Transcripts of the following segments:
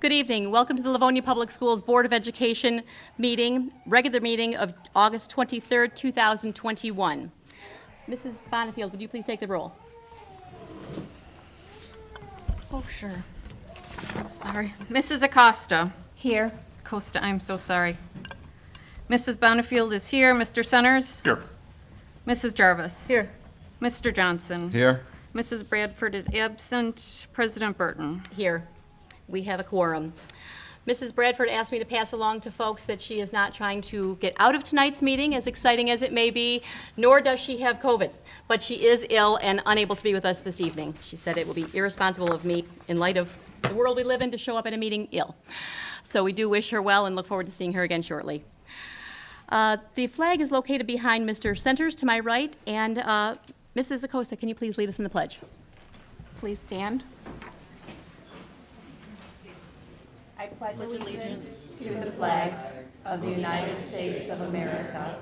Good evening. Welcome to the Livonia Public Schools Board of Education meeting, regular meeting of August 23rd, 2021. Mrs. Bonifield, would you please take the roll? Oh, sure. Sorry. Mrs. Acosta. Here. Acosta, I'm so sorry. Mrs. Bonifield is here. Mr. Centers? Here. Mrs. Jarvis? Here. Mr. Johnson? Here. Mrs. Bradford is absent. President Burton? Here. We have a quorum. Mrs. Bradford asked me to pass along to folks that she is not trying to get out of tonight's meeting, as exciting as it may be, nor does she have COVID, but she is ill and unable to be with us this evening. She said it will be irresponsible of me, in light of the world we live in, to show up at a meeting ill. So we do wish her well and look forward to seeing her again shortly. The flag is located behind Mr. Centers to my right, and Mrs. Acosta, can you please lead us in the pledge? Please stand. I pledge allegiance to the flag of the United States of America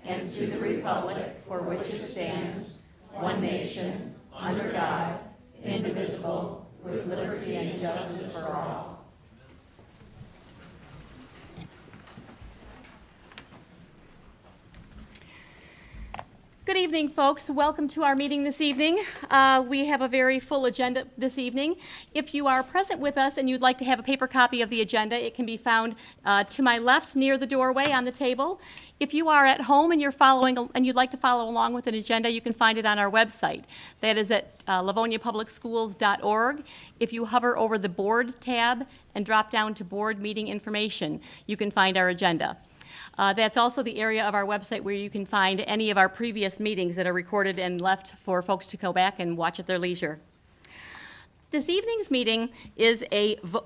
and to the republic for which it stands, one nation, under God, indivisible, with liberty and justice for all. Good evening, folks. Welcome to our meeting this evening. We have a very full agenda this evening. If you are present with us and you'd like to have a paper copy of the agenda, it can be found to my left near the doorway on the table. If you are at home and you'd like to follow along with an agenda, you can find it on our website. That is at livoniapublicschools.org. If you hover over the board tab and drop down to board meeting information, you can find our agenda. That's also the area of our website where you can find any of our previous meetings that are recorded and left for folks to go back and watch at their leisure. This evening's meeting is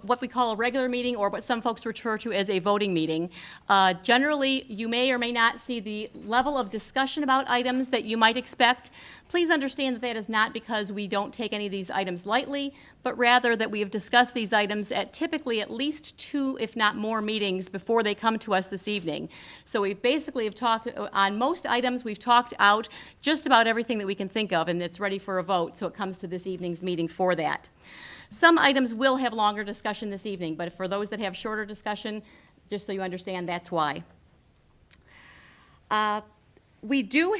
what we call a regular meeting, or what some folks refer to as a voting meeting. Generally, you may or may not see the level of discussion about items that you might expect. Please understand that that is not because we don't take any of these items lightly, but rather that we have discussed these items at typically at least 2, if not more, meetings before they come to us this evening. So we basically have talked on most items. We've talked out just about everything that we can think of, and it's ready for a vote, so it comes to this evening's meeting for that. Some items will have longer discussion this evening, but for those that have shorter discussion, just so you understand, that's why. We do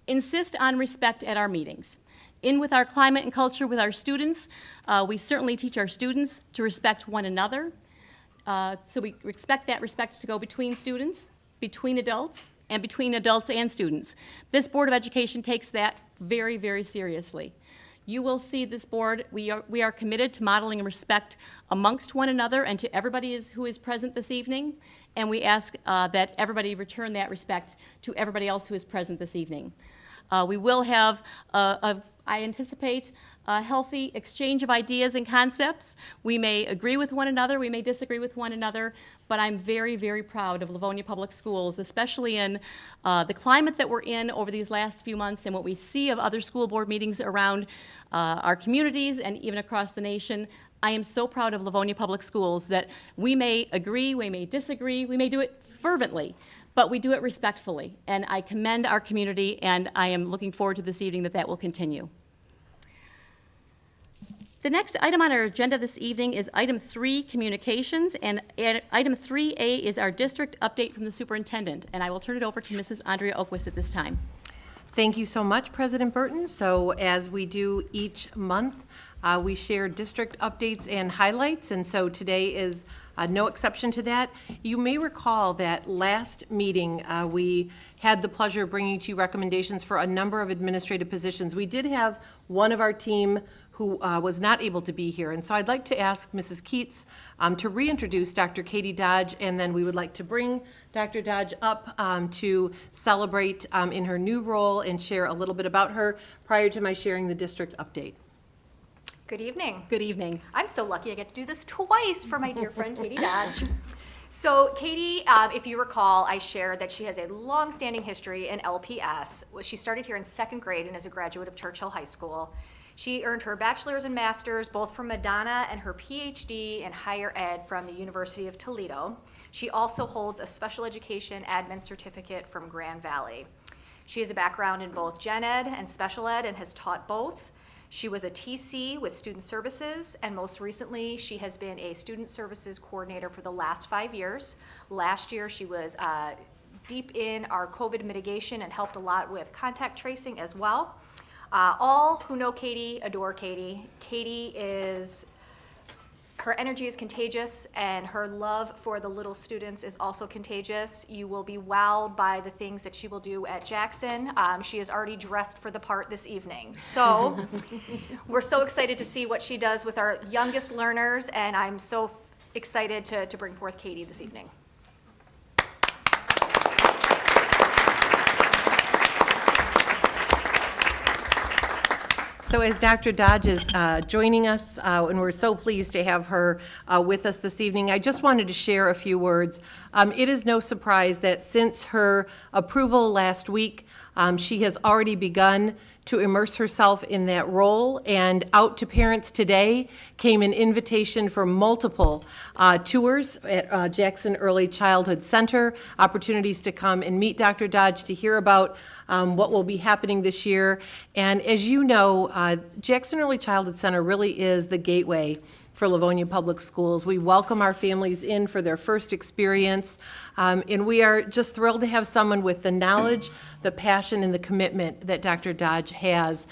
insist on respect at our meetings. In with our climate and culture with our students, we certainly teach our students to respect one another. So we expect that respect to go between students, between adults, and between adults and students. This Board of Education takes that very, very seriously. You will see this board, we are committed to modeling respect amongst one another and to everybody who is present this evening, and we ask that everybody return that respect to everybody else who is present this evening. We will have, I anticipate, a healthy exchange of ideas and concepts. We may agree with one another, we may disagree with one another, but I'm very, very proud of Livonia Public Schools, especially in the climate that we're in over these last few months and what we see of other school board meetings around our communities and even across the nation. I am so proud of Livonia Public Schools that we may agree, we may disagree, we may do it fervently, but we do it respectfully. And I commend our community, and I am looking forward to this evening that will continue. The next item on our agenda this evening is item 3, communications, and item 3A is our district update from the superintendent. And I will turn it over to Mrs. Andrea Oquist at this time. Thank you so much, President Burton. So as we do each month, we share district updates and highlights, and so today is no exception to that. You may recall that last meeting, we had the pleasure of bringing to you recommendations for a number of administrative positions. We did have one of our team who was not able to be here, and so I'd like to ask Mrs. Keats to reintroduce Dr. Katie Dodge, and then we would like to bring Dr. Dodge up to celebrate in her new role and share a little bit about her prior to my sharing the district update. Good evening. Good evening. I'm so lucky I get to do this twice for my dear friend Katie Dodge. So Katie, if you recall, I shared that she has a long-standing history in LPS. She started here in 2nd grade and is a graduate of Churchill High School. She earned her bachelor's and master's both from Madonna and her PhD in higher ed from the University of Toledo. She also holds a special education admin certificate from Grand Valley. She has a background in both gen ed and special ed and has taught both. She was a TC with Student Services, and most recently, she has been a Student Services Coordinator for the last 5 years. Last year, she was deep in our COVID mitigation and helped a lot with contact tracing as well. All who know Katie adore Katie. Katie is, her energy is contagious, and her love for the little students is also contagious. You will be wowed by the things that she will do at Jackson. She is already dressed for the part this evening. So we're so excited to see what she does with our youngest learners, and I'm so excited to bring forth Katie this evening. So as Dr. Dodge is joining us, and we're so pleased to have her with us this evening, I just wanted to share a few words. It is no surprise that since her approval last week, she has already begun to immerse herself in that role, and out to parents today came an invitation for multiple tours at Jackson Early Childhood Center, opportunities to come and meet Dr. Dodge, to hear about what will be happening this year. And as you know, Jackson Early Childhood Center really is the gateway for Livonia Public Schools. We welcome our families in for their first experience, and we are just thrilled to have someone with the knowledge, the passion, and the commitment that Dr. Dodge has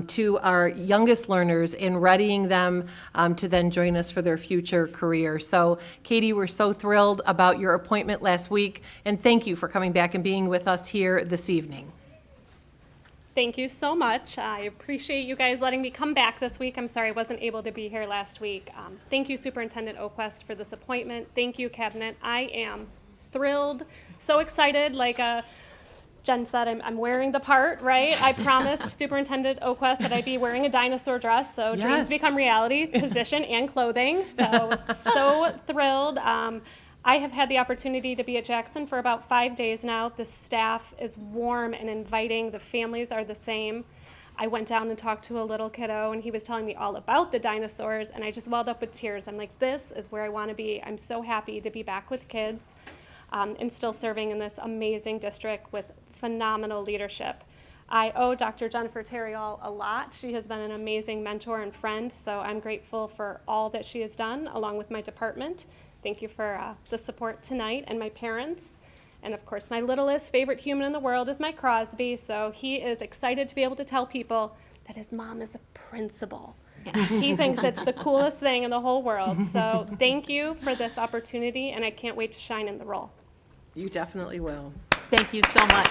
to our youngest learners in readying them to then join us for their future career. So, Katie, we're so thrilled about your appointment last week, and thank you for coming back and being with us here this evening. Thank you so much. I appreciate you guys letting me come back this week. I'm sorry I wasn't able to be here last week. Thank you, Superintendent Oquest, for this appointment. Thank you, Cabinet. I am thrilled, so excited. Like Jen said, I'm wearing the part, right? I promised Superintendent Oquest that I'd be wearing a dinosaur dress, so Yes. dreams become reality, position and clothing. So thrilled. I have had the opportunity to be at Jackson for about 5 days now. The staff is warm and inviting. The families are the same. I went down and talked to a little kiddo, and he was telling me all about the dinosaurs, and I just welled up with tears. I'm like, this is where I want to be. I'm so happy to be back with kids and still serving in this amazing district with phenomenal leadership. I owe Dr. Jennifer Terriall a lot. She has been an amazing mentor and friend, so I'm grateful for all that she has done, along with my department. Thank you for the support tonight, and my parents. And of course, my littlest favorite human in the world is my Crosby, so he is excited to be able to tell people that his mom is a principal. He thinks it's the coolest thing in the whole world. So thank you for this opportunity, and I can't wait to shine in the role. You definitely will. Thank you so much.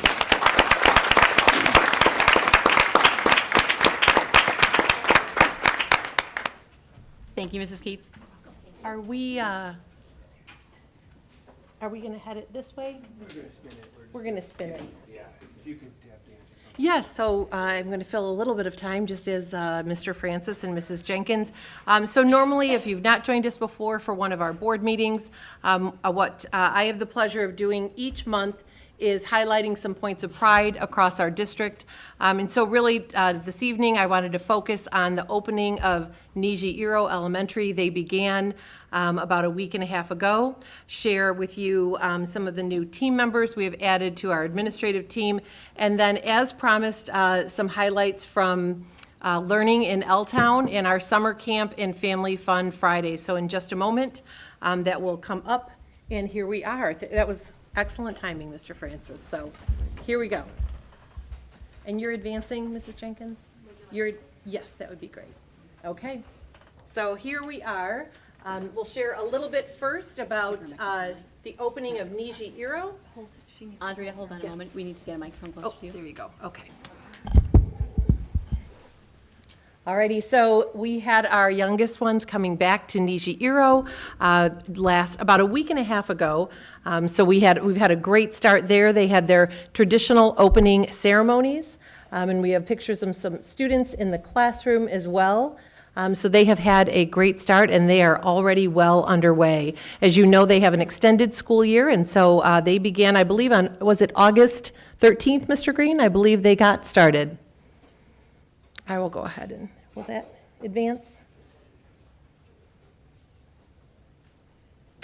Thank you, Mrs. Keats. Are we going to head it this way? We're going to spin it. We're going to spin it. Yeah, if you could tap dance or something. Yes, so I'm going to fill a little bit of time, just as Mr. Francis and Mrs. Jenkins. So normally, if you've not joined us before for one of our board meetings, what I have the pleasure of doing each month is highlighting some points of pride across our district. And so really, this evening, I wanted to focus on the opening of Niji Iro Elementary. They began about a week and a half ago. Share with you some of the new team members we have added to our administrative team. And then, as promised, some highlights from learning in L-Town and our summer camp and family fun Friday. So in just a moment, that will come up, and here we are. That was excellent timing, Mr. Francis. So here we go. And you're advancing, Mrs. Jenkins? Yes, that would be great. Okay. So here we are. We'll share a little bit first about the opening of Niji Iro. Andrea, hold on a moment. We need to get a microphone closer to you. There you go. Okay. Alrighty, so we had our youngest ones coming back to Niji Iro about a week and a half ago. So we've had a great start there. They had their traditional opening ceremonies, and we have pictures of some students in the classroom as well. So they have had a great start, and they are already well underway. As you know, they have an extended school year, and so they began, I believe, was it August 13th, Mr. Green? I believe they got started. I will go ahead and, will that advance?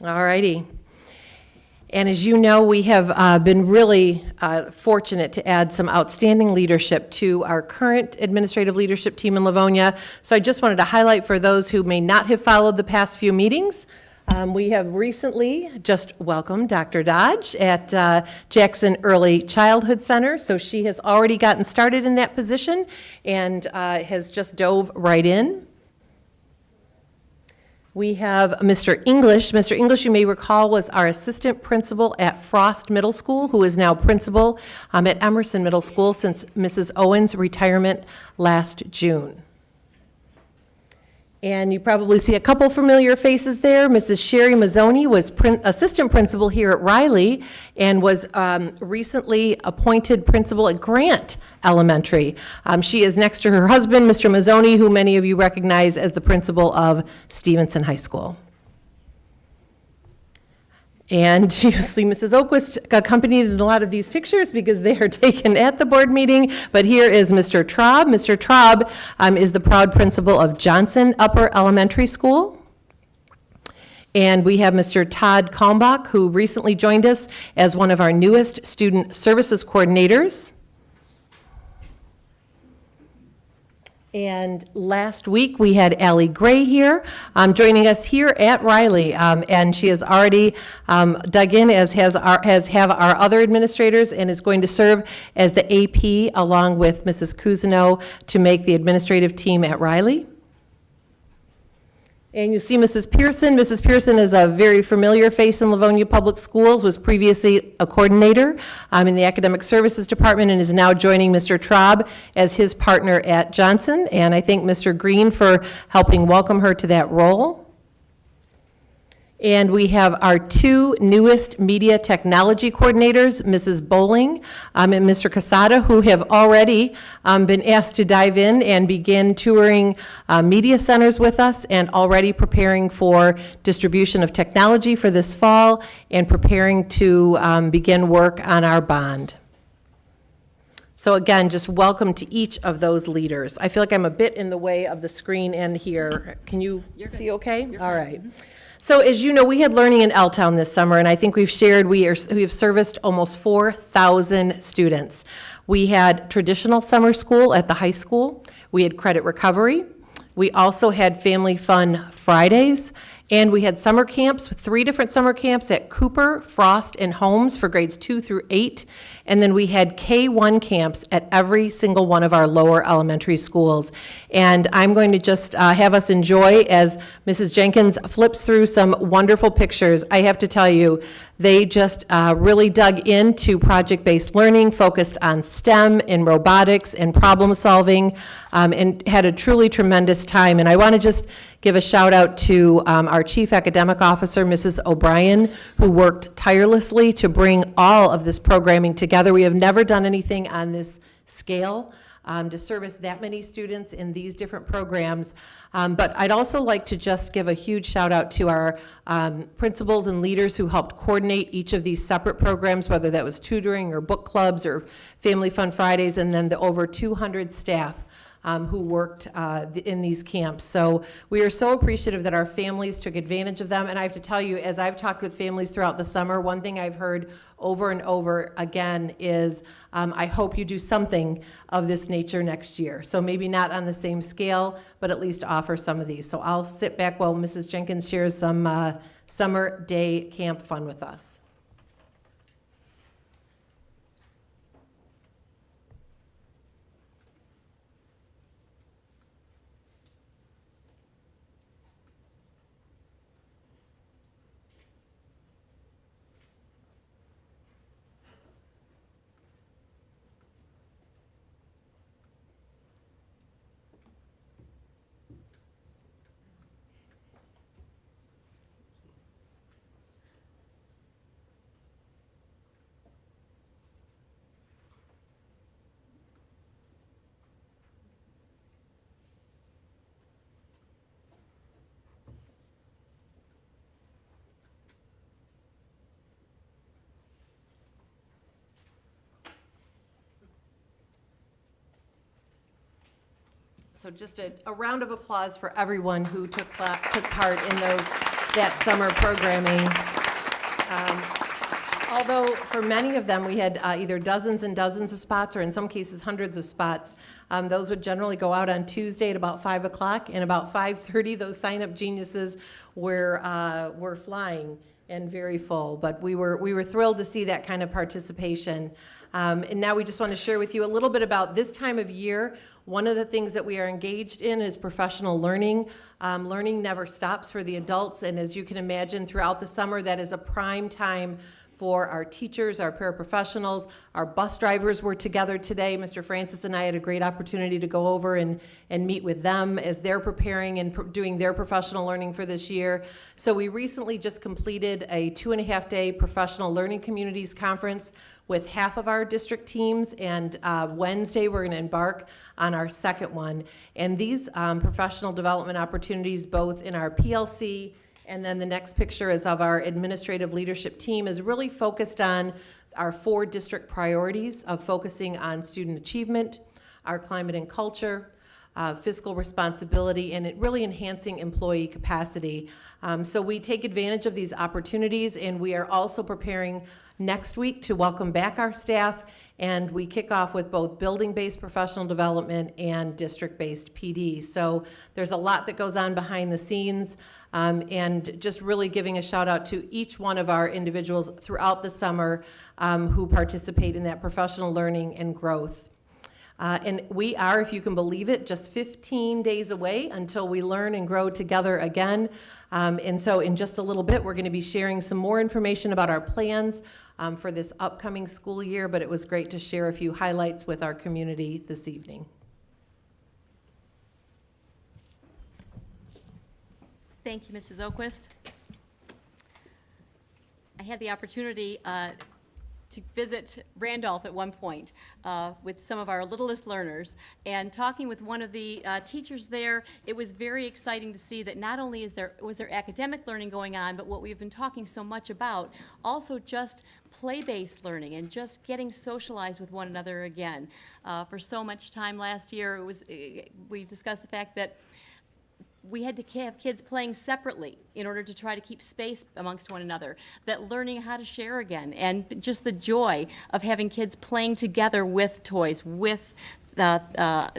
All righty. And as you know, we have been really fortunate to add some outstanding leadership to our current administrative leadership team in Livonia. So I just wanted to highlight for those who may not have followed the past few meetings, we have recently just welcomed Dr. Dodge at Jackson Early Childhood Center. So she has already gotten started in that position and has just dove right in. We have Mr. English. Mr. English, you may recall, was our assistant principal at Frost Middle School, who is now principal at Emerson Middle School since Mrs. Owen's retirement last June. And you probably see a couple familiar faces there. Mrs. Sherry Mazzoni was assistant principal here at Riley and was recently appointed principal at Grant Elementary. She is next to her husband, Mr. Mazzoni, who many of you recognize as the principal of Stevenson High School. And you see Mrs. Oquist accompanied in a lot of these pictures because they are taken at the board meeting. But here is Mr. Traub. Mr. Traub is the proud principal of Johnson Upper Elementary School. And we have Mr. Todd Kalmbach, who recently joined us as one of our newest student services coordinators. And last week, we had Allie Gray here, joining us here at Riley, and she has already dug in, as have our other administrators, and is going to serve as the AP along with Mrs. Cousineau to make the administrative team at Riley. And you see Mrs. Pearson. Mrs. Pearson is a very familiar face in Livonia Public Schools, was previously a coordinator in the Academic Services Department and is now joining Mr. Traub as his partner at Johnson. And I thank Mr. Green for helping welcome her to that role. And we have our two newest media technology coordinators, Mrs. Bowling and Mr. Casada, who have already been asked to dive in and begin touring media centers with us and already preparing for distribution of technology for this fall and preparing to begin work on our bond. So again, just welcome to each of those leaders. I feel like I'm a bit in the way of the screen and here. Can you see okay? All right. So as you know, we had Learning in L-Town this summer, and I think we've shared we have serviced almost 4,000 students. We had traditional summer school at the high school. We had credit recovery. We also had Family Fun Fridays, and we had summer camps, 3 different summer camps at Cooper, Frost, and Holmes for grades 2 through 8. And then we had K-1 camps at every single one of our lower elementary schools. And I'm going to just have us enjoy as Mrs. Jenkins flips through some wonderful pictures. I have to tell you, they just really dug into project-based learning, focused on STEM and robotics and problem solving, and had a truly tremendous time. And I want to just give a shout out to our Chief Academic Officer, Mrs. O'Brien, who worked tirelessly to bring all of this programming together. We have never done anything on this scale to service that many students in these different programs. But I'd also like to just give a huge shout out to our principals and leaders who helped coordinate each of these separate programs, whether that was tutoring or book clubs or Family Fun Fridays, and then the over 200 staff who worked in these camps. So we are so appreciative that our families took advantage of them. And I have to tell you, as I've talked with families throughout the summer, one thing I've heard over and over again is, I hope you do something of this nature next year. So maybe not on the same scale, but at least offer some of these. So I'll sit back while Mrs. Jenkins shares some summer day camp fun with us. So just a round of applause for everyone who took part in that summer programming. although for many of them, we had either dozens and dozens of spots, or in some cases, hundreds of spots. Those would generally go out on Tuesday at about 5 o'clock, and about 5:30, those sign-up geniuses were flying and very full. But we were thrilled to see that kind of participation. And now we just want to share with you a little bit about this time of year. One of the things that we are engaged in is professional learning. Learning never stops for the adults, and as you can imagine, throughout the summer, that is a prime time for our teachers, our paraprofessionals. Our bus drivers were together today. Mr. Francis and I had a great opportunity to go over and meet with them as they're preparing and doing their professional learning for this year. So we recently just completed a 2.5-day professional learning communities conference with half of our district teams, and Wednesday we're going to embark on our second one. And these professional development opportunities, both in our PLC, and then the next picture is of our administrative leadership team, is really focused on our 4 district priorities of focusing on student achievement, our climate and culture, fiscal responsibility, and it really enhancing employee capacity. So we take advantage of these opportunities, and we are also preparing next week to welcome back our staff, and we kick off with both building-based professional development and district-based PD. So there's a lot that goes on behind the scenes, and just really giving a shout out to each one of our individuals throughout the summer who participate in that professional learning and growth. And we are, if you can believe it, just 15 days away until we learn and grow together again. And so in just a little bit, we're going to be sharing some more information about our plans for this upcoming school year, but it was great to share a few highlights with our community this evening. Thank you, Mrs. Oquist. I had the opportunity to visit Randolph at one point with some of our littlest learners, and talking with one of the teachers there, it was very exciting to see that not only was there academic learning going on, but what we've been talking so much about, also just play-based learning and just getting socialized with one another again. For so much time last year, we discussed the fact that we had to have kids playing separately in order to try to keep space amongst one another, that learning how to share again, and just the joy of having kids playing together with toys, with the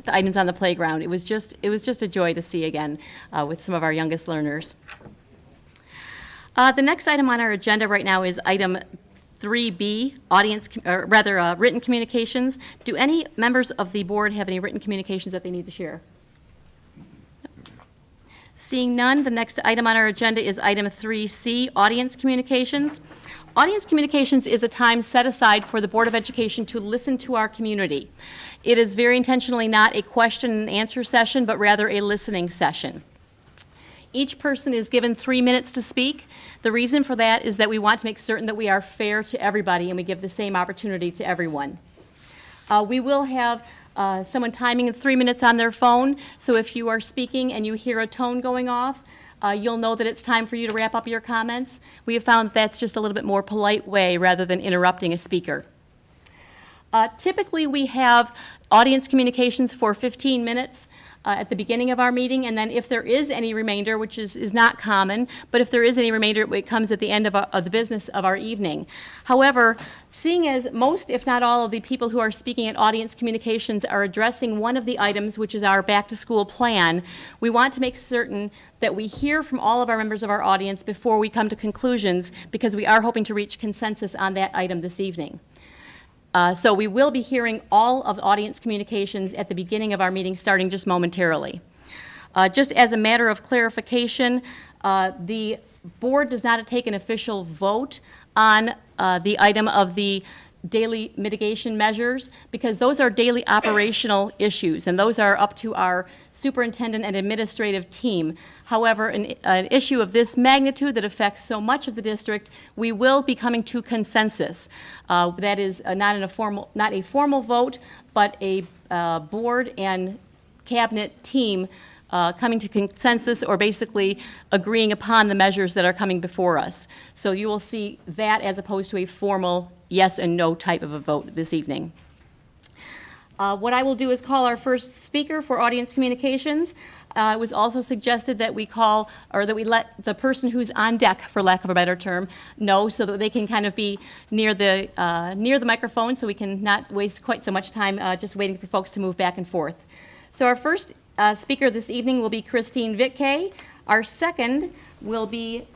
items on the playground. It was just a joy to see again with some of our youngest learners. The next item on our agenda right now is item 3B, written communications. Do any members of the board have any written communications that they need to share? Seeing none, the next item on our agenda is item 3C, audience communications. Audience communications is a time set aside for the Board of Education to listen to our community. It is very intentionally not a question and answer session, but rather a listening session. Each person is given 3 minutes to speak. The reason for that is that we want to make certain that we are fair to everybody and we give the same opportunity to everyone. We will have someone timing in 3 minutes on their phone, so if you are speaking and you hear a tone going off, you'll know that it's time for you to wrap up your comments. We have found that's just a little bit more polite way rather than interrupting a speaker. Typically, we have audience communications for 15 minutes at the beginning of our meeting, and then if there is any remainder, which is not common, but if there is any remainder, it comes at the end of the business of our evening. However, seeing as most, if not all, of the people who are speaking at audience communications are addressing one of the items, which is our back-to-school plan, we want to make certain that we hear from all of our members of our audience before we come to conclusions, because we are hoping to reach consensus on that item this evening. So we will be hearing all of the audience communications at the beginning of our meeting, starting just momentarily. Just as a matter of clarification, the board does not take an official vote on the item of the daily mitigation measures, because those are daily operational issues, and those are up to our superintendent and administrative team. However, an issue of this magnitude that affects so much of the district, we will be coming to consensus. That is not a formal vote, but a board and cabinet team coming to consensus, or basically agreeing upon the measures that are coming before us. So you will see that as opposed to a formal yes and no type of a vote this evening. What I will do is call our first speaker for audience communications. It was also suggested that we call, or that we let the person who's on deck, for lack of a better term, know, so that they can kind of be near the microphone, so we can not waste quite so much time just waiting for folks to move back and forth. So our first speaker this evening will be Christine Vitkay. Our second will be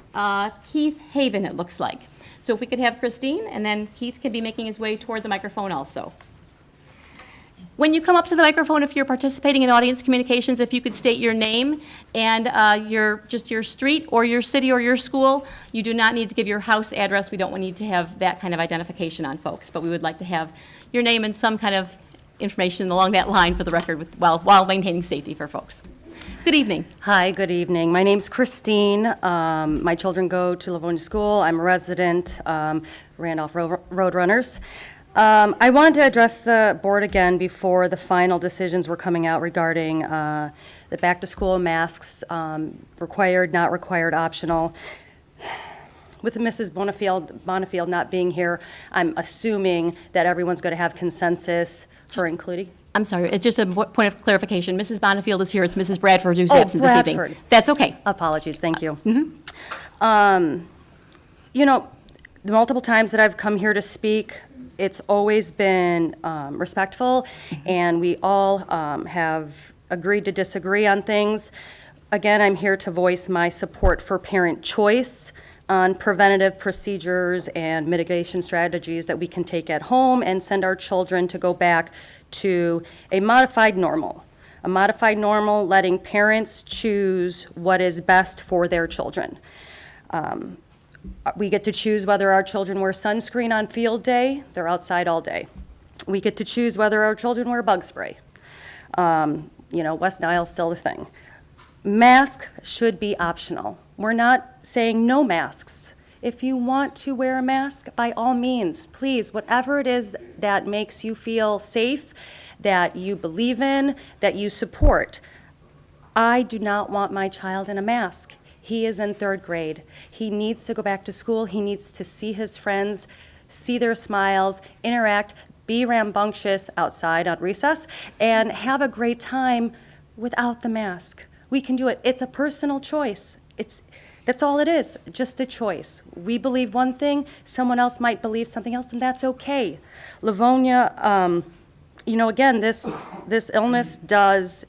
Keith Haven, it looks like. So if we could have Christine, and then Keith can be making his way toward the microphone also. When you come up to the microphone, if you're participating in audience communications, if you could state your name and your street or your city or your school. You do not need to give your house address. We don't need to have that kind of identification on folks, but we would like to have your name and some kind of information along that line for the record while maintaining safety for folks. Good evening. Hi, good evening. My name's Christine. My children go to Livonia School. I'm a resident, Randolph Roadrunners. I wanted to address the board again before the final decisions were coming out regarding the back-to-school masks, required, not required, optional. With Mrs. Bonifield not being here, I'm assuming that everyone's going to have consensus for including. I'm sorry, it's just a point of clarification. Mrs. Bonifield is here. It's Mrs. Bradford who's absent this evening. Bradford. That's okay. Apologies, thank you. You know, the multiple times that I've come here to speak, it's always been respectful, and we all have agreed to disagree on things. Again, I'm here to voice my support for parent choice on preventative procedures and mitigation strategies that we can take at home and send our children to go back to a modified normal. A modified normal, letting parents choose what is best for their children. We get to choose whether our children wear sunscreen on field day. They're outside all day. We get to choose whether our children wear bug spray. You know, West Nile's still the thing. Mask should be optional. We're not saying no masks. If you want to wear a mask, by all means, please, whatever it is that makes you feel safe, that you believe in, that you support. I do not want my child in a mask. He is in 3rd grade. He needs to go back to school. He needs to see his friends, see their smiles, interact, be rambunctious outside on recess, and have a great time without the mask. We can do it. It's a personal choice. That's all it is, just a choice. We believe one thing, someone else might believe something else, and that's okay. Livonia, you know, again, this illness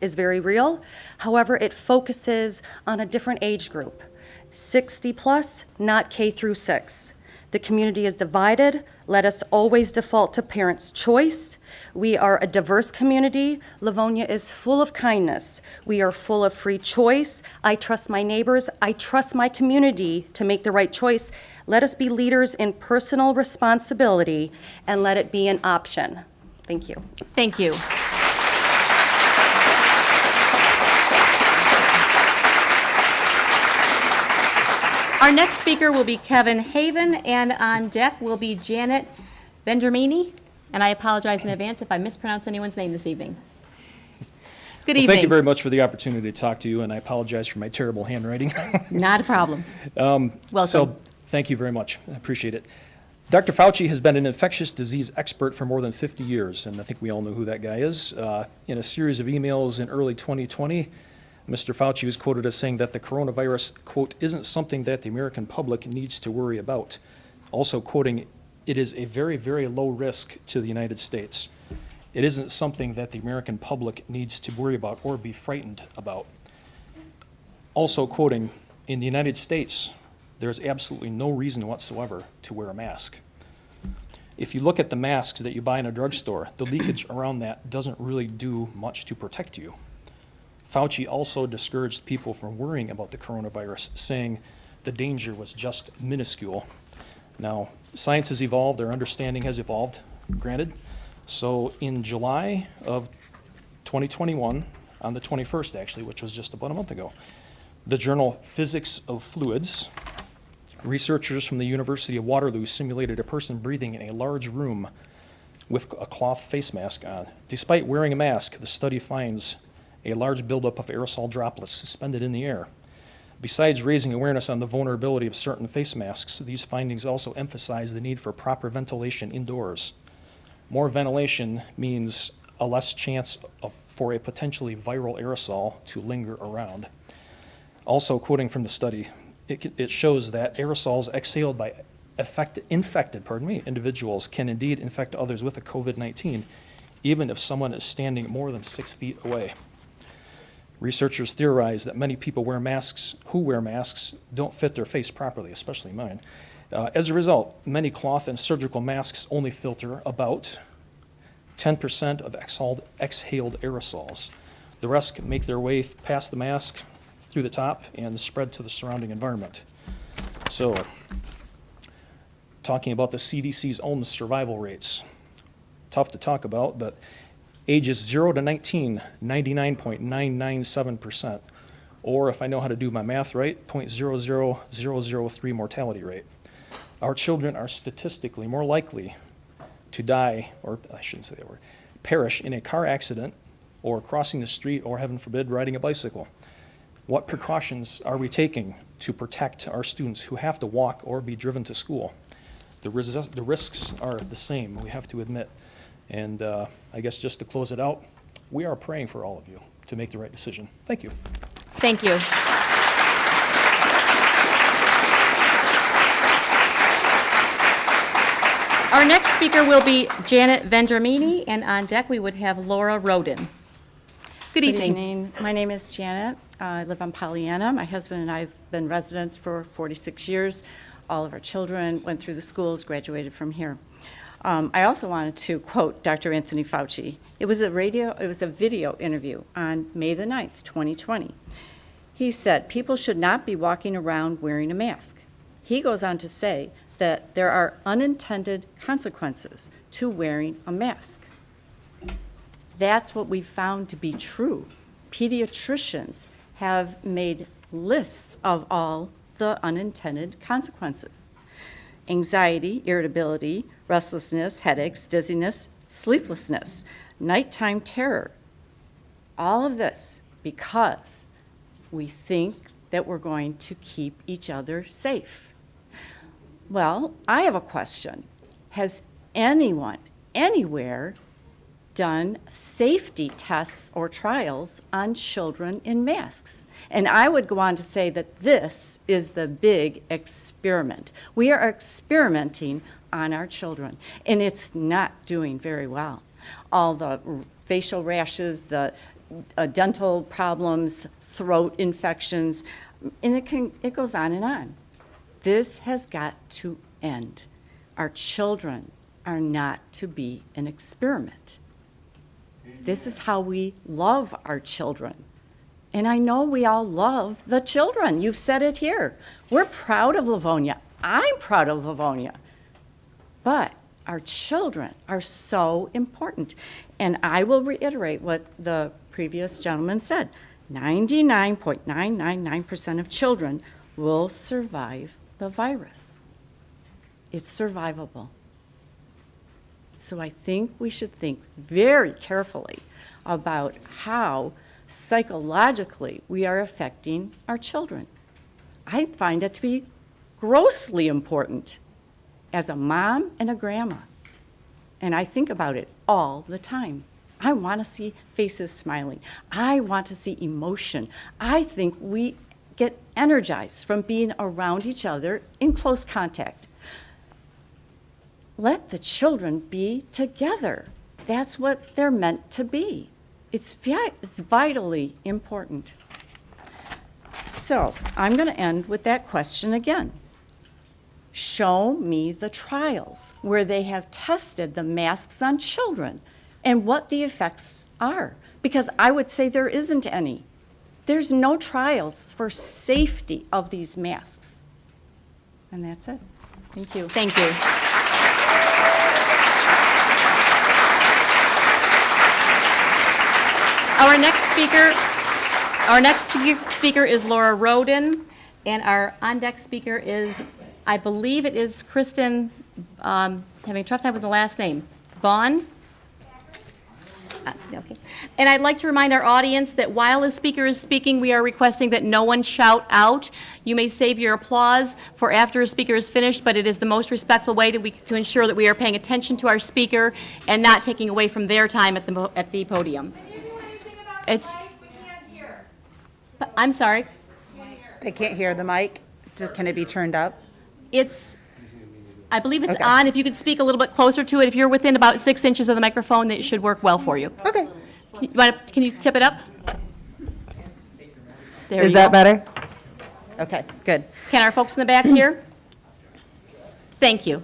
is very real. However, it focuses on a different age group, 60 plus, not K through 6. The community is divided. Let us always default to parents' choice. We are a diverse community. Livonia is full of kindness. We are full of free choice. I trust my neighbors. I trust my community to make the right choice. Let us be leaders in personal responsibility and let it be an option. Thank you. Thank you. Our next speaker will be Kevin Haven, and on deck will be Janet Vendramini. And I apologize in advance if I mispronounce anyone's name this evening. Good evening. Thank you very much for the opportunity to talk to you, and I apologize for my terrible handwriting. Not a problem. Welcome. So, thank you very much. I appreciate it. Dr. Fauci has been an infectious disease expert for more than 50 years, and I think we all know who that guy is. In a series of emails in early 2020, Mr. Fauci was quoted as saying that the coronavirus, quote, isn't something that the American public needs to worry about. Also quoting, it is a very, very low risk to the United States. It isn't something that the American public needs to worry about or be frightened about. Also quoting, in the United States, there's absolutely no reason whatsoever to wear a mask. If you look at the masks that you buy in a drugstore, the leakage around that doesn't really do much to protect you. Fauci also discouraged people from worrying about the coronavirus, saying the danger was just minuscule. Now, science has evolved, our understanding has evolved, granted. So in July of 2021, on the 21st actually, which was just about a month ago, the journal Physics of Fluids, researchers from the University of Waterloo simulated a person breathing in a large room with a cloth face mask on. Despite wearing a mask, the study finds a large buildup of aerosol droplets suspended in the air. Besides raising awareness on the vulnerability of certain face masks, these findings also emphasize the need for proper ventilation indoors. More ventilation means a less chance for a potentially viral aerosol to linger around. Also, quoting from the study, it shows that aerosols exhaled by infected individuals can indeed infect others with the COVID-19, even if someone is standing more than 6 feet away. Researchers theorize that many people who wear masks don't fit their face properly, especially mine. As a result, many cloth and surgical masks only filter about 10% of exhaled aerosols. The rest can make their way past the mask, through the top, and spread to the surrounding environment. So, talking about the CDC's own survival rates. Tough to talk about, but ages 0 to 19, 99.997%. Or if I know how to do my math right, 0.00003 mortality rate. Our children are statistically more likely to die, or I shouldn't say that word, perish in a car accident or crossing the street or, heaven forbid, riding a bicycle. What precautions are we taking to protect our students who have to walk or be driven to school? The risks are the same, we have to admit. And I guess just to close it out, we are praying for all of you to make the right decision. Thank you. Thank you. Our next speaker will be Janet Vendramini, and on deck we would have Laura Rhoden. Good evening. My name is Janet. I live on Pollyanna. My husband and I have been residents for 46 years. All of our children went through the schools, graduated from here. I also wanted to quote Dr. Anthony Fauci. It was a video interview on May the 9th, 2020. He said, people should not be walking around wearing a mask. He goes on to say that there are unintended consequences to wearing a mask. That's what we found to be true. Pediatricians have made lists of all the unintended consequences. Anxiety, irritability, restlessness, headaches, dizziness, sleeplessness, nighttime terror. All of this because we think that we're going to keep each other safe. Well, I have a question. Has anyone, anywhere, done safety tests or trials on children in masks? And I would go on to say that this is the big experiment. We are experimenting on our children, and it's not doing very well. All the facial rashes, the dental problems, throat infections, and it goes on and on. This has got to end. Our children are not to be an experiment. This is how we love our children. And I know we all love the children. You've said it here. We're proud of Livonia. I'm proud of Livonia. But our children are so important. And I will reiterate what the previous gentleman said. 99.999% of children will survive the virus. It's survivable. So I think we should think very carefully about how psychologically we are affecting our children. I find it to be grossly important as a mom and a grandma. And I think about it all the time. I want to see faces smiling. I want to see emotion. I think we get energized from being around each other in close contact. Let the children be together. That's what they're meant to be. It's vitally important. So I'm going to end with that question again. Show me the trials where they have tested the masks on children and what the effects are, because I would say there isn't any. There's no trials for safety of these masks. And that's it. Thank you. Thank you. Our next speaker is Laura Rhoden, and our on-deck speaker is, I believe it is Kristin, having a tough time with the last name, Vaughn? Okay. And I'd like to remind our audience that while a speaker is speaking, we are requesting that no one shout out. You may save your applause for after a speaker is finished, but it is the most respectful way to ensure that we are paying attention to our speaker and not taking away from their time at the podium. Can you do anything about It's- the mic? We can't hear. I'm sorry. They can't hear the mic. Can it be turned up? I believe it's Okay. on. If you could speak a little bit closer to it, if you're within about 6 inches of the microphone, it should work well for you. Okay. Can you tip it up? There Is you that go. better? Okay, good. Can our folks in the back hear? Thank you.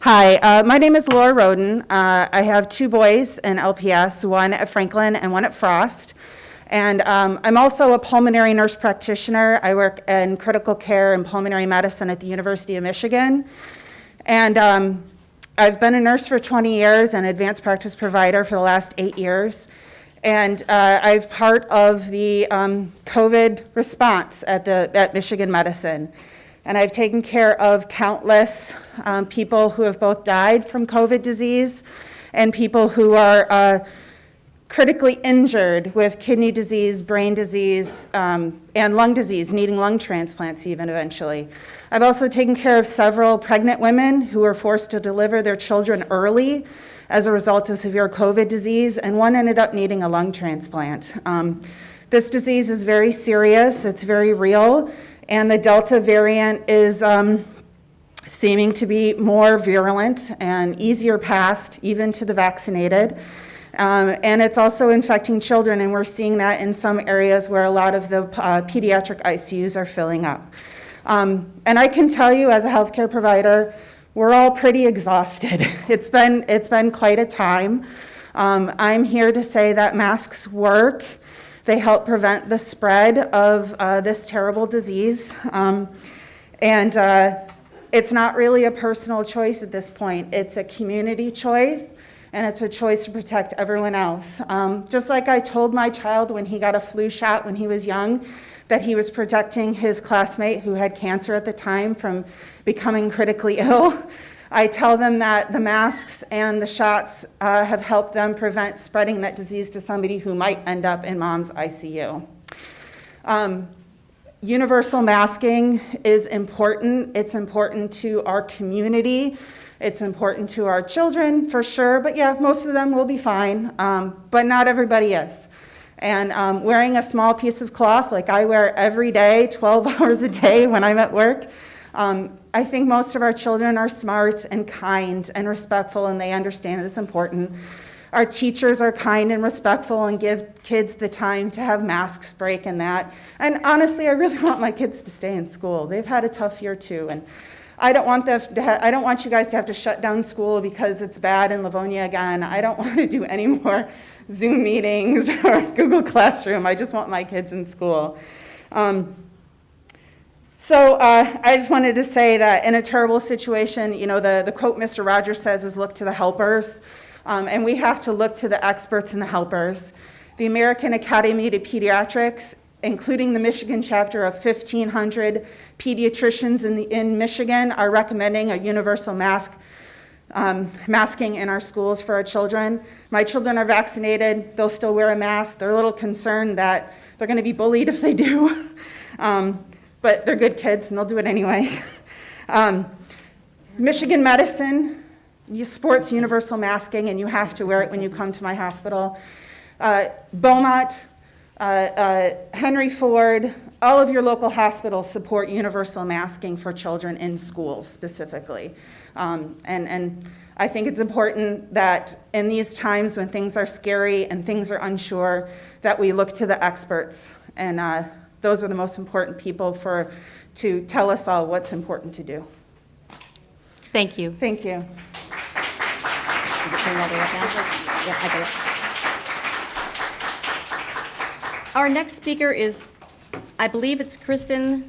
Hi, my name is Laura Rhoden. I have 2 boys in LPS, one at Franklin and one at Frost. And I'm also a pulmonary nurse practitioner. I work in critical care and pulmonary medicine at the University of Michigan. And I've been a nurse for 20 years and advanced practice provider for the last 8 years. And I'm part of the COVID response at Michigan Medicine. And I've taken care of countless people who have both died from COVID disease and people who are critically injured with kidney disease, brain disease, and lung disease, needing lung transplants even eventually. I've also taken care of several pregnant women who were forced to deliver their children early as a result of severe COVID disease, and one ended up needing a lung transplant. This disease is very serious, it's very real, and the Delta variant is seeming to be more virulent and easier passed even to the vaccinated. And it's also infecting children, and we're seeing that in some areas where a lot of the pediatric ICUs are filling up. And I can tell you, as a healthcare provider, we're all pretty exhausted. It's been quite a time. I'm here to say that masks work. They help prevent the spread of this terrible disease. And it's not really a personal choice at this point. It's a community choice. And it's a choice to protect everyone else. Just like I told my child when he got a flu shot when he was young, that he was protecting his classmate who had cancer at the time from becoming critically ill. I tell them that the masks and the shots have helped them prevent spreading that disease to somebody who might end up in mom's ICU. Universal masking is important. It's important to our community. It's important to our children, for sure, but yeah, most of them will be fine, but not everybody is. And wearing a small piece of cloth like I wear every day, 12 hours a day when I'm at work, I think most of our children are smart and kind and respectful, and they understand it's important. Our teachers are kind and respectful and give kids the time to have masks break and that. And honestly, I really want my kids to stay in school. They've had a tough year too. And I don't want you guys to have to shut down school because it's bad in Livonia again. I don't want to do any more Zoom meetings or Google Classroom. I just want my kids in school. So I just wanted to say that in a terrible situation, you know, the quote Mr. Rogers says is look to the helpers. And we have to look to the experts and the helpers. The American Academy of Pediatrics, including the Michigan chapter of 1,500 pediatricians in Michigan, are recommending a universal masking in our schools for our children. My children are vaccinated. They'll still wear a mask. They're a little concerned that they're going to be bullied if they do. But they're good kids, and they'll do it anyway. Michigan Medicine sports universal masking, and you have to wear it when you come to my hospital. Beaumont, Henry Ford, all of your local hospitals support universal masking for children in schools specifically. And I think it's important that in these times when things are scary and things are unsure, that we look to the experts. And those are the most important people to tell us all what's important to do. Thank you. Thank you. Our next speaker is, I believe it's Kristin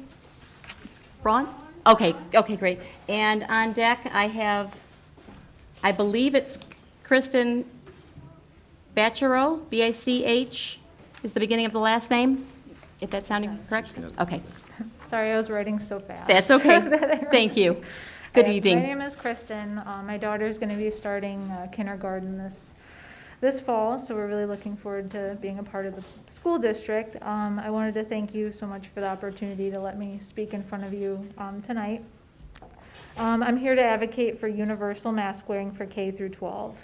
Brauer? Okay, great. And on deck, I believe it's Kristin Bachero, B-A-C-H is the beginning of the last name, if that's sounding correct? Okay, Sorry, I was writing so fast. that's okay. Thank you. Good Yes, evening. My name is Kristin. My daughter's going to be starting kindergarten this fall, so we're really looking forward to being a part of the school district. I wanted to thank you so much for the opportunity to let me speak in front of you tonight. I'm here to advocate for universal mask wearing for K through 12.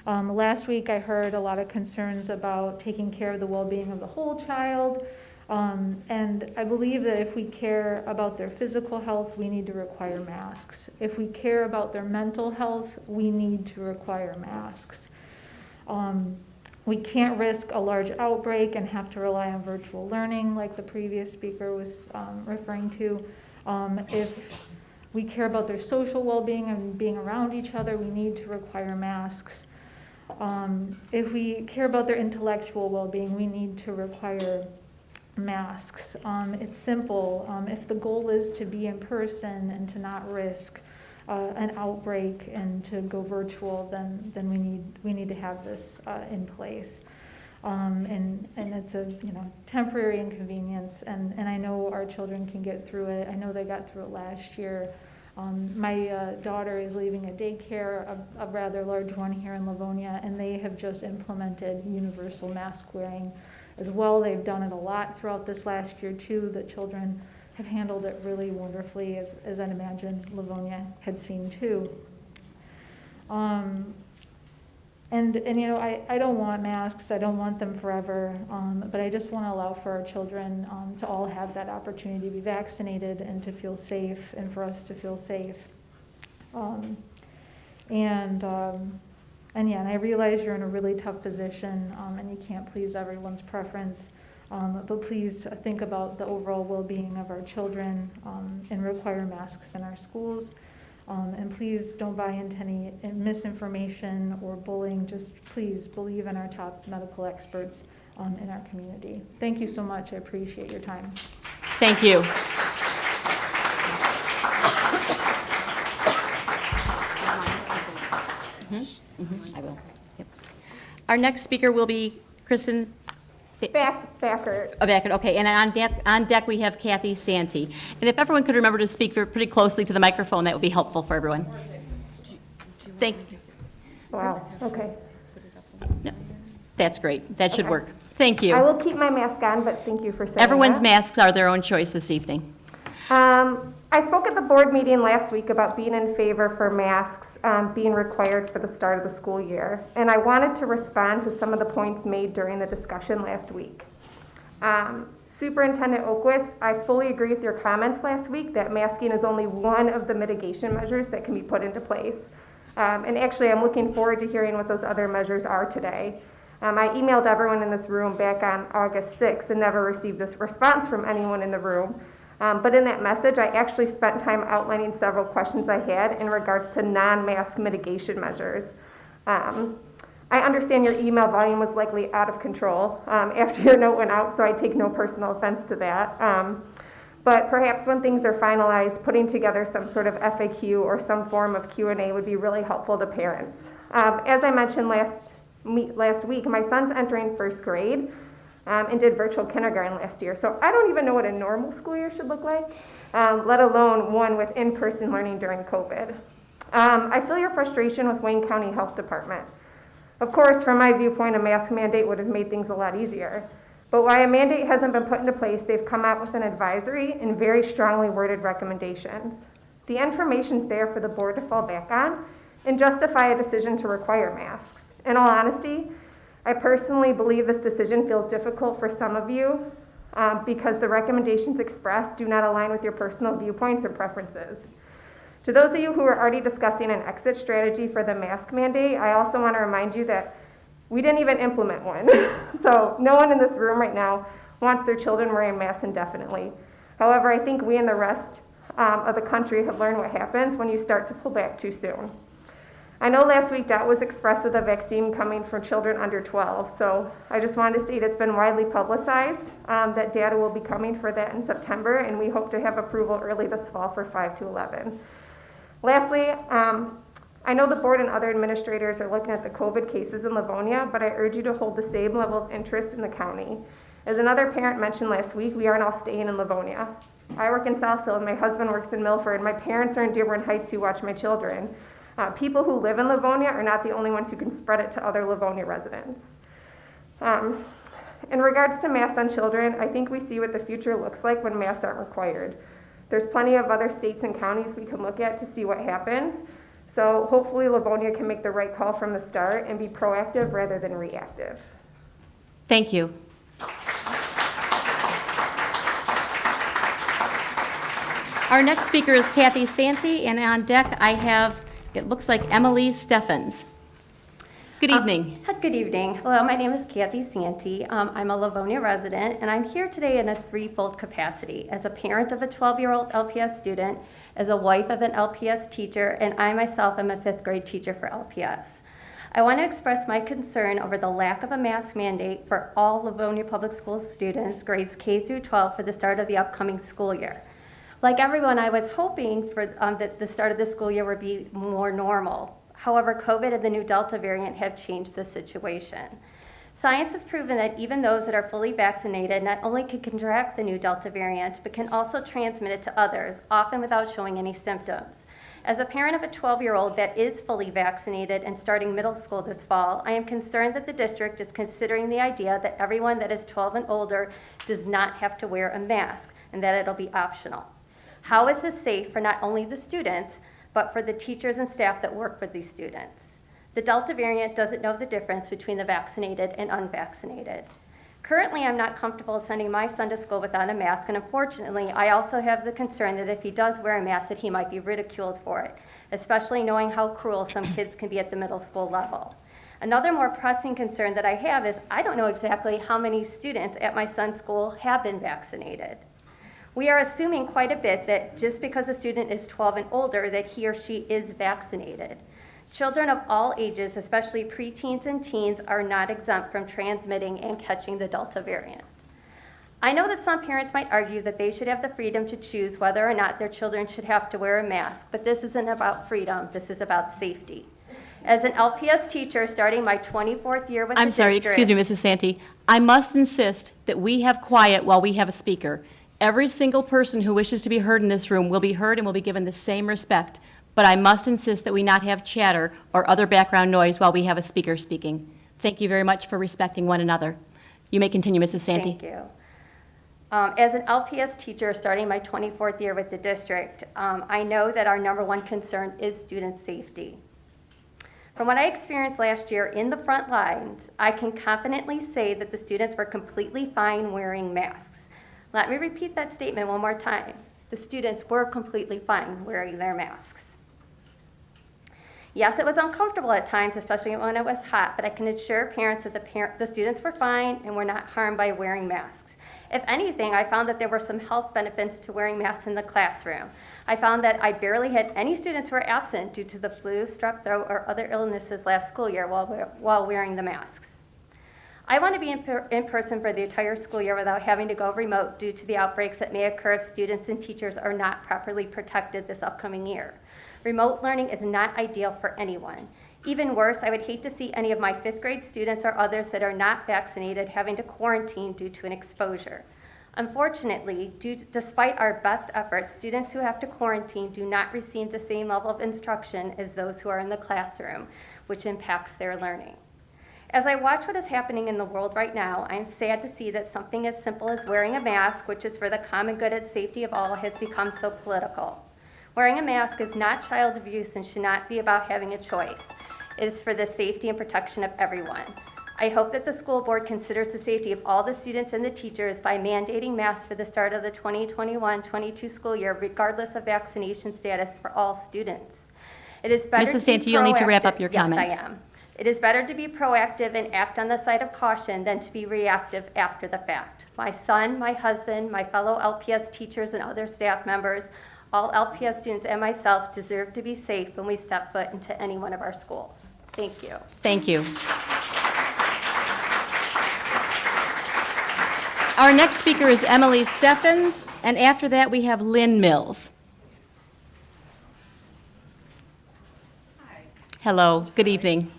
Last week I heard a lot of concerns about taking care of the well-being of the whole child. And I believe that if we care about their physical health, we need to require masks. If we care about their mental health, we need to require masks. We can't risk a large outbreak and have to rely on virtual learning like the previous speaker was referring to. If we care about their social well-being and being around each other, we need to require masks. If we care about their intellectual well-being, we need to require masks. It's simple. If the goal is to be in person and to not risk an outbreak and to go virtual, then we need to have this in place. And it's a temporary inconvenience, and I know our children can get through it. I know they got through it last year. My daughter is leaving a daycare, a rather large one here in Livonia, and they have just implemented universal mask wearing as well. They've done it a lot throughout this last year too. The children have handled it really wonderfully, as I'd imagine Livonia had seen too. And I don't want masks, I don't want them forever, but I just want to allow for our children to all have that opportunity to be vaccinated and to feel safe, and for us to feel safe. And I realize you're in a really tough position, and you can't please everyone's preference, but please think about the overall well-being of our children and require masks in our schools. And please don't buy into any misinformation or bullying. Just please believe in our top medical experts in our community. Thank you so much. I appreciate your time. Thank you. I will. Yep. Our next speaker will be Kristin Backer. Okay, and on deck we have Cathy Sante. And if everyone could remember to speak pretty closely to the microphone, that would be helpful for everyone. Thank you. Wow, okay. No, that's great. That should work. Thank you. I will keep my mask on, but thank you for saying Everyone's that. masks are their own choice this evening. I spoke at the board meeting last week about being in favor for masks being required for the start of the school year, and I wanted to respond to some of the points made during the discussion last week. Superintendent Oquist, I fully agree with your comments last week that masking is only one of the mitigation measures that can be put into place. And actually, I'm looking forward to hearing what those other measures are today. I emailed everyone in this room back on August 6th and never received this response from anyone in the room. But in that message, I actually spent time outlining several questions I had in regards to non-mask mitigation measures. I understand your email volume was likely out of control after your note went out, so I take no personal offense to that. But perhaps when things are finalized, putting together some sort of FAQ or some form of Q&A would be really helpful to parents. As I mentioned last week, my son's entering first grade. And did virtual kindergarten last year. So I don't even know what a normal school year should look like, let alone one with in-person learning during COVID. I feel your frustration with Wayne County Health Department. Of course, from my viewpoint, a mask mandate would have made things a lot easier. But while a mandate hasn't been put into place, they've come out with an advisory and very strongly worded recommendations. The information's there for the board to fall back on and justify a decision to require masks. In all honesty, I personally believe this decision feels difficult for some of you because the recommendations expressed do not align with your personal viewpoints or preferences. To those of you who are already discussing an exit strategy for the mask mandate, I also want to remind you that we didn't even implement one. So no one in this room right now wants their children wearing masks indefinitely. However, I think we and the rest of the country have learned what happens when you start to pull back too soon. I know last week doubt was expressed with a vaccine coming from children under 12, so I just wanted to state it's been widely publicized that data will be coming for that in September, and we hope to have approval early this fall for 5 to 11. Lastly, I know the board and other administrators are looking at the COVID cases in Livonia, but I urge you to hold the same level of interest in the county. As another parent mentioned last week, we aren't all staying in Livonia. I work in Southfield, my husband works in Milford, my parents are in Dearborn Heights who watch my children. People who live in Livonia are not the only ones who can spread it to other Livonia residents. In regards to masks on children, I think we see what the future looks like when masks aren't required. There's plenty of other states and counties we can look at to see what happens. So hopefully Livonia can make the right call from the start and be proactive rather than reactive. Thank you. Our next speaker is Cathy Sante, and on deck I have, it looks like Emily Steffens. Good evening. Good evening. Hello, my name is Cathy Sante. I'm a Livonia resident, and I'm here today in a threefold capacity: as a parent of a 12-year-old LPS student, as a wife of an LPS teacher, and I myself am a 5th grade teacher for LPS. I want to express my concern over the lack of a mask mandate for all Livonia Public Schools students, grades K through 12, for the start of the upcoming school year. Like everyone, I was hoping for that the start of the school year would be more normal. However, COVID and the new Delta variant have changed the situation. Science has proven that even those that are fully vaccinated not only can contract the new Delta variant, but can also transmit it to others, often without showing any symptoms. As a parent of a 12-year-old that is fully vaccinated and starting middle school this fall, I am concerned that the district is considering the idea that everyone that is 12 and older does not have to wear a mask and that it'll be optional. How is this safe for not only the students, but for the teachers and staff that work with these students? The Delta variant doesn't know the difference between the vaccinated and unvaccinated. Currently, I'm not comfortable sending my son to school without a mask, and unfortunately, I also have the concern that if he does wear a mask, that he might be ridiculed for it, especially knowing how cruel some kids can be at the middle school level. Another more pressing concern that I have is I don't know exactly how many students at my son's school have been vaccinated. We are assuming quite a bit that just because a student is 12 and older, that he or she is vaccinated. Children of all ages, especially preteens and teens, are not exempt from transmitting and catching the Delta variant. I know that some parents might argue that they should have the freedom to choose whether or not their children should have to wear a mask, but this isn't about freedom, this is about safety. As an LPS teacher starting my 24th year with the I'm sorry, district- excuse me, Mrs. Sante. I must insist that we have quiet while we have a speaker. Every single person who wishes to be heard in this room will be heard and will be given the same respect. But I must insist that we not have chatter or other background noise while we have a speaker speaking. Thank you very much for respecting one another. You may continue, Mrs. Sante. Thank you. As an LPS teacher starting my 24th year with the district, I know that our number one concern is student safety. From what I experienced last year in the front lines, I can confidently say that the students were completely fine wearing masks. Let me repeat that statement one more time. The students were completely fine wearing their masks. Yes, it was uncomfortable at times, especially when it was hot, but I can assure parents that the students were fine and were not harmed by wearing masks. If anything, I found that there were some health benefits to wearing masks in the classroom. I found that I barely had any students who were absent due to the flu, strep throat, or other illnesses last school year while wearing the masks. I want to be in person for the entire school year without having to go remote due to the outbreaks that may occur if students and teachers are not properly protected this upcoming year. Remote learning is not ideal for anyone. Even worse, I would hate to see any of my 5th grade students or others that are not vaccinated having to quarantine due to an exposure. Unfortunately, despite our best efforts, students who have to quarantine do not receive the same level of instruction as those who are in the classroom, which impacts their learning. As I watch what is happening in the world right now, I'm sad to see that something as simple as wearing a mask, which is for the common good and safety of all, has become so political. Wearing a mask is not child abuse and should not be about having a choice. It is for the safety and protection of everyone. I hope that the school board considers the safety of all the students and the teachers by mandating masks for the start of the 2021-22 school year, regardless of vaccination status for all students. It is better Mrs. Sante, you'll need to wrap up your comments. Yes, I am. It is better to be proactive and act on the side of caution than to be reactive after the fact. My son, my husband, my fellow LPS teachers and other staff members, all LPS students and myself deserve to be safe when we step foot into any one of our schools. Thank you. Thank you. Our next speaker is Emily Steffens, and after that we have Lynn Mills. Hi. Hello, good evening.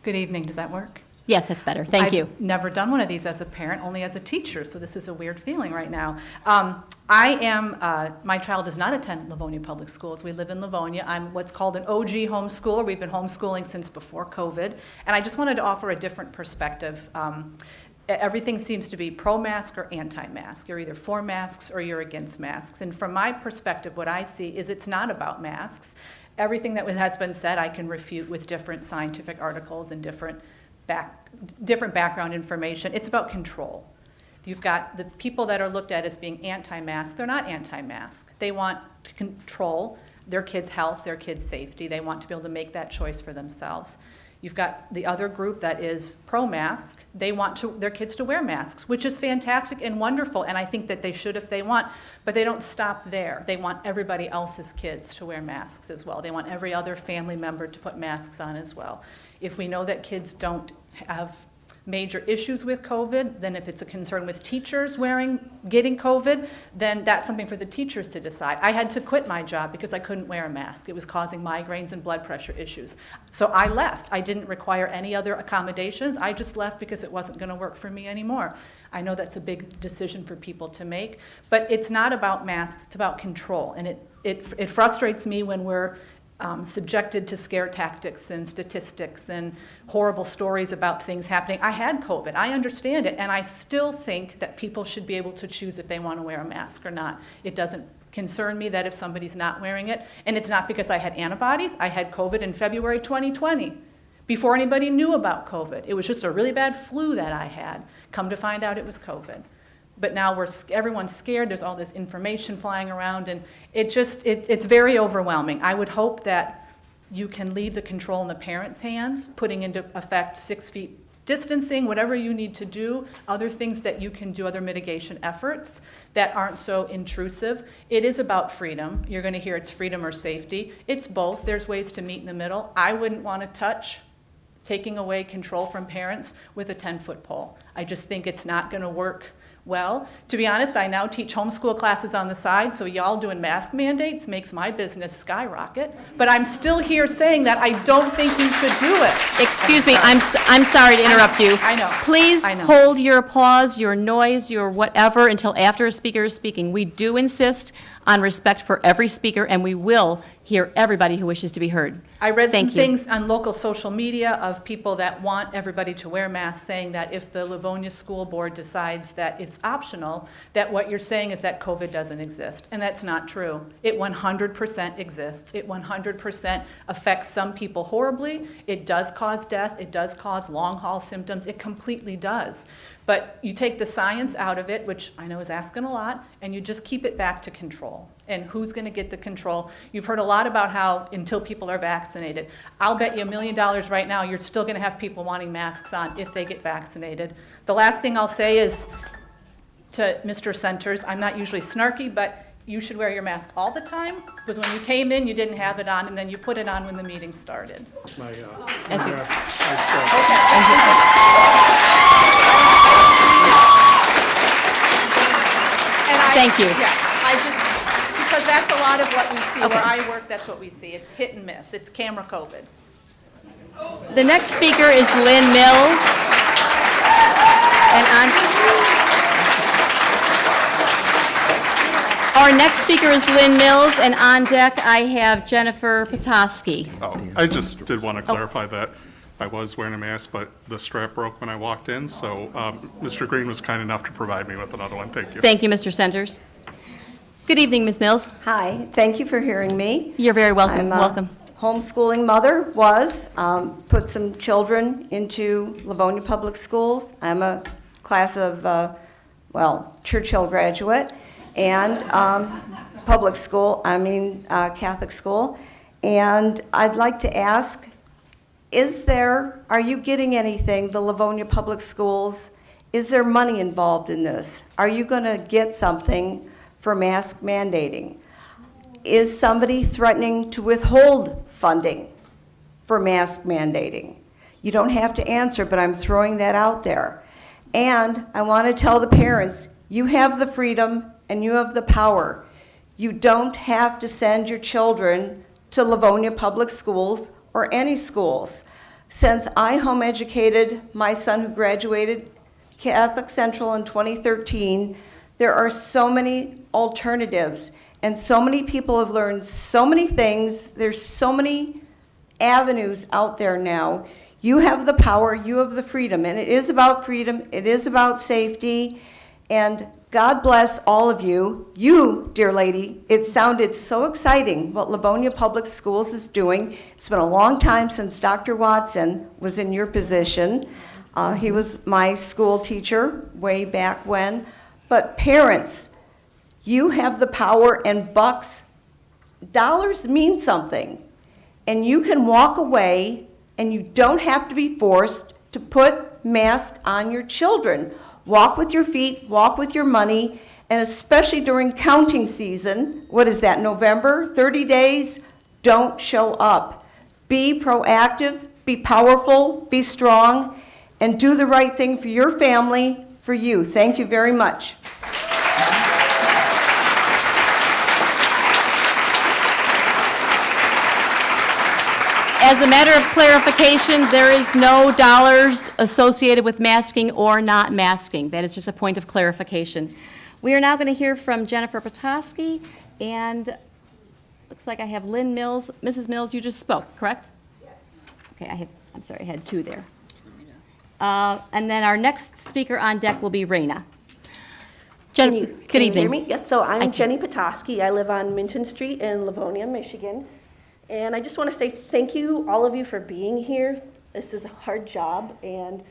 Good evening. Does that work? Yes, that's better. Thank you. I've never done one of these as a parent, only as a teacher, so this is a weird feeling right now. My child does not attend Livonia Public Schools. We live in Livonia. I'm what's called an OG homeschooler. We've been homeschooling since before COVID, and I just wanted to offer a different perspective. Everything seems to be pro-mask or anti-mask. You're either for masks or you're against masks. And from my perspective, what I see is it's not about masks. Everything that has been said, I can refute with different scientific articles and different background information. It's about control. You've got the people that are looked at as being anti-mask. They're not anti-mask. They want to control their kids' health, their kids' safety. They want to be able to make that choice for themselves. You've got the other group that is pro-mask. They want their kids to wear masks, which is fantastic and wonderful, and I think that they should if they want, but they don't stop there. They want everybody else's kids to wear masks as well. They want every other family member to put masks on as well. If we know that kids don't have major issues with COVID, then if it's a concern with teachers getting COVID, then that's something for the teachers to decide. I had to quit my job because I couldn't wear a mask. It was causing migraines and blood pressure issues. So I left. I didn't require any other accommodations. I just left because it wasn't going to work for me anymore. I know that's a big decision for people to make, but it's not about masks, it's about control. And it frustrates me when we're subjected to scare tactics and statistics and horrible stories about things happening. I had COVID, I understand it, and I still think that people should be able to choose if they want to wear a mask or not. It doesn't concern me that if somebody's not wearing it, and it's not because I had antibodies. I had COVID in February 2020, before anybody knew about COVID. It was just a really bad flu that I had. Come to find out it was COVID. But now everyone's scared, there's all this information flying around, and it's very overwhelming. I would hope that you can leave the control in the parents' hands, putting into effect 6 feet distancing, whatever you need to do, other things that you can do, other mitigation efforts that aren't so intrusive. It is about freedom. You're going to hear it's freedom or safety. It's both. There's ways to meet in the middle. I wouldn't want to touch taking away control from parents with a 10-foot pole. I just think it's not going to work well. To be honest, I now teach homeschool classes on the side, so y'all doing mask mandates makes my business skyrocket. But I'm still here saying that I don't think you should do it. Excuse me, I'm sorry to interrupt you. I know. Please I know. hold your applause, your noise, your whatever until after a speaker is speaking. We do insist on respect for every speaker, and we will hear everybody who wishes to be heard. I read some Thank you. things on local social media of people that want everybody to wear masks, saying that if the Livonia School Board decides that it's optional, that what you're saying is that COVID doesn't exist. And that's not true. It 100% exists. It 100% affects some people horribly. It does cause death. It does cause long-haul symptoms. It completely does. But you take the science out of it, which I know is asking a lot, and you just keep it back to control. And who's going to get the control? You've heard a lot about how until people are vaccinated. I'll bet you $1 million right now you're still going to have people wanting masks on if they get vaccinated. The last thing I'll say is to Mr. Centers, I'm not usually snarky, but you should wear your mask all the time, because when you came in, you didn't have it on, and then you put it on when the meeting started. As you- Thank you. Because that's a lot of what we see. Where I work, that's what we see. It's hit and miss. It's camera COVID. The next speaker is Lynn Mills. Our next speaker is Lynn Mills, and on deck I have Jennifer Potoski. Oh, I just did want to clarify that I was wearing a mask, but the strap broke when I walked in, so Mr. Green was kind enough to provide me with another one. Thank you. Thank you, Mr. Centers. Good evening, Ms. Mills. Hi, thank you for hearing me. You're very welcome. I'm Welcome. homeschooling mother, put some children into Livonia Public Schools. I'm a class of, Churchill graduate, and public school, Catholic school. And I'd like to ask, are you getting anything, the Livonia Public Schools? Is there money involved in this? Are you going to get something for mask mandating? Is somebody threatening to withhold funding for mask mandating? You don't have to answer, but I'm throwing that out there. And I want to tell the parents, you have the freedom and you have the power. You don't have to send your children to Livonia Public Schools or any schools. Since I home educated my son who graduated Catholic Central in 2013, there are so many alternatives, and so many people have learned so many things. There's so many avenues out there now. You have the power, you have the freedom, and it is about freedom, it is about safety, and God bless all of you. You, dear lady, it sounded so exciting what Livonia Public Schools is doing. It's been a long time since Dr. Watson was in your position. He was my school teacher way back when. But parents, you have the power, and bucks, dollars mean something. And you can walk away, and you don't have to be forced to put masks on your children. Walk with your feet, walk with your money, and especially during counting season, what is that, November, 30 days, don't show up. Be proactive, be powerful, be strong, and do the right thing for your family, for you. Thank you very much. As a matter of clarification, there is no dollars associated with masking or not masking. That is just a point of clarification. We are now going to hear from Jennifer Potoski, and looks like I have Lynn Mills. Mrs. Mills, you just spoke, correct? Yes. Okay, I'm sorry, I had two there. And then our next speaker on deck will be Reyna. Jennifer, good evening. Can you hear me? Yes, so I'm Jenny Potoski. I live on Minton Street in Livonia, Michigan. And I just want to say thank you, all of you, for being here. This is a hard job, and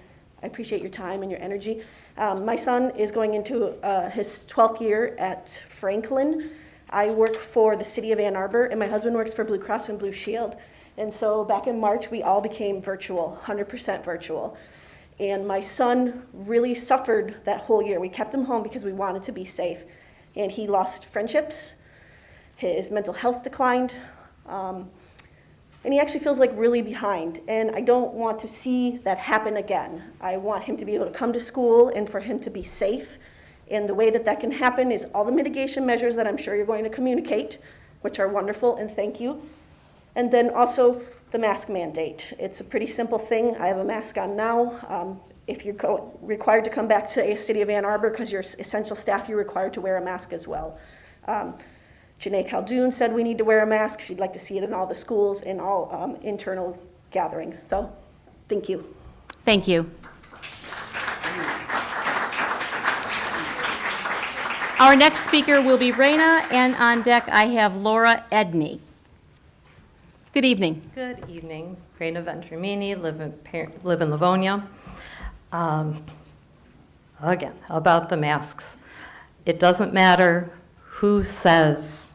I appreciate your time and your energy. My son is going into his 12th year at Franklin. I work for the city of Ann Arbor, and my husband works for Blue Cross and Blue Shield. And so back in March, we all became virtual, 100% virtual. And my son really suffered that whole year. We kept him home because we wanted to be safe. And he lost friendships, his mental health declined, and he actually feels like really behind. And I don't want to see that happen again. I want him to be able to come to school and for him to be safe. And the way that that can happen is all the mitigation measures that I'm sure you're going to communicate, which are wonderful, and thank you. And then also the mask mandate. It's a pretty simple thing. I have a mask on now. If you're required to come back to a city of Ann Arbor because you're essential staff, you're required to wear a mask as well. Janae Caldoun said we need to wear a mask. She'd like to see it in all the schools and all internal gatherings. So, thank you. Thank you. Our next speaker will be Reyna, and on deck I have Laura Edney. Good evening. Good evening. Reyna Ventramini, live in Livonia. Again, about the masks. It doesn't matter who says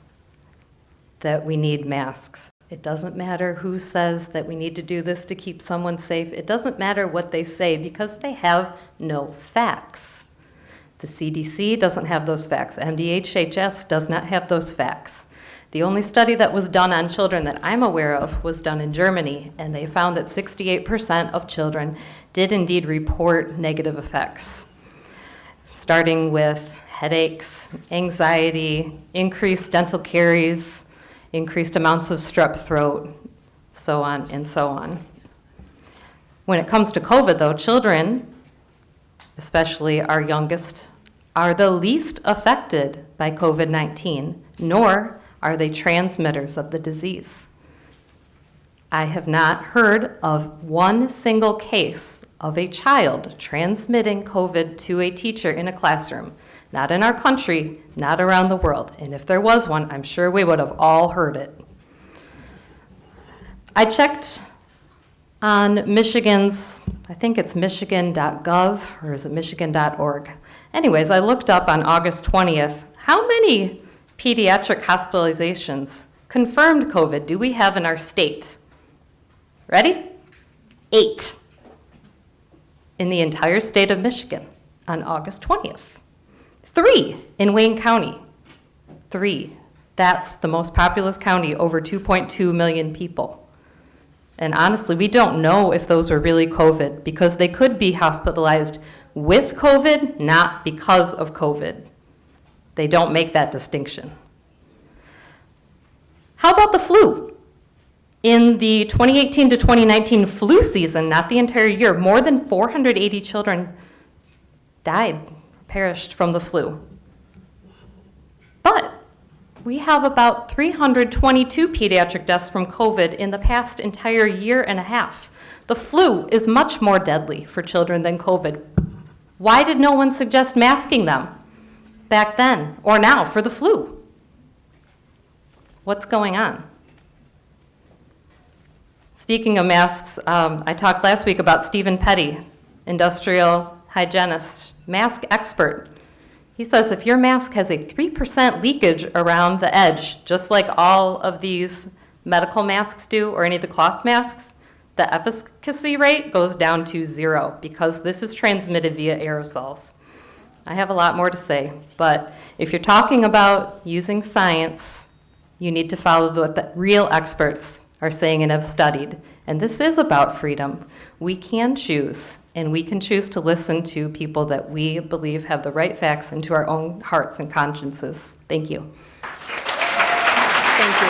that we need masks. It doesn't matter who says that we need to do this to keep someone safe. It doesn't matter what they say because they have no facts. The CDC doesn't have those facts. MDHHS does not have those facts. The only study that was done on children that I'm aware of was done in Germany, and they found that 68% of children did indeed report negative effects, starting with headaches, anxiety, increased dental caries, increased amounts of strep throat, so on and so on. When it comes to COVID, though, children, especially our youngest, are the least affected by COVID-19, nor are they transmitters of the disease. I have not heard of one single case of a child transmitting COVID to a teacher in a classroom. Not in our country, not around the world. And if there was one, I'm sure we would have all heard it. I checked on Michigan's, I think it's michigan.gov, or is it michigan.org? Anyways, I looked up on August 20th, how many pediatric hospitalizations, confirmed COVID, do we have in our state? Ready? 8 in the entire state of Michigan on August 20th. 3 in Wayne County. 3. That's the most populous county, over 2.2 million people. And honestly, we don't know if those were really COVID because they could be hospitalized with COVID, not because of COVID. They don't make that distinction. How about the flu? In the 2018 to 2019 flu season, not the entire year, more than 480 children died, perished from the flu. But we have about 322 pediatric deaths from COVID in the past entire year and a half. The flu is much more deadly for children than COVID. Why did no one suggest masking them back then or now for the flu? What's going on? Speaking of masks, I talked last week about Stephen Petty, industrial hygienist, mask expert. He says if your mask has a 3% leakage around the edge, just like all of these medical masks do, or any of the cloth masks, the efficacy rate goes down to 0 because this is transmitted via aerosols. I have a lot more to say, but if you're talking about using science, you need to follow what the real experts are saying and have studied. And this is about freedom. We can choose, and we can choose to listen to people that we believe have the right facts into our own hearts and consciences. Thank you. Thank you.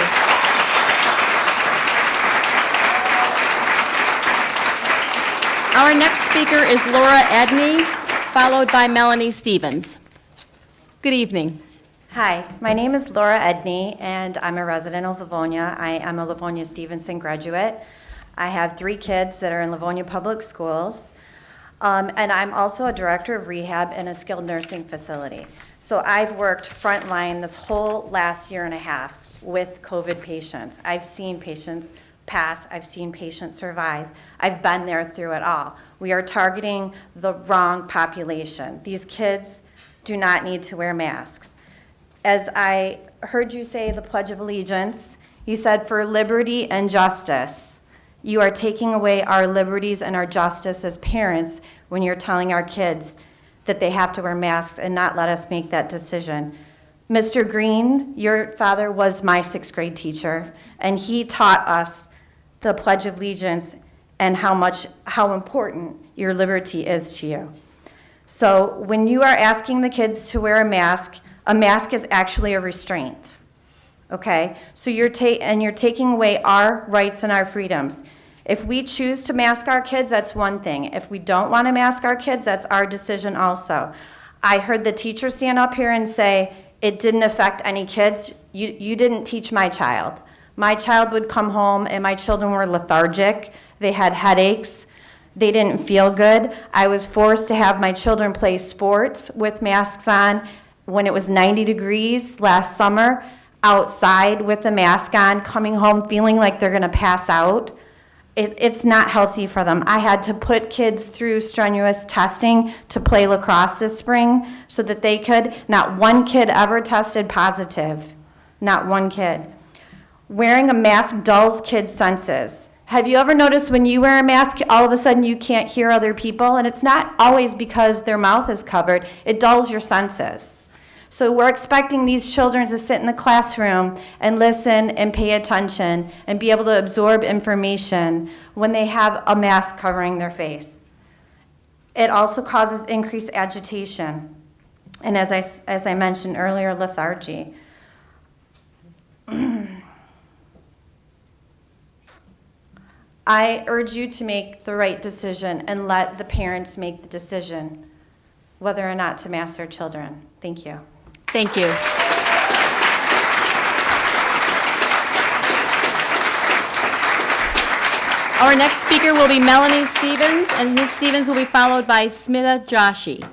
Our next speaker is Laura Edney, followed by Melanie Stevens. Good evening. Hi, my name is Laura Edney, and I'm a resident of Livonia. I am a Livonia Stevenson graduate. I have 3 kids that are in Livonia Public Schools, and I'm also a director of rehab in a skilled nursing facility. So I've worked frontline this whole last year and a half with COVID patients. I've seen patients pass, I've seen patients survive. I've been there through it all. We are targeting the wrong population. These kids do not need to wear masks. As I heard you say the Pledge of Allegiance, you said for liberty and justice. You are taking away our liberties and our justice as parents when you're telling our kids that they have to wear masks and not let us make that decision. Mr. Green, your father was my 6th grade teacher, and he taught us the Pledge of Allegiance and how important your liberty is to you. So when you are asking the kids to wear a mask is actually a restraint, okay? So you're taking away our rights and our freedoms. If we choose to mask our kids, that's one thing. If we don't want to mask our kids, that's our decision also. I heard the teacher stand up here and say, it didn't affect any kids. You didn't teach my child. My child would come home and my children were lethargic. They had headaches. They didn't feel good. I was forced to have my children play sports with masks on when it was 90 degrees last summer, outside with a mask on, coming home feeling like they're gonna pass out. It's not healthy for them. I had to put kids through strenuous testing to play lacrosse this spring so that they could. Not one kid ever tested positive. Not one kid. Wearing a mask dulls kids' senses. Have you ever noticed when you wear a mask, all of a sudden you can't hear other people? And it's not always because their mouth is covered. It dulls your senses. So we're expecting these children to sit in the classroom and listen and pay attention and be able to absorb information when they have a mask covering their face. It also causes increased agitation. And as I mentioned earlier, lethargy. I urge you to make the right decision and let the parents make the decision whether or not to mask their children. Thank you. Thank you. Our next speaker will be Melanie Stevens, and Ms. Stevens will be followed by Smita Joshi.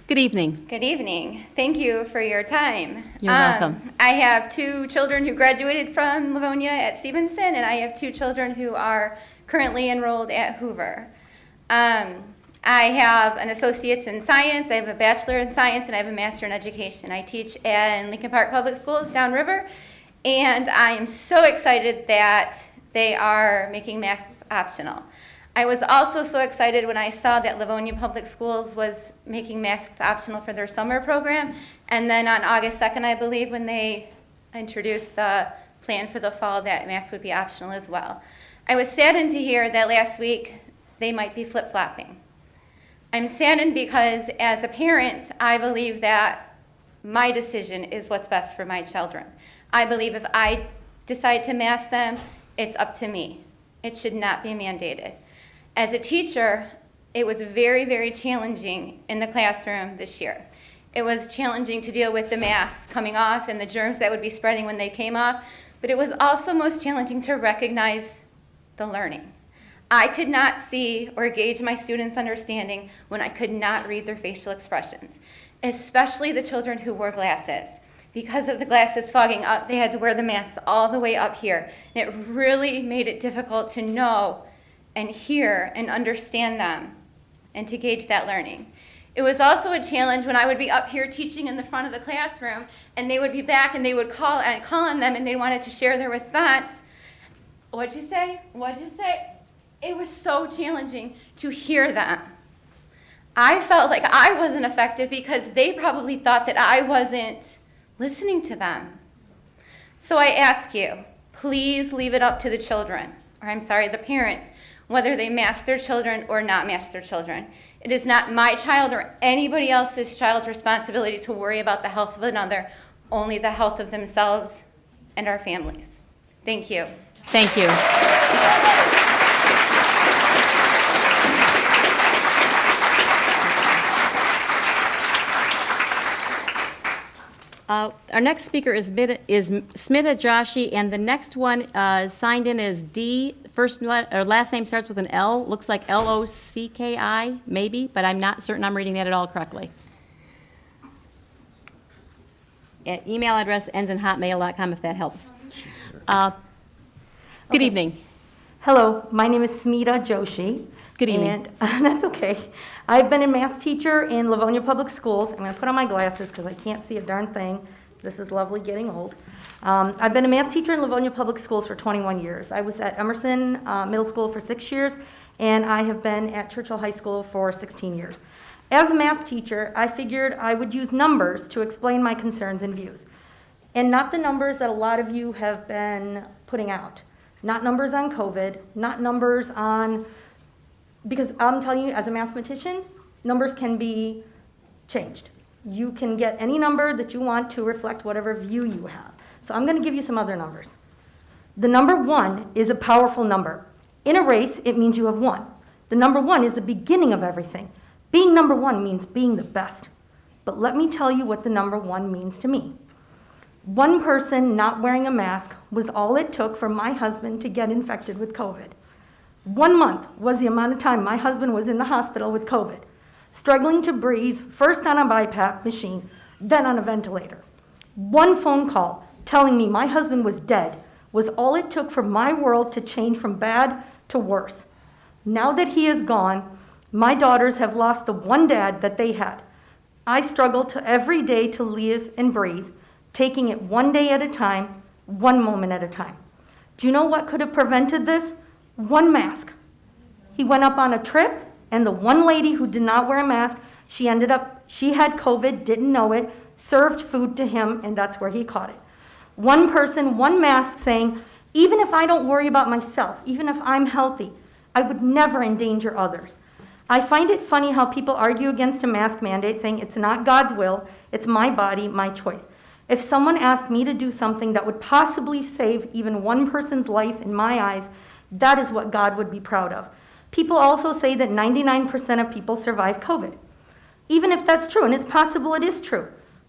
Good evening. Good evening. Thank you for your time. You're welcome. I have 2 children who graduated from Livonia at Stevenson, and I have 2 children who are currently enrolled at Hoover. I have an associate's in science, I have a bachelor in science, and I have a master in education. I teach in Lincoln Park Public Schools downriver, and I am so excited that they are making masks optional. I was also so excited when I saw that Livonia Public Schools was making masks optional for their summer program, and then on August 2nd, I believe, when they introduced the plan for the fall, that masks would be optional as well. I was saddened to hear that last week they might be flip-flopping. I'm saddened because as a parent, I believe that my decision is what's best for my children. I believe if I decide to mask them, it's up to me. It should not be mandated. As a teacher, it was very, very challenging in the classroom this year. It was challenging to deal with the masks coming off and the germs that would be spreading when they came off, but it was also most challenging to recognize the learning. I could not see or gauge my students' understanding when I could not read their facial expressions, especially the children who wore glasses. Because of the glasses fogging up, they had to wear the masks all the way up here. And it really made it difficult to know and hear and understand them and to gauge that learning. It was also a challenge when I would be up here teaching in the front of the classroom and they would be back and they would call on them and they wanted to share their response. What'd you say? What'd you say? It was so challenging to hear them. I felt like I wasn't effective because they probably thought that I wasn't listening to them. So I ask you, please leave it up to the children, or I'm sorry, the parents, whether they mask their children or not mask their children. It is not my child or anybody else's child's responsibility to worry about the health of another, only the health of themselves and our families. Thank you. Thank you. Our next speaker is Smita Joshi, and the next one signed in as D. Last name starts with an L. Looks like Locki, maybe, but I'm not certain I'm reading that at all correctly. Email address ends in hotmail.com if that helps. Good evening. Hello, my name is Smita Joshi. Good evening. And that's okay. I've been a math teacher in Livonia Public Schools. I'm going to put on my glasses because I can't see a darn thing. This is lovely getting old. I've been a math teacher in Livonia Public Schools for 21 years. I was at Emerson Middle School for 6 years, and I have been at Churchill High School for 16 years. As a math teacher, I figured I would use numbers to explain my concerns and views, and not the numbers that a lot of you have been putting out. Not numbers on COVID, not numbers on, because I'm telling you, as a mathematician, numbers can be changed. You can get any number that you want to reflect whatever view you have. So I'm going to give you some other numbers. The number 1 is a powerful number. In a race, it means you have won. The number 1 is the beginning of everything. Being number 1 means being the best. But let me tell you what the number 1 means to me. One person not wearing a mask was all it took for my husband to get infected with COVID. 1 month was the amount of time my husband was in the hospital with COVID, struggling to breathe, first on a BiPAP machine, then on a ventilator. One phone call telling me my husband was dead was all it took for my world to change from bad to worse. Now that he is gone, my daughters have lost the one dad that they had. I struggle every day to live and breathe, taking it one day at a time, one moment at a time. Do you know what could have prevented this? One mask. He went up on a trip, and the one lady who did not wear a mask, she had COVID, didn't know it, served food to him, and that's where he caught it. One person, one mask saying, even if I don't worry about myself, even if I'm healthy, I would never endanger others. I find it funny how people argue against a mask mandate, saying it's not God's will, it's my body, my choice. If someone asked me to do something that would possibly save even one person's life in my eyes, that is what God would be proud of. People also say that 99% of people survive COVID. Even if that's true, and it's possible it is true,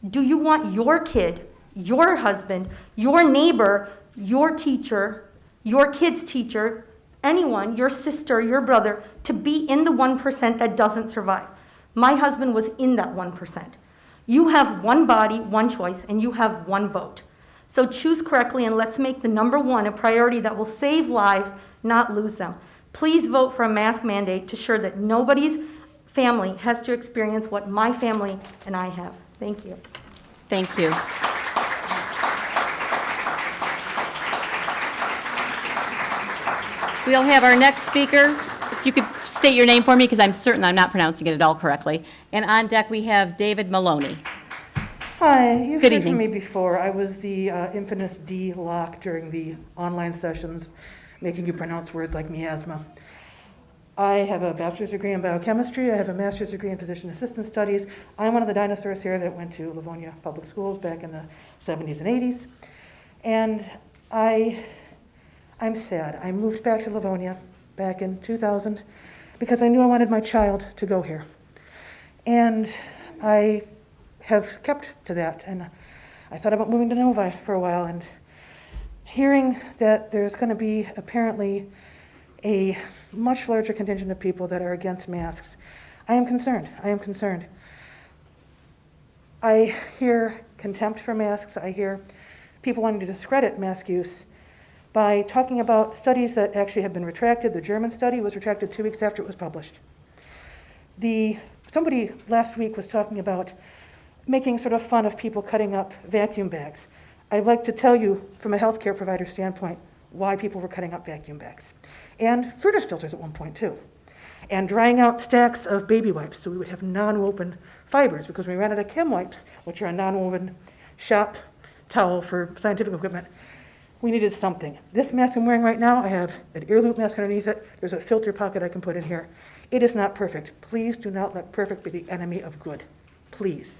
do you want your kid, your husband, your neighbor, your teacher, your kid's teacher, anyone, your sister, your brother, to be in the 1% that doesn't survive? My husband was in that 1%. You have one body, one choice, and you have one vote. So choose correctly, and let's make the number 1 a priority that will save lives, not lose them. Please vote for a mask mandate to ensure that nobody's family has to experience what my family and I have. Thank you. Thank you. We'll have our next speaker. If you could state your name for me, because I'm certain I'm not pronouncing it at all correctly. And on deck, we have David Maloney. Hi, you've Good heard evening. from me before. I was the infamous D lock during the online sessions, making you pronounce words like miasma. I have a bachelor's degree in biochemistry. I have a master's degree in physician assistant studies. I'm one of the dinosaurs here that went to Livonia Public Schools back in the 70s and 80s. And I'm sad. I moved back to Livonia back in 2000 because I knew I wanted my child to go here. And I have kept to that. And I thought about moving to Novi for a while, and hearing that there's going to be apparently a much larger contingent of people that are against masks, I am concerned. I am concerned. I hear contempt for masks. I hear people wanting to discredit mask use by talking about studies that actually have been retracted. The German study was retracted 2 weeks after it was published. Somebody last week was talking about making sort of fun of people cutting up vacuum bags. I'd like to tell you from a healthcare provider standpoint why people were cutting up vacuum bags. And furnace filters at one point too. And drying out stacks of baby wipes so we would have non-woven fibers, because we ran out of chem wipes, which are a non-woven shop towel for scientific equipment. We needed something. This mask I'm wearing right now, I have an ear loop mask underneath it. There's a filter pocket I can put in here. It is not perfect. Please do not let perfect be the enemy of good. Please.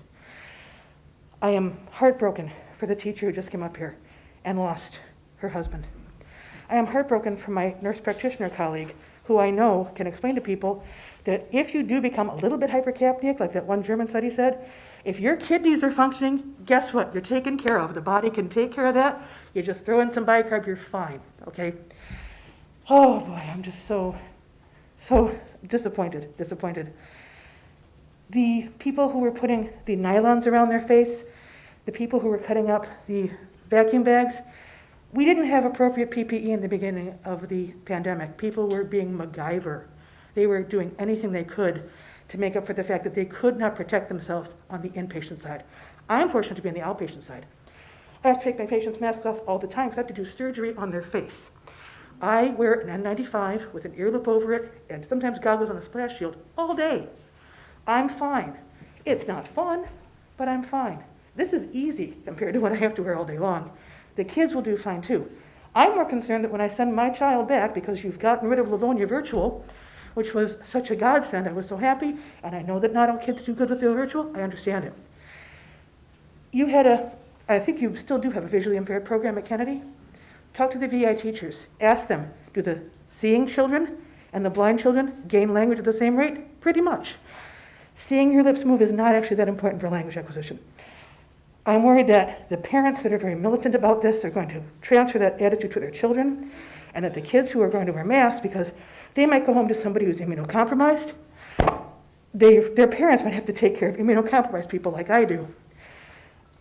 I am heartbroken for the teacher who just came up here and lost her husband. I am heartbroken for my nurse practitioner colleague, who I know can explain to people that if you do become a little bit hypercapnic, like that one German study said, if your kidneys are functioning, guess what? You're taken care of. The body can take care of that. You just throw in some bicarb, you're fine, okay? Oh boy, I'm just so disappointed. The people who were putting the nylons around their face, the people who were cutting up the vacuum bags, we didn't have appropriate PPE in the beginning of the pandemic. People were being MacGyver. They were doing anything they could to make up for the fact that they could not protect themselves on the inpatient side. I'm fortunate to be on the outpatient side. I have to take my patients' masks off all the time because I have to do surgery on their face. I wear an N95 with an ear loop over it and sometimes goggles on a splash shield all day. I'm fine. It's not fun, but I'm fine. This is easy compared to what I have to wear all day long. The kids will do fine too. I'm more concerned that when I send my child back, because you've gotten rid of Livonia Virtual, which was such a godsend, I was so happy, and I know that not all kids do good with the virtual, I understand it. You had I think you still do have a visually impaired program at Kennedy. Talk to the VI teachers. Ask them, do the seeing children and the blind children gain language at the same rate? Pretty much. Seeing your lips move is not actually that important for language acquisition. I'm worried that the parents that are very militant about this are going to transfer that attitude to their children, and that the kids who are going to wear masks, because they might go home to somebody who's immunocompromised, their parents might have to take care of immunocompromised people like I do.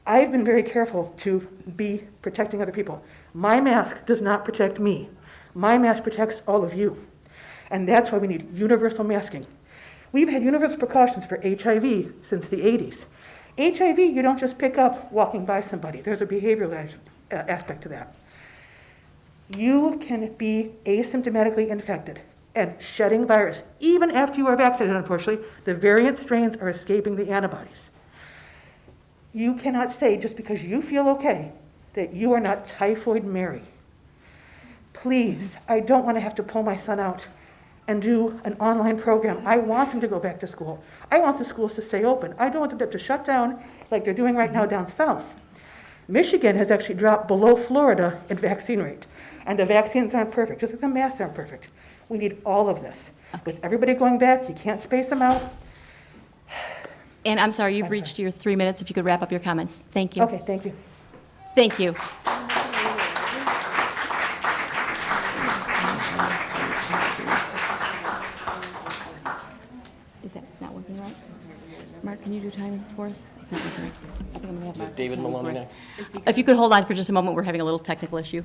I've been very careful to be protecting other people. My mask does not protect me. My mask protects all of you. And that's why we need universal masking. We've had universal precautions for HIV since the 80s. HIV, you don't just pick up walking by somebody. There's a behavioral aspect to that. You can be asymptomatically infected and shedding virus. Even after you are vaccinated, unfortunately, the variant strains are escaping the antibodies. You cannot say, just because you feel okay, that you are not Typhoid Mary. Please, I don't want to have to pull my son out and do an online program. I want him to go back to school. I want the schools to stay open. I don't want them to have to shut down like they're doing right now down south. Michigan has actually dropped below Florida in vaccine rate. And the vaccines aren't perfect, just like the masks aren't perfect. We need all of this. With everybody going back, you can't space them out. And I'm sorry, you've reached your 3 minutes. If you could wrap up your comments. Thank you. Okay, thank you. Thank you. Is that not working right? Mark, can you do time for us? It's not working right. I think I'm gonna have Mark. David do timing Maloney for us. If you could hold on for just a moment, we're having a little technical issue.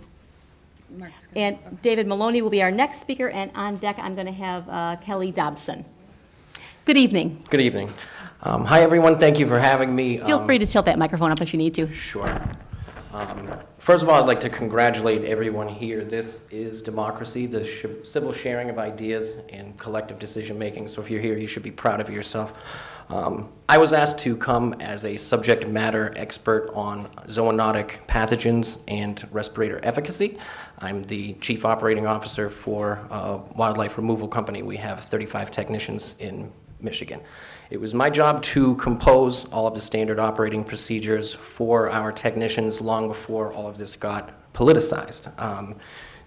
And David Maloney will be our next speaker, and on deck, I'm going to have Kelly Dobson. Good evening. Good evening. Hi, everyone. Thank you for having me. Feel free to tilt that microphone up if you need to. Sure. First of all, I'd like to congratulate everyone here. This is democracy, the civil sharing of ideas and collective decision-making. So if you're here, you should be proud of yourself. I was asked to come as a subject matter expert on zoonotic pathogens and respirator efficacy. I'm the Chief Operating Officer for a wildlife removal company. We have 35 technicians in Michigan. It was my job to compose all of the standard operating procedures for our technicians long before all of this got politicized.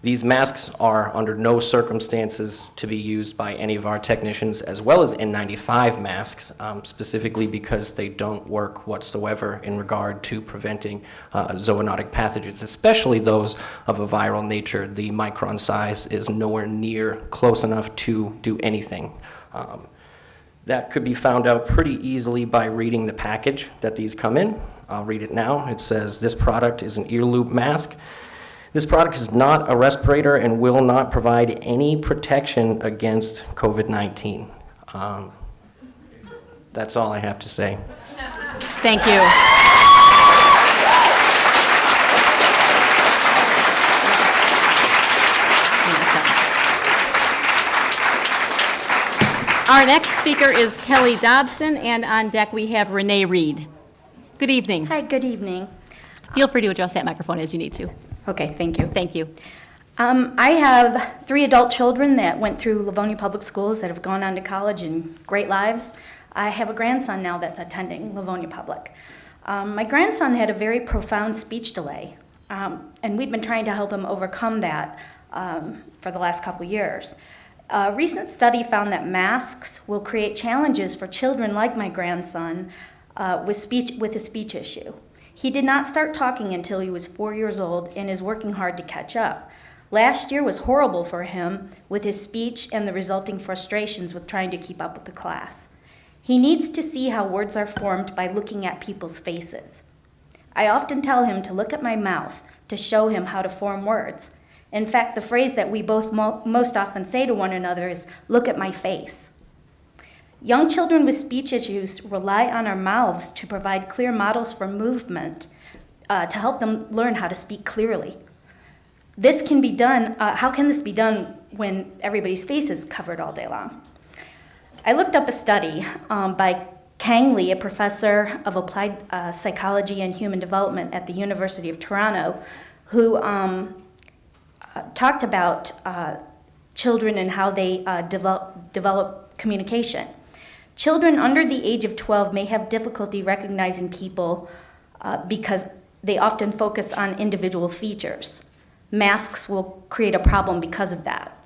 These masks are under no circumstances to be used by any of our technicians, as well as N95 masks, specifically because they don't work whatsoever in regard to preventing zoonotic pathogens, especially those of a viral nature. The micron size is nowhere near close enough to do anything. That could be found out pretty easily by reading the package that these come in. I'll read it now. It says, "This product is an ear loop mask. This product is not a respirator and will not provide any protection against COVID-19. That's all I have to say. Thank you. Our next speaker is Kelly Dobson, and on deck we have Renee Reed. Good evening. Hi, good evening. Feel free to adjust that microphone as you need to. Okay, thank you. Thank you. I have 3 adult children that went through Livonia Public Schools that have gone on to college and great lives. I have a grandson now that's attending Livonia Public. My grandson had a very profound speech delay, and we've been trying to help him overcome that for the last couple years. A recent study found that masks will create challenges for children like my grandson with a speech issue. He did not start talking until he was 4 years old and is working hard to catch up. Last year was horrible for him with his speech and the resulting frustrations with trying to keep up with the class. He needs to see how words are formed by looking at people's faces. I often tell him to look at my mouth to show him how to form words. In fact, the phrase that we both most often say to one another is, "Look at my face." Young children with speech issues rely on our mouths to provide clear models for movement to help them learn how to speak clearly. This can be done, how can this be done when everybody's face is covered all day long? I looked up a study by Kang Lee, a professor of applied psychology and human development at the University of Toronto, who talked about children and how they develop communication. Children under the age of 12 may have difficulty recognizing people because they often focus on individual features. Masks will create a problem because of that.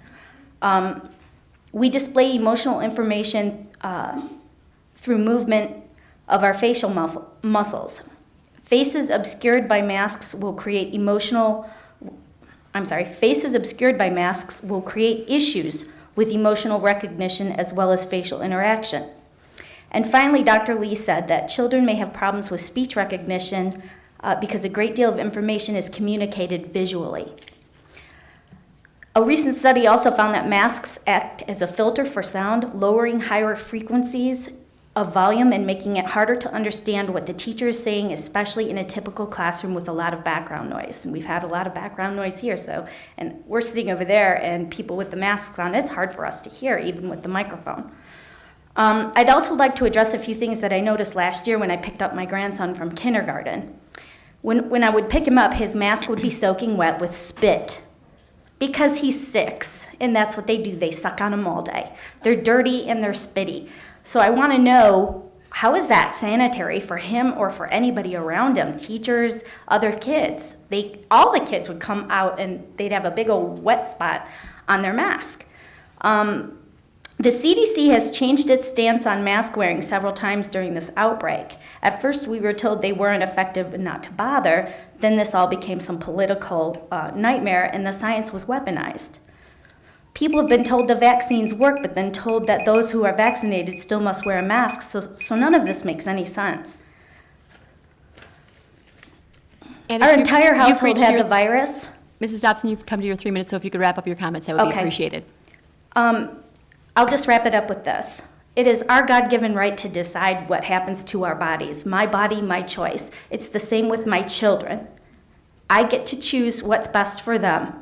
We display emotional information through movement of our facial muscles. Faces obscured by masks will create issues with emotional recognition as well as facial interaction. And finally, Dr. Lee said that children may have problems with speech recognition because a great deal of information is communicated visually. A recent study also found that masks act as a filter for sound, lowering higher frequencies of volume and making it harder to understand what the teacher is saying, especially in a typical classroom with a lot of background noise. And we've had a lot of background noise here, and we're sitting over there and people with the masks on, it's hard for us to hear, even with the microphone. I'd also like to address a few things that I noticed last year when I picked up my grandson from kindergarten. When I would pick him up, his mask would be soaking wet with spit because he's 6, and that's what they do. They suck on him all day. They're dirty and they're spitty. So I want to know, how is that sanitary for him or for anybody around him, teachers, other kids? All the kids would come out and they'd have a big old wet spot on their mask. The CDC has changed its stance on mask wearing several times during this outbreak. At first, we were told they weren't effective and not to bother. Then this all became some political nightmare, and the science was weaponized. People have been told the vaccines work, but then told that those who are vaccinated still must wear a mask, so none of this makes any sense. And Our entire household had the virus. Mrs. Dobson, you've come to your 3 minutes, so if you could wrap up your comments, that would be appreciated. I'll just wrap it up with this. It is our God-given right to decide what happens to our bodies. My body, my choice. It's the same with my children. I get to choose what's best for them.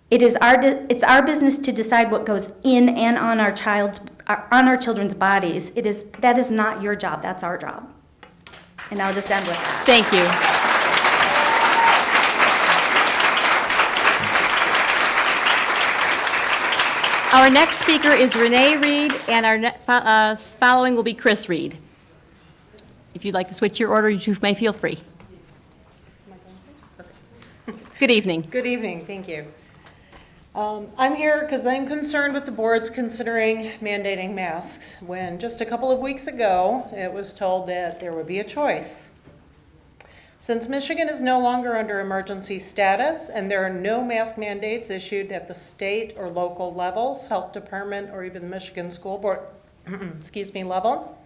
It's our business to decide what goes in and on our children's bodies. That is not your job. That's our job. And I'll just end with that. Thank you. Our next speaker is Renee Reed, and our following will be Chris Reed. If you'd like to switch your order, you may feel free. Good evening. Good evening, thank you. I'm here because I'm concerned with the boards considering mandating masks, when just a couple of weeks ago, it was told that there would be a choice. Since Michigan is no longer under emergency status and there are no mask mandates issued at the state or local levels, health department, or even the Michigan School Board, level,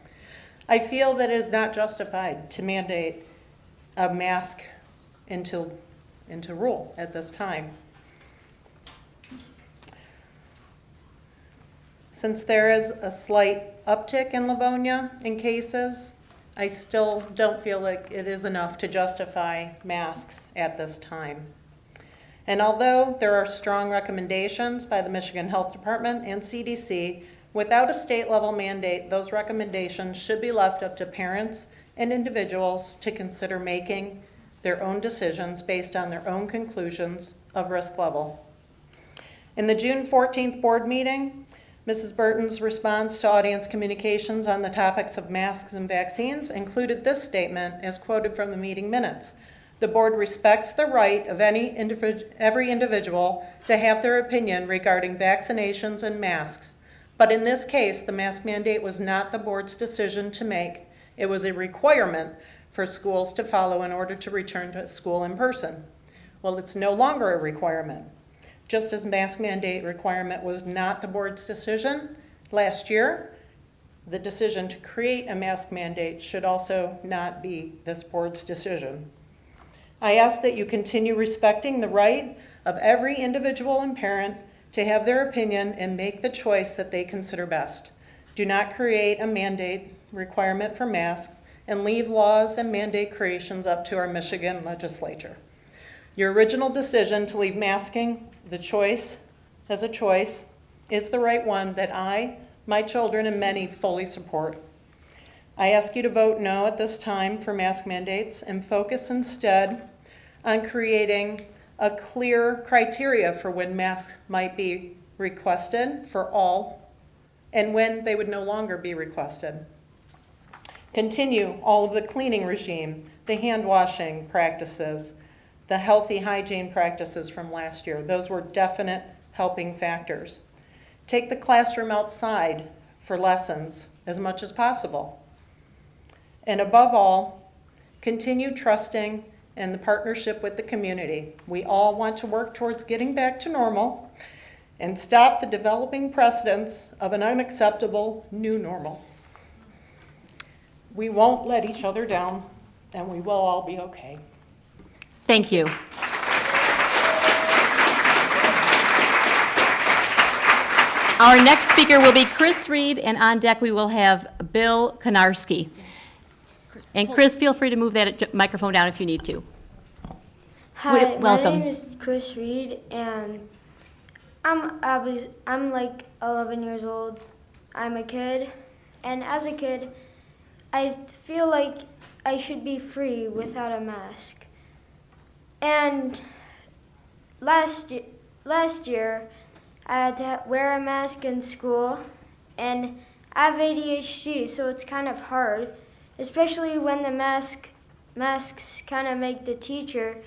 I feel that it is not justified to mandate a mask into rule at this time. Since there is a slight uptick in Livonia in cases, I still don't feel like it is enough to justify masks at this time. And although there are strong recommendations by the Michigan Health Department and CDC, without a state-level mandate, those recommendations should be left up to parents and individuals to consider making their own decisions based on their own conclusions of risk level. In the June 14th board meeting, Mrs. Burton's response to audience communications on the topics of masks and vaccines included this statement as quoted from the meeting minutes. The board respects the right of every individual to have their opinion regarding vaccinations and masks, but in this case, the mask mandate was not the board's decision to make. It was a requirement for schools to follow in order to return to school in person. Well, it's no longer a requirement. Just as mask mandate requirement was not the board's decision last year, the decision to create a mask mandate should also not be this board's decision. I ask that you continue respecting the right of every individual and parent to have their opinion and make the choice that they consider best. Do not create a mandate requirement for masks and leave laws and mandate creations up to our Michigan legislature. Your original decision to leave masking the choice as a choice is the right one that I, my children, and many fully support. I ask you to vote no at this time for mask mandates and focus instead on creating a clear criteria for when masks might be requested for all and when they would no longer be requested. Continue all of the cleaning regime, the hand washing practices, the healthy hygiene practices from last year. Those were definite helping factors. Take the classroom outside for lessons as much as possible. And above all, continue trusting in the partnership with the community. We all want to work towards getting back to normal and stop the developing precedents of an unacceptable new normal. We won't let each other down, and we will all be okay. Thank you. Our next speaker will be Chris Reed, and on deck we will have Bill Konarski. And Chris, feel free to move that microphone down if you need to. Hi, Welcome. my name is Chris Reed, and I'm like 11 years old. I'm a kid, and as a kid, I feel like I should be free without a mask. And last year, I had to wear a mask in school, and I have ADHD, so it's kind of hard, especially when the masks kind of make the teacher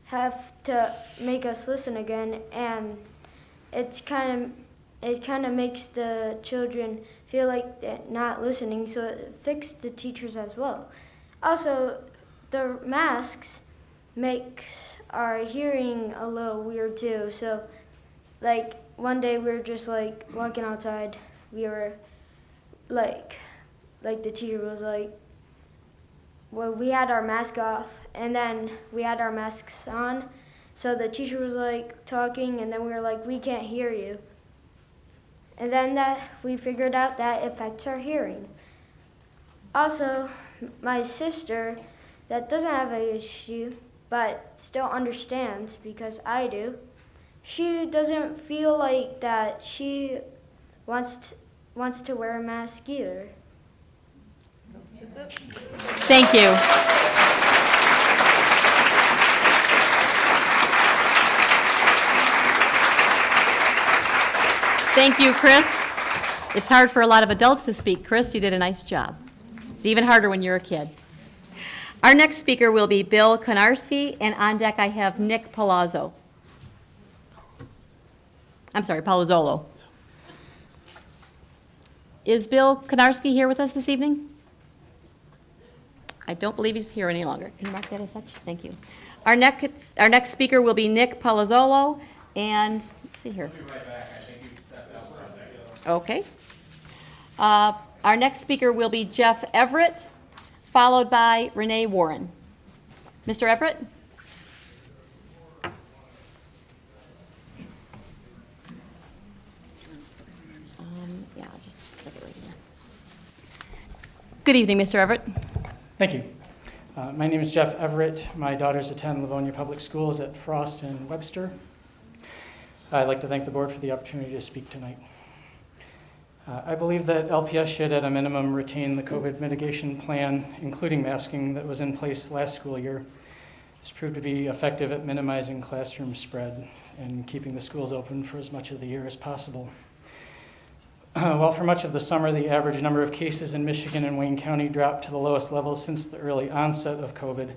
have to make us listen again, and it kind of makes the children feel like they're not listening, so it affects the teachers as well. Also, the masks makes our hearing a little weird too. So, like, one day we were just like walking outside. We were like the teacher was like, well, we had our mask off and then we had our masks on. So the teacher was like talking and then we were like, we can't hear you. And then that we figured out that affects our hearing. Also, my sister that doesn't have ADHD but still understands because I do, she doesn't feel like that she wants to wear a mask either. Thank you. Thank you, Chris. It's hard for a lot of adults to speak. Chris, you did a nice job. It's even harder when you're a kid. Our next speaker will be Bill Konarski, and on deck I have Nick Palazzo. I'm sorry, Palazzolo. Is Bill Konarski here with us this evening? I don't believe he's here any longer. Can you mark that as such? Thank you. Our next speaker will be Nick Palazzolo, and let's see here. Okay. Our next speaker will be Jeff Everett, followed by Renee Warren. Mr. Everett? Yeah, I'll just stick it right here. Good evening, Mr. Everett. Thank you. My name is Jeff Everett. My daughters attend Livonia Public Schools at Frost and Webster. I'd like to thank the board for the opportunity to speak tonight. I believe that LPS should, at a minimum, retain the COVID mitigation plan, including masking, that was in place last school year. This proved to be effective at minimizing classroom spread and keeping the schools open for as much of the year as possible. While for much of the summer, the average number of cases in Michigan and Wayne County dropped to the lowest levels since the early onset of COVID,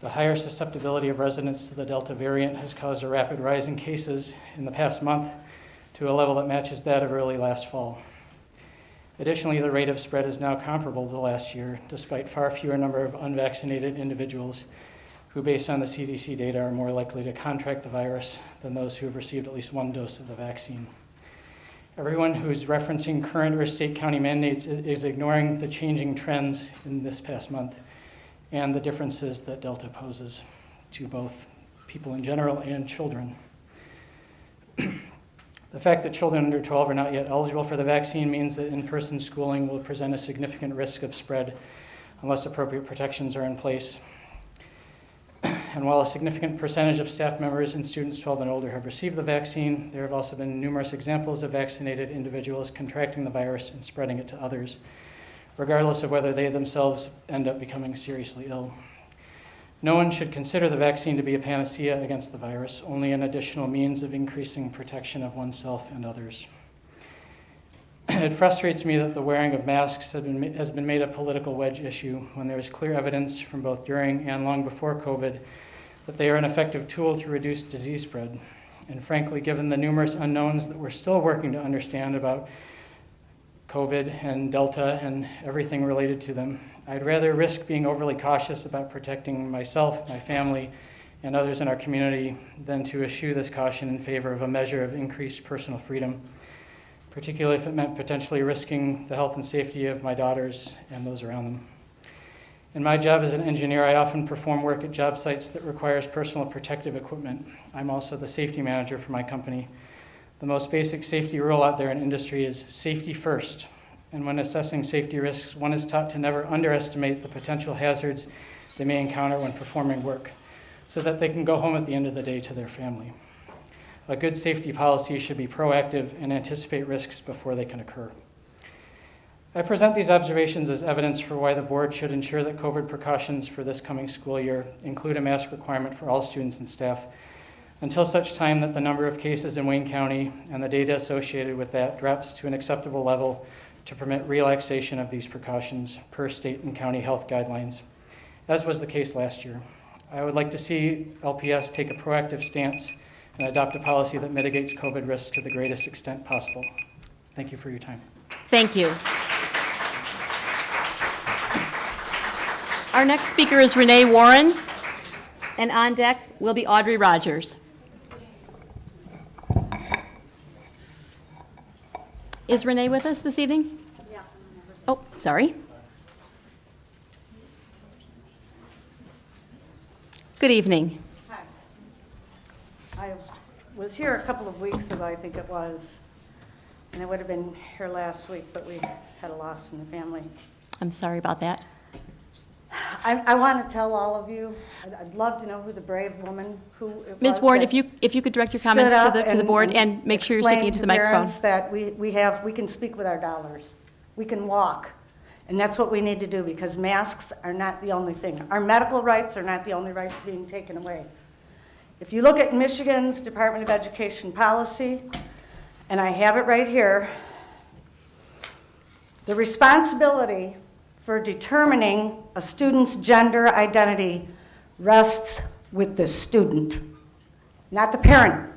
the higher susceptibility of residents to the Delta variant has caused a rapid rise in cases in the past month to a level that matches that of early last fall. Additionally, the rate of spread is now comparable to last year, despite far fewer number of unvaccinated individuals who, based on the CDC data, are more likely to contract the virus than those who have received at least one dose of the vaccine. Everyone who's referencing current or state county mandates is ignoring the changing trends in this past month and the differences that Delta poses to both people in general and children. The fact that children under 12 are not yet eligible for the vaccine means that in-person schooling will present a significant risk of spread unless appropriate protections are in place. And while a significant percentage of staff members and students 12 and older have received the vaccine, there have also been numerous examples of vaccinated individuals contracting the virus and spreading it to others, regardless of whether they themselves end up becoming seriously ill. No one should consider the vaccine to be a panacea against the virus, only an additional means of increasing protection of oneself and others. It frustrates me that the wearing of masks has been made a political wedge issue when there is clear evidence from both during and long before COVID that they are an effective tool to reduce disease spread. And frankly, given the numerous unknowns that we're still working to understand about COVID and Delta and everything related to them, I'd rather risk being overly cautious about protecting myself, my family, and others in our community than to eschew this caution in favor of a measure of increased personal freedom, particularly if it meant potentially risking the health and safety of my daughters and those around them. In my job as an engineer, I often perform work at job sites that requires personal protective equipment. I'm also the safety manager for my company. The most basic safety rule out there in industry is safety first. And when assessing safety risks, one is taught to never underestimate the potential hazards they may encounter when performing work, so that they can go home at the end of the day to their family. A good safety policy should be proactive and anticipate risks before they can occur. I present these observations as evidence for why the board should ensure that COVID precautions for this coming school year include a mask requirement for all students and staff until such time that the number of cases in Wayne County and the data associated with that drops to an acceptable level to permit relaxation of these precautions per state and county health guidelines, as was the case last year. I would like to see LPS take a proactive stance and adopt a policy that mitigates COVID risks to the greatest extent possible. Thank you for your time. Thank you. Our next speaker is Renee Warren, and on deck will be Audrey Rogers. Is Renee with us this evening? Yeah. Oh, sorry. Good evening. Hi. I was here a couple of weeks ago, I think it was, and I would have been here last week, but we had a loss in the family. I'm sorry about that. I want to tell all of you, I'd love to know who the brave woman who it was. Ms. Warren, that if you could direct your comments to the board and make sure you're speaking into the microphone. That we can speak with our dollars. We can walk. And that's what we need to do, because masks are not the only thing. Our medical rights are not the only rights being taken away. If you look at Michigan's Department of Education policy, and I have it right here, the responsibility for determining a student's gender identity rests with the student, not the parent.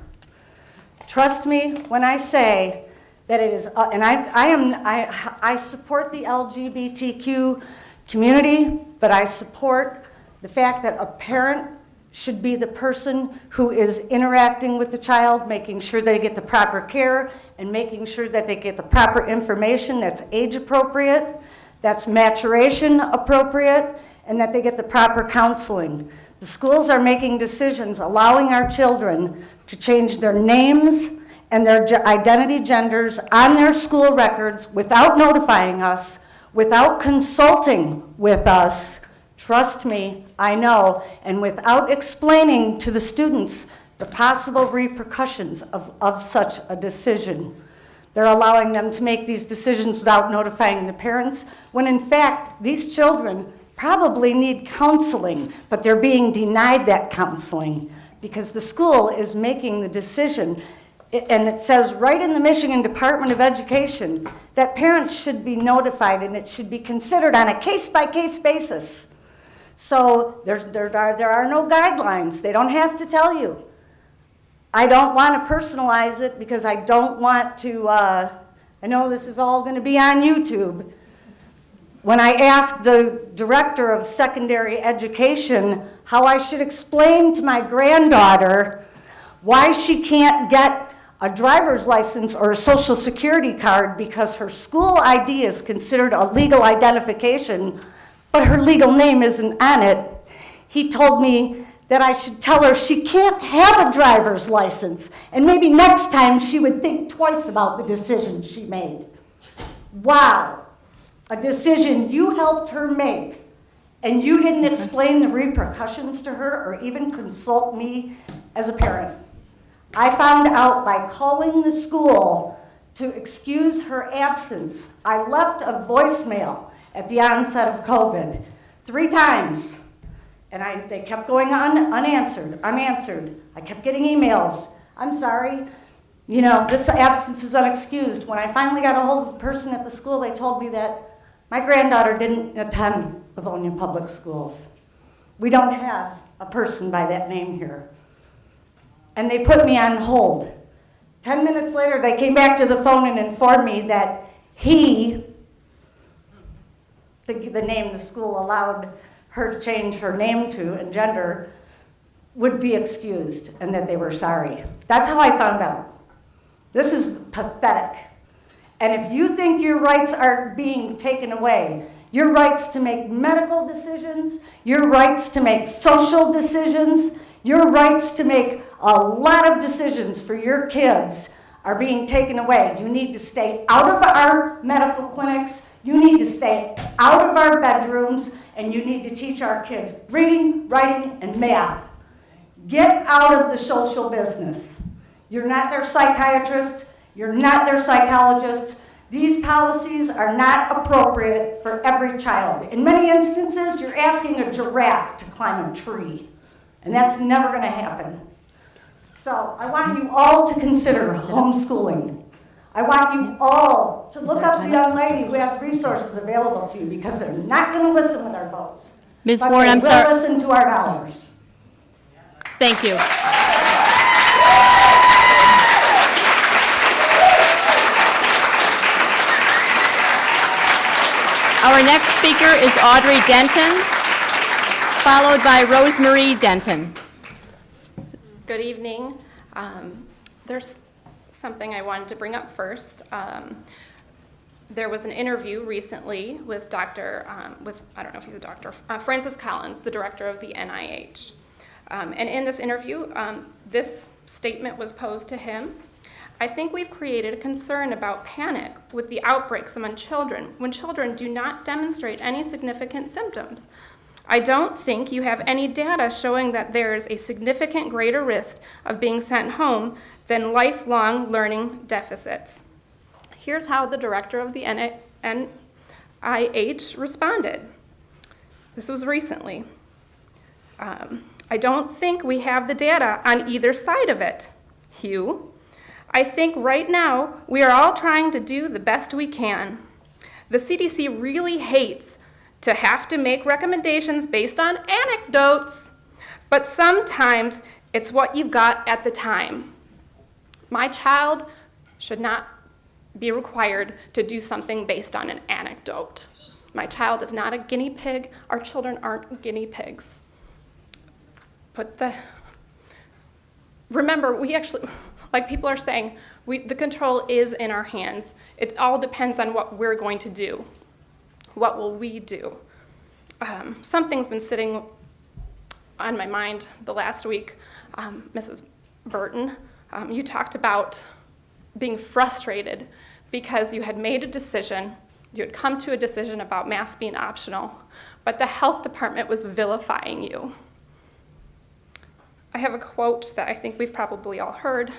Trust me when I say that it is, and I support the LGBTQ community, but I support the fact that a parent should be the person who is interacting with the child, making sure they get the proper care and making sure that they get the proper information that's age appropriate, that's maturation appropriate, and that they get the proper counseling. The schools are making decisions allowing our children to change their names and their identity genders on their school records without notifying us, without consulting with us. Trust me, I know, and without explaining to the students the possible repercussions of such a decision. They're allowing them to make these decisions without notifying the parents, when in fact, these children probably need counseling, but they're being denied that counseling because the school is making the decision. And it says right in the Michigan Department of Education that parents should be notified and it should be considered on a case-by-case basis. So there are no guidelines. They don't have to tell you. I don't want to personalize it because I don't want to, I know this is all going to be on YouTube. When I asked the director of secondary education how I should explain to my granddaughter why she can't get a driver's license or a social security card because her school ID is considered a legal identification, but her legal name isn't on it, he told me that I should tell her she can't have a driver's license, and maybe next time she would think twice about the decision she made. Wow, a decision you helped her make, and you didn't explain the repercussions to her or even consult me as a parent. I found out by calling the school to excuse her absence. I left a voicemail at the onset of COVID 3 times. And they kept going unanswered. I kept getting emails. I'm sorry, this absence is unexcused. When I finally got a hold of the person at the school, they told me that my granddaughter didn't attend Livonia Public Schools. We don't have a person by that name here. And they put me on hold. 10 minutes later, they came back to the phone and informed me that the name the school allowed her to change her name to and gender, would be excused and that they were sorry. That's how I found out. This is pathetic. And if you think your rights are being taken away, your rights to make medical decisions, your rights to make social decisions, your rights to make a lot of decisions for your kids are being taken away. You need to stay out of our medical clinics, you need to stay out of our bedrooms, and you need to teach our kids reading, writing, and math. Get out of the social business. You're not their psychiatrists, you're not their psychologists. These policies are not appropriate for every child. In many instances, you're asking a giraffe to climb a tree, and that's never going to happen. So I want you all to consider homeschooling. I want you all to look up the young lady who has resources available to you because they're not going to listen with our votes. Ms. But Warren, I'm they sorry. will listen to our dollars. Thank you. Our next speaker is Audrey Denton, followed by Rosemarie Denton. Good evening. There's something I wanted to bring up first. There was an interview recently with I don't know if he's a doctor, Francis Collins, the director of the NIH. And in this interview, this statement was posed to him. I think we've created a concern about panic with the outbreaks among children when children do not demonstrate any significant symptoms. I don't think you have any data showing that there is a significant greater risk of being sent home than lifelong learning deficits. Here's how the director of the NIH responded. This was recently. I don't think we have the data on either side of it, Hugh. I think right now we are all trying to do the best we can. The CDC really hates to have to make recommendations based on anecdotes, but sometimes it's what you've got at the time. My child should not be required to do something based on an anecdote. My child is not a guinea pig. Our children aren't guinea pigs. Remember, we actually, like people are saying, the control is in our hands. It all depends on what we're going to do. What will we do? Something's been sitting on my mind the last week. Mrs. Burton, you talked about being frustrated because you had made a decision, you had come to a decision about masks being optional, but the health department was vilifying you. I have a quote that I think we've probably all heard.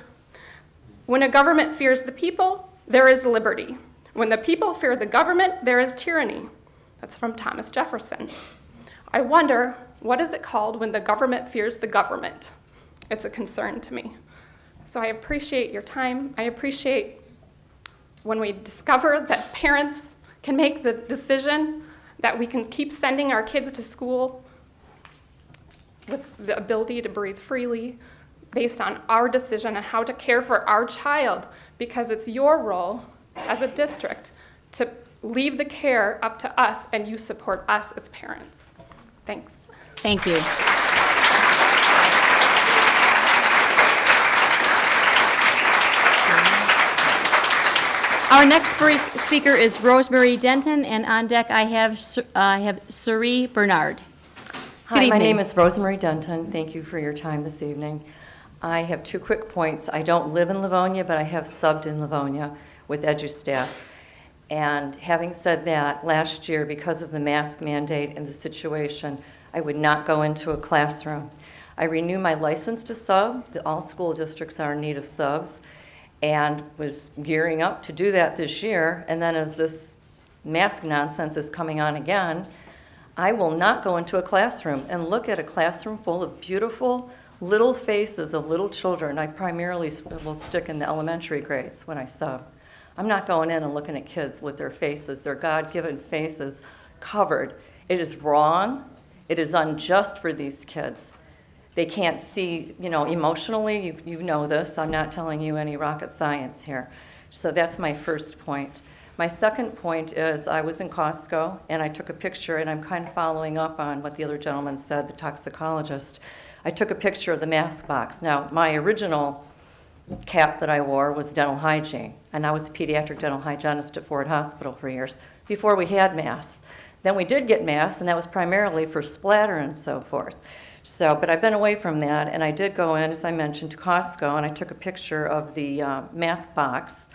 When a government fears the people, there is liberty. When the people fear the government, there is tyranny. That's from Thomas Jefferson. I wonder, what is it called when the government fears the government? It's a concern to me. So I appreciate your time. I appreciate when we discover that parents can make the decision that we can keep sending our kids to school with the ability to breathe freely based on our decision on how to care for our child, because it's your role as a district to leave the care up to us, and you support us as parents. Thanks. Thank you. Our next speaker is Rosemary Denton, and on deck I have Suri Bernard. Hi, my name is Rosemary Denton. Thank you for your time this evening. I have 2 quick points. I don't live in Livonia, but I have subbed in Livonia with EduStaff. And having said that, last year, because of the mask mandate and the situation, I would not go into a classroom. I renewed my license to sub. All school districts are in need of subs, and was gearing up to do that this year. And then as this mask nonsense is coming on again, I will not go into a classroom and look at a classroom full of beautiful little faces of little children. I primarily will stick in the elementary grades when I sub. I'm not going in and looking at kids with their faces, their God-given faces, covered. It is wrong. It is unjust for these kids. They can't see, emotionally. You know this. I'm not telling you any rocket science here. So that's my first point. My second point is I was in Costco, and I took a picture, and I'm kind of following up on what the other gentleman said, the toxicologist. I took a picture of the mask box. Now, my original cap that I wore was dental hygiene, and I was a pediatric dental hygienist at Ford Hospital for years before we had masks. Then we did get masks, and that was primarily for splatter and so forth. But I've been away from that, and I did go in, as I mentioned, to Costco, and I took a picture of the mask box.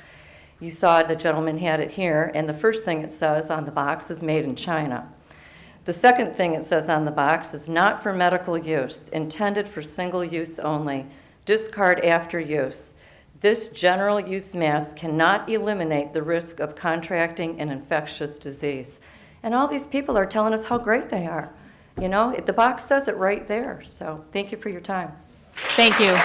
You saw the gentleman had it here, and the first thing it says on the box is made in China. The second thing it says on the box is not for medical use, intended for single use only, discard after use. This general use mask cannot eliminate the risk of contracting an infectious disease. And all these people are telling us how great they are. The box says it right there. So thank you for your time. Thank you.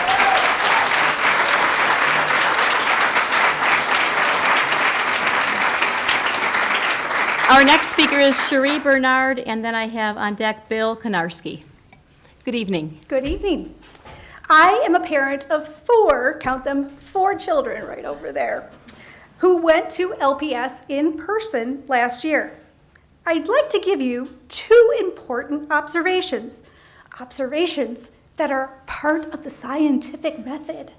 Our next speaker is Cherie Bernard, and then I have on deck Bill Konarski. Good evening. Good evening. I am a parent of 4, count them, 4 children right over there, who went to LPS in person last year. I'd like to give you 2 important observations that are part of the scientific method.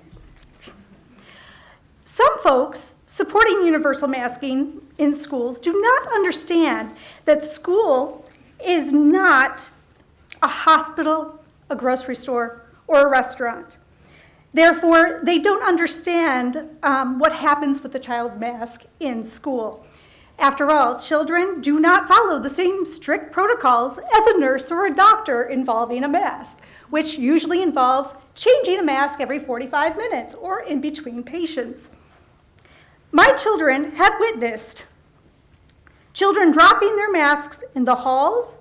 Some folks supporting universal masking in schools do not understand that school is not a hospital, a grocery store, or a restaurant. Therefore, they don't understand what happens with the child's mask in school. After all, children do not follow the same strict protocols as a nurse or a doctor involving a mask, which usually involves changing a mask every 45 minutes or in between patients. My children have witnessed children dropping their masks in the halls,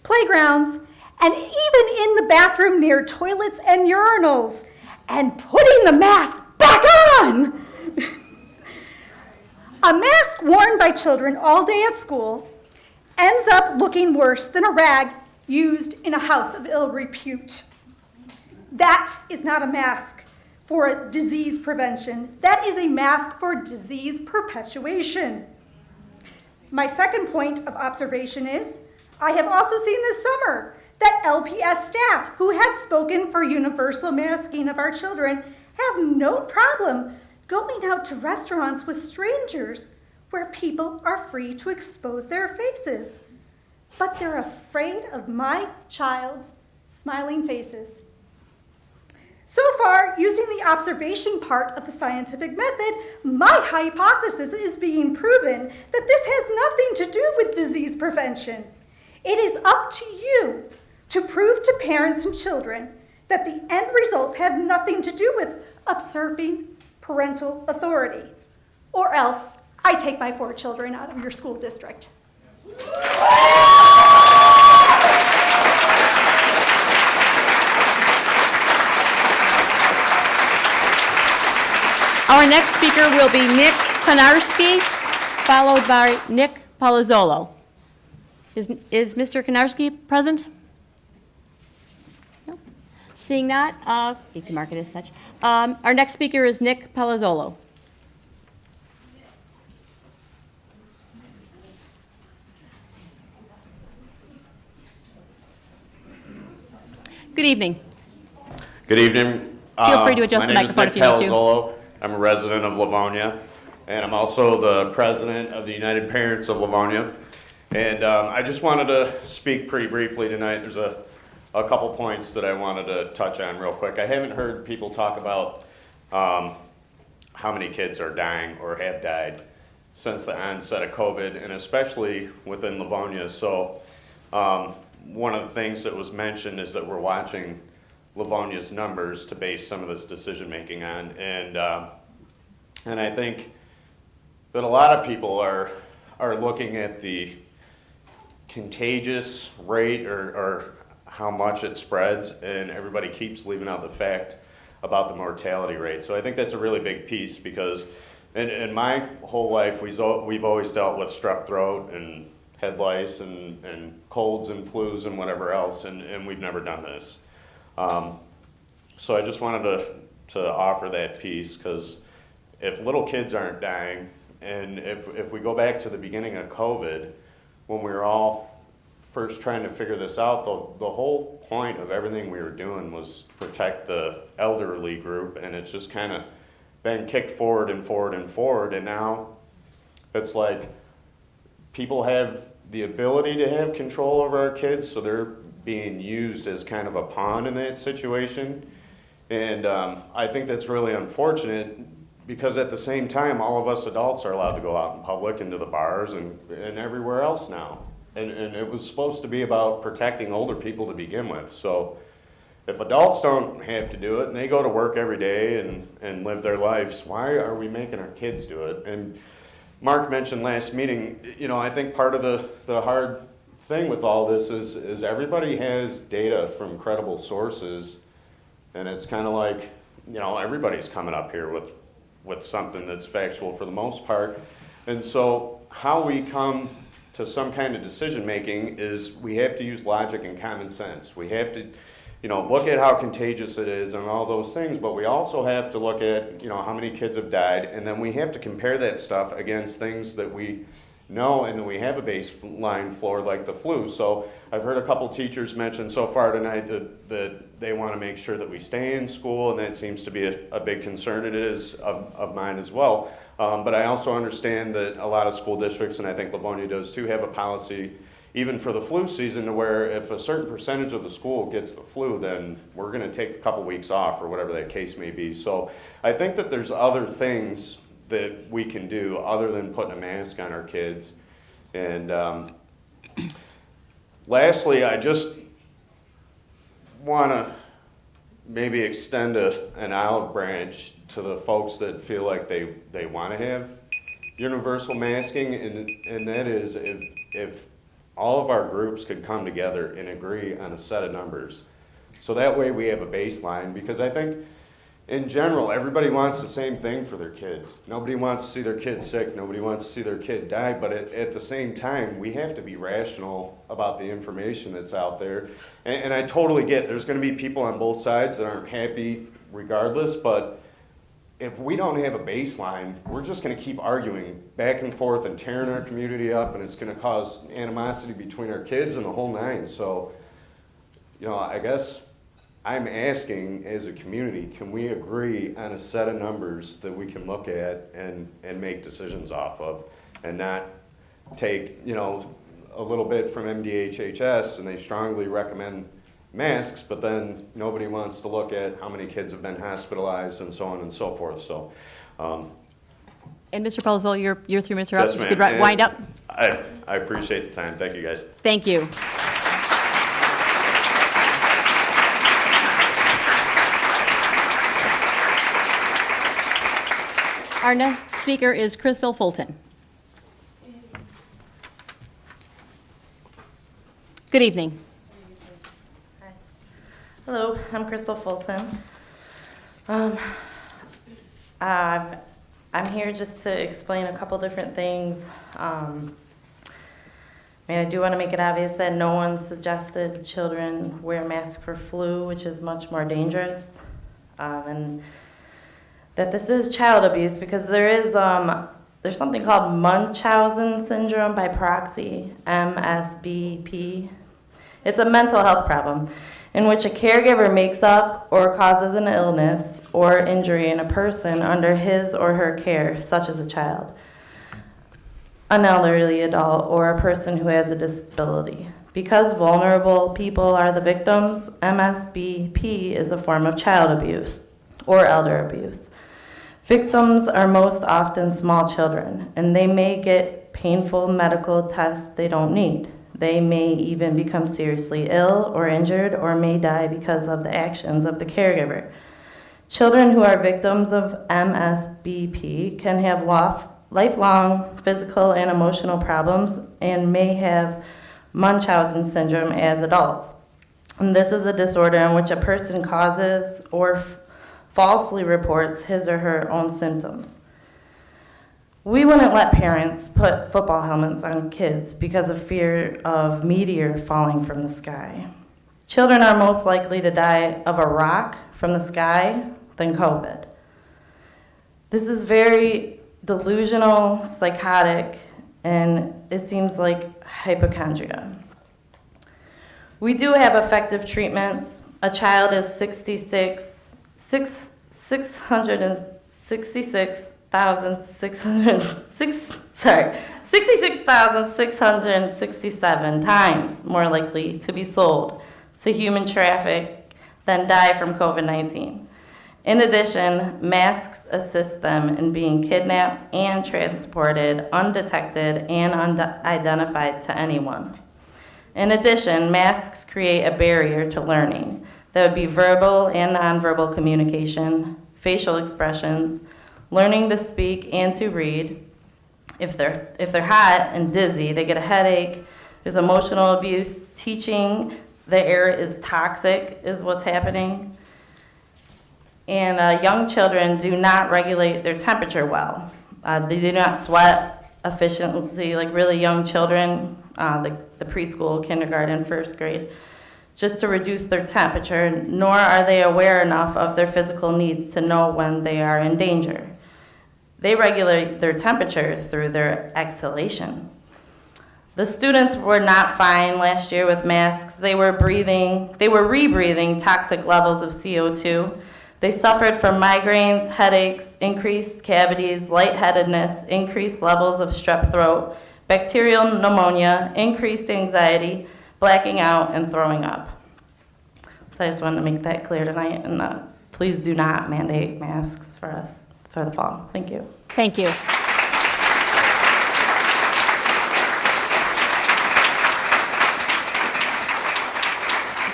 playgrounds, and even in the bathroom near toilets and urinals, and putting the mask back on. A mask worn by children all day at school ends up looking worse than a rag used in a house of ill repute. That is not a mask for disease prevention. That is a mask for disease perpetuation. My second point of observation is, I have also seen this summer that LPS staff who have spoken for universal masking of our children have no problem going out to restaurants with strangers where people are free to expose their faces. But they're afraid of my child's smiling faces. So far, using the observation part of the scientific method, my hypothesis is being proven that this has nothing to do with disease prevention. It is up to you to prove to parents and children that the end results have nothing to do with usurping parental authority. Or else, I take my 4 children out of your school district. Our next speaker will be Nick Konarski, followed by Nick Palazzolo. Is Mr. Konarski present? No. Seeing not, you can mark it as such. Our next speaker is Nick Palazzolo. Good evening. Good evening. Feel free to adjust the microphone if you need to. My name is Nick Palazzolo. I'm a resident of Livonia, and I'm also the president of the United Parents of Livonia. And I just wanted to speak pretty briefly tonight. There's a couple points that I wanted to touch on real quick. I haven't heard people talk about how many kids are dying or have died since the onset of COVID, and especially within Livonia. So one of the things that was mentioned is that we're watching Livonia's numbers to base some of this decision making on, and I think that a lot of people are looking at the contagious rate or how much it spreads, and everybody keeps leaving out the fact about the mortality rate. So I think that's a really big piece, because in my whole life we've always dealt with strep throat and head lice and colds and flus and whatever else, and we've never done this. So I just wanted to offer that piece, because if little kids aren't dying, and if we go back to the beginning of COVID, when we were all first trying to figure this out, the whole point of everything we were doing was to protect the elderly group, and it's just kind of been kicked forward and forward and forward, and now it's like people have the ability to have control over our kids, so they're being used as kind of a pawn in that situation. And I think that's really unfortunate, because at the same time, all of us adults are allowed to go out in public, into the bars and everywhere else now. And it was supposed to be about protecting older people to begin with. So if adults don't have to do it, and they go to work every day and live their lives, why are we making our kids do it? And Mark mentioned last meeting, I think part of the hard thing with all this is everybody has data from credible sources, and it's kind of like, everybody's coming up here with something that's factual for the most part. And so how we come to some kind of decision making is we have to use logic and common sense. We have to look at how contagious it is and all those things, but we also have to look at how many kids have died, and then we have to compare that stuff against things that we know, and then we have a baseline floor like the flu. So I've heard a couple teachers mention so far tonight that they want to make sure that we stay in school, and that seems to be a big concern. It is of mine as well. But I also understand that a lot of school districts, and I think Livonia does too, have a policy even for the flu season, to where if a certain percentage of the school gets the flu, then we're going to take a couple weeks off, or whatever that case may be. So I think that there's other things that we can do other than putting a mask on our kids. And lastly, I just want to maybe extend an olive branch to the folks that feel like they want to have universal masking, and that is if all of our groups could come together and agree on a set of numbers. So that way we have a baseline, because I think, in general, everybody wants the same thing for their kids. Nobody wants to see their kid sick. Nobody wants to see their kid die. But at the same time, we have to be rational about the information that's out there. And I totally get there's going to be people on both sides that aren't happy regardless. But if we don't have a baseline, we're just going to keep arguing back and forth and tearing our community up. And it's going to cause animosity between our kids and the whole nine. So, you know, I guess I'm asking as a community, can we agree on a set of numbers that we can look at and make decisions off of, and not take, you know, a little bit from MDHHS and they strongly recommend masks, but then nobody wants to look at how many kids have been hospitalized and so on and so forth. So, and Mr. Pelzo, your 3 minutes are up. yes, If ma'am. you could wind up. I appreciate the time. Thank you, guys. Thank you. Our next speaker is Crystal Fulton. Good evening. Hello, I'm Crystal Fulton. I'm here just to explain a couple different things. I do want to make it obvious that no one suggested children wear masks for flu, which is much more dangerous, and that this is child abuse because there's something called Munchausen syndrome by proxy, MSBP. It's a mental health problem in which a caregiver makes up or causes an illness or injury in a person under his or her care, such as a child, an elderly adult, or a person who has a disability. Because vulnerable people are the victims, MSBP is a form of child abuse or elder abuse. Victims are most often small children, and they may get painful medical tests they don't need. They may even become seriously ill or injured or may die because of the actions of the caregiver. Children who are victims of MSBP can have lifelong physical and emotional problems and may have Munchausen syndrome as adults. And this is a disorder in which a person causes or falsely reports his or her own symptoms. We wouldn't let parents put football helmets on kids because of fear of meteor falling from the sky. Children are most likely to die of a rock from the sky than COVID. This is very delusional, psychotic, and it seems like hypochondria. We do have effective treatments. A child is 66,667 times more likely to be sold to human traffic than die from COVID-19. In addition, masks assist them in being kidnapped and transported undetected and unidentified to anyone. In addition, masks create a barrier to learning. That would be verbal and nonverbal communication, facial expressions, learning to speak and to read. If they're hot and dizzy, they get a headache. There's emotional abuse. Teaching the air is toxic is what's happening. And young children do not regulate their temperature well. They do not sweat efficiently like really young children, the preschool, kindergarten, first grade, just to reduce their temperature, nor are they aware enough of their physical needs to know when they are in danger. They regulate their temperature through their exhalation. The students were not fine last year with masks. They were rebreathing toxic levels of CO2. They suffered from migraines, headaches, increased cavities, lightheadedness, increased levels of strep throat, bacterial pneumonia, increased anxiety, blacking out, and throwing up. So I just wanted to make that clear tonight, and please do not mandate masks for us for the fall. Thank you. Thank you.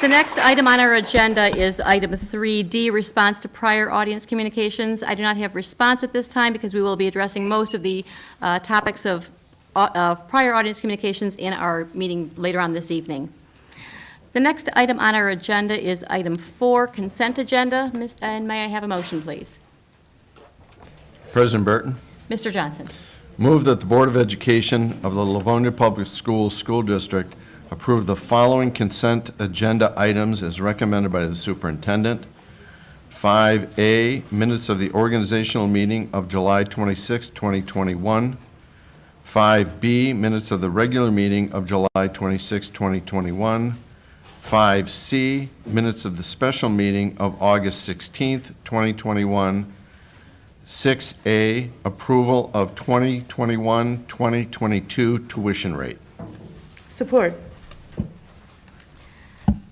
The next item on our agenda is item 3D, response to prior audience communications. I do not have response at this time because we will be addressing most of the topics of prior audience communications in our meeting later on this evening. The next item on our agenda is item 4, consent agenda. And may I have a motion, please? President Burton, Mr. Johnson. move that the Board of Education of the Livonia Public Schools School District approve the following consent agenda items as recommended by the superintendent. 5A, minutes of the organizational meeting of July 26, 2021. 5B, minutes of the regular meeting of July 26, 2021. 5C, minutes of the special meeting of August 16, 2021. 6A, approval of 2021-2022 tuition rate. Support.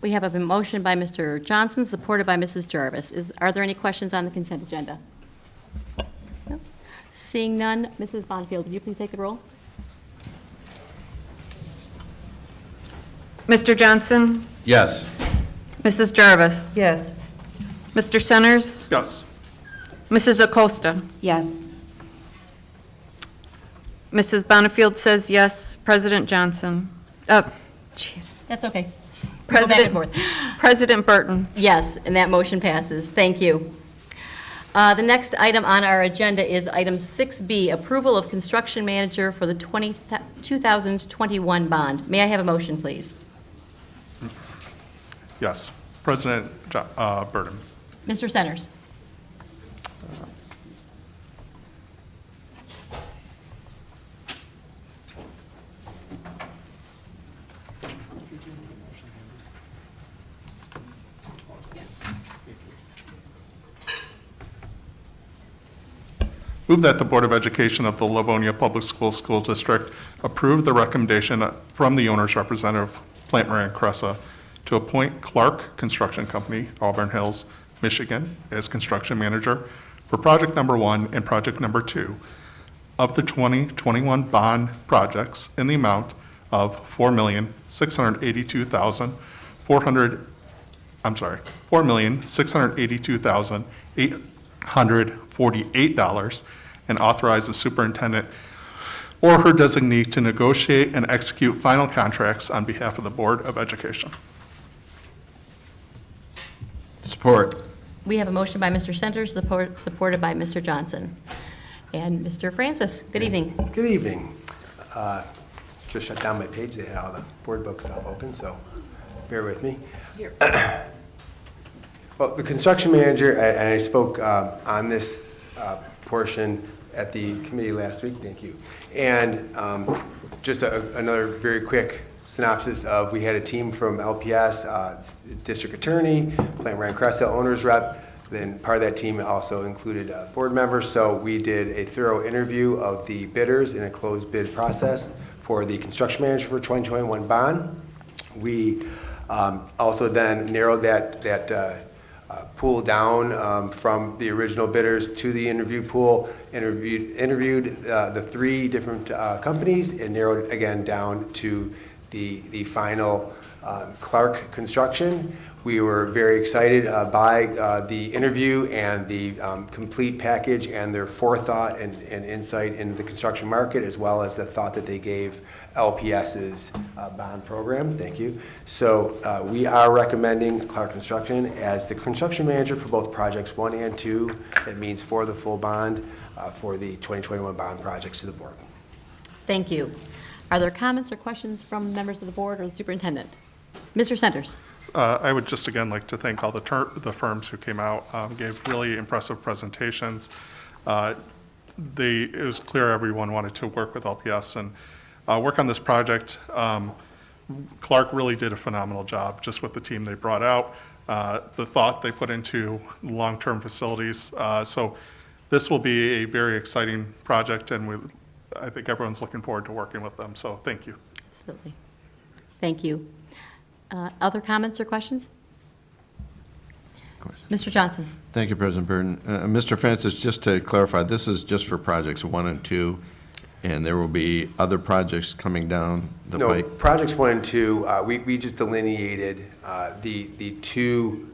We have a motion by Mr. Johnson, supported by Mrs. Jarvis. Are there any questions on the consent agenda? No? Seeing none, Mrs. Bonfield, would you please take the roll? Mr. Johnson? Yes. Mrs. Jarvis? Yes. Mr. Centers? Yes. Mrs. Acosta? Yes. Mrs. Bonifield says yes. President Johnson? Jeez. That's okay. We'll go back and forth. President Burton? Yes, and that motion passes. Thank you. The next item on our agenda is item 6B, approval of construction manager for the 2021 bond. May I have a motion, please? Yes. President Burton. Mr. Centers. Move that the Board of Education of the Livonia Public Schools School District approve the recommendation from the owner's representative, Plant Moran Cressa, to appoint Clark Construction Company, Auburn Hills, Michigan, as construction manager for project number 1 and project number 2 of the 2021 bond projects in the amount of $4,682,848 and authorize the superintendent or her designee to negotiate and execute final contracts on behalf of the Board of Education. Support. We have a motion by Mr. Centers, supported by Mr. Johnson. And Mr. Francis, good evening. Good evening. Just shut down my page. They had all the board book stuff open, so bear with me. Well, the construction manager, and I spoke on this portion at the committee last week, thank you. And just another very quick synopsis of, we had a team from LPS, district attorney, Plant Moran Cressa, owner's rep. Then part of that team also included board members. So we did a thorough interview of the bidders in a closed bid process for the construction manager for 2021 bond. We also then narrowed that pool down from the original bidders to the interview pool, interviewed the 3 different companies, and narrowed it again down to the final Clark Construction. We were very excited by the interview and the complete package and their forethought and insight into the construction market, as well as the thought that they gave LPS's bond program. Thank you. So we are recommending Clark Construction as the construction manager for both projects 1 and 2. That means for the full bond for the 2021 bond projects to the board. Thank you. Are there comments or questions from members of the board or the superintendent? Mr. Centers. I would just again like to thank all the firms who came out, gave really impressive presentations. It was clear everyone wanted to work with LPS and work on this project. Clark really did a phenomenal job just with the team they brought out, the thought they put into long-term facilities. So this will be a very exciting project, and I think everyone's looking forward to working with them. So thank you. Absolutely. Thank you. Other comments or questions? Mr. Johnson. Thank you, President Burton. Mr. Francis, just to clarify, this is just for projects 1 and 2, and there will be other projects coming down the pike? Projects 1 and 2, we just delineated the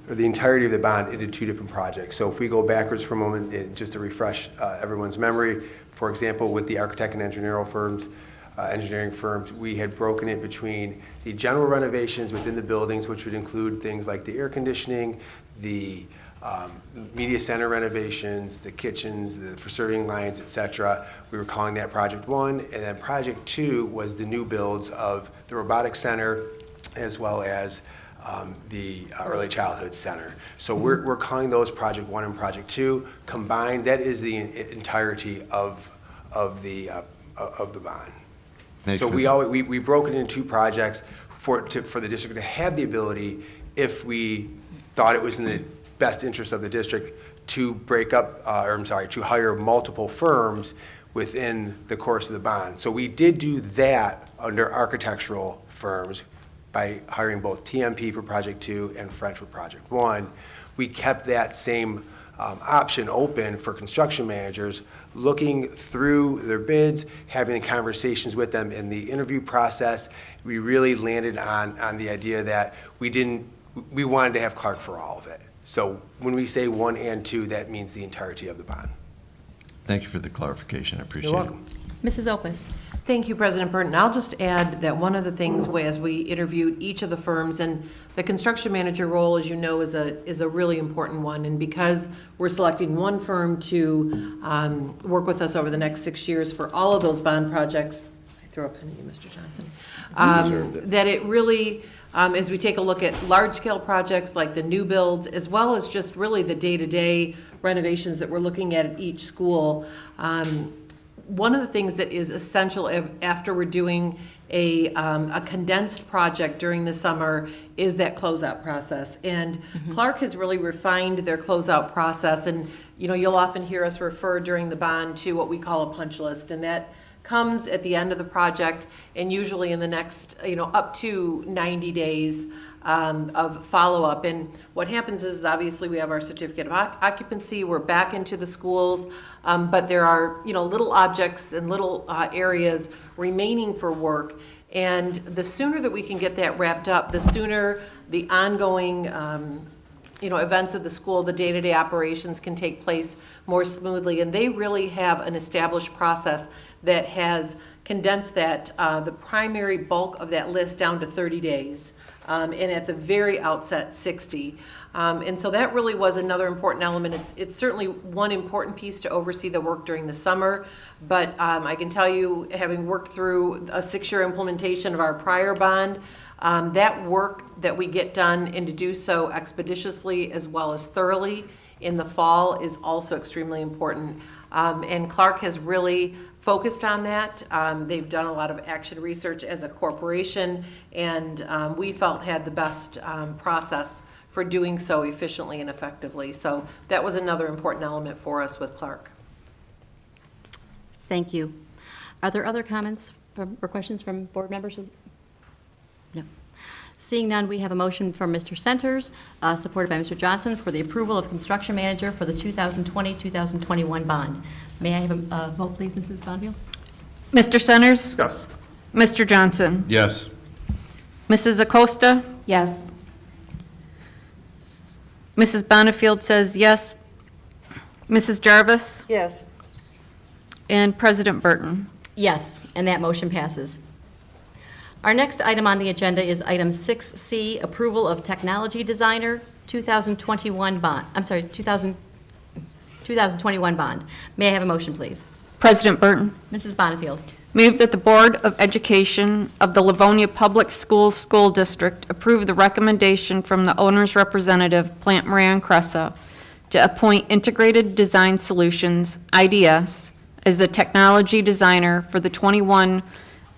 entirety of the bond into 2 different projects. So if we go backwards for a moment, just to refresh everyone's memory, for example, with the architect and engineering firms, engineering firms, we had broken it between the general renovations within the buildings, which would include things like the air conditioning, the media center renovations, the kitchens, the for serving lines, et cetera. We were calling that Project 1, and then Project 2 was the new builds of the robotics center as well as the early childhood center. So we're calling those Project 1 and Project 2 combined. That is the entirety of the bond. So we broke it into two projects for the district to have the ability, if we thought it was in the best interest of the district, to break up, to hire multiple firms within the course of the bond. So we did do that under architectural firms by hiring both TMP for Project 2 and French for Project 1. We kept that same option open for construction managers, looking through their bids, having the conversations with them in the interview process. We really landed on the idea that we wanted to have Clark for all of it. So when we say 1 and 2, that means the entirety of the bond. Thank you for the clarification. I appreciate it. You're welcome. Mrs. O'Quist. Thank you, President Burton. I'll just add that one of the things as we interviewed each of the firms, and the construction manager role, as you know, is a really important one. And because we're selecting one firm to work with us over the next 6 years for all of those bond projects, I throw a pen at you, Mr. Johnson, that it really, as we take a look at large-scale projects like the new builds, as well as just really the day-to-day renovations that we're looking at each school, one of the things that is essential after we're doing a condensed project during the summer is that closeout process. And Clark has really refined their closeout process. And you'll often hear us refer during the bond to what we call a punch list, and that comes at the end of the project, and usually in the next up to 90 days of follow-up. And what happens is obviously we have our certificate of occupancy, we're back into the schools, but there are little objects and little areas remaining for work. And the sooner that we can get that wrapped up, the sooner the ongoing events of the school, the day-to-day operations can take place more smoothly. And they really have an established process that has condensed that, the primary bulk of that list down to 30 days. And at the very outset, 60. And so that really was another important element. It's certainly one important piece to oversee the work during the summer, but I can tell you, having worked through a 6-year implementation of our prior bond, that work that we get done and to do so expeditiously as well as thoroughly in the fall is also extremely important. And Clark has really focused on that. They've done a lot of action research as a corporation, and we felt had the best process for doing so efficiently and effectively. So that was another important element for us with Clark. Thank you. Are there other comments or questions from board members? No. Seeing none, we have a motion from Mr. Centers, supported by Mr. Johnson, for the approval of construction manager for the 2020-2021 bond. May I have a vote, please, Mrs. Bonfield? Mr. Centers? Yes. Mr. Johnson? Yes. Mrs. Acosta? Yes. Mrs. Bonifield says yes. Mrs. Jarvis? Yes. And President Burton? Yes, and that motion passes. Our next item on the agenda is item 6C, approval of technology designer 2021 bond. I'm sorry, 2021 bond. May I have a motion, please? President Burton? Mrs. Bonifield. Move that the Board of Education of the Livonia Public Schools School District approve the recommendation from the owner's representative, Plant Moran Cressa, to appoint Integrated Design Solutions, IDS, as the technology designer for the 21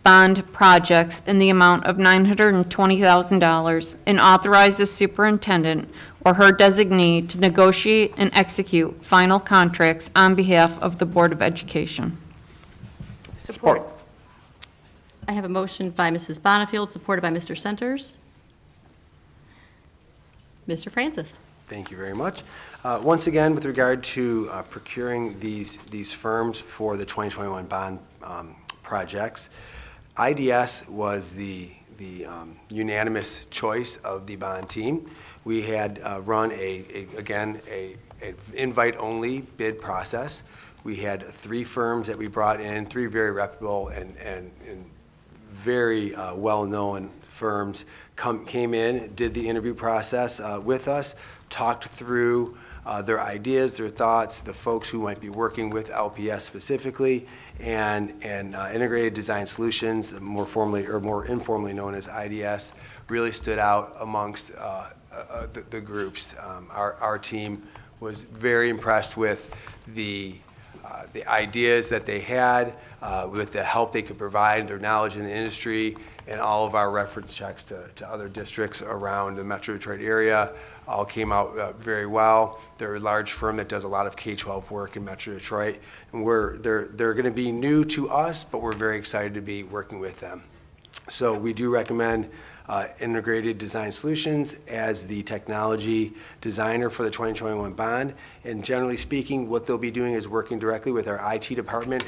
bond projects in the amount of $920,000 and authorize the superintendent or her designee to negotiate and execute final contracts on behalf of the Board of Education. Support. I have a motion by Mrs. Bonifield, supported by Mr. Centers. Mr. Francis. Thank you very much. Once again, with regard to procuring these firms for the 2021 bond projects, IDS was the unanimous choice of the bond team. We had run an invite-only bid process. We had 3 firms that we brought in, 3 very reputable and very well-known firms came in, did the interview process with us, talked through their ideas, their thoughts, the folks who might be working with LPS specifically, and Integrated Design Solutions, more formally or more informally known as IDS, really stood out amongst the groups. Our team was very impressed with the ideas that they had, with the help they could provide, their knowledge in the industry, and all of our reference checks to other districts around the Metro Detroit area all came out very well. They're a large firm that does a lot of K-12 work in Metro Detroit, and they're going to be new to us, but we're very excited to be working with them. So we do recommend Integrated Design Solutions as the technology designer for the 2021 bond. And generally speaking, what they'll be doing is working directly with our IT department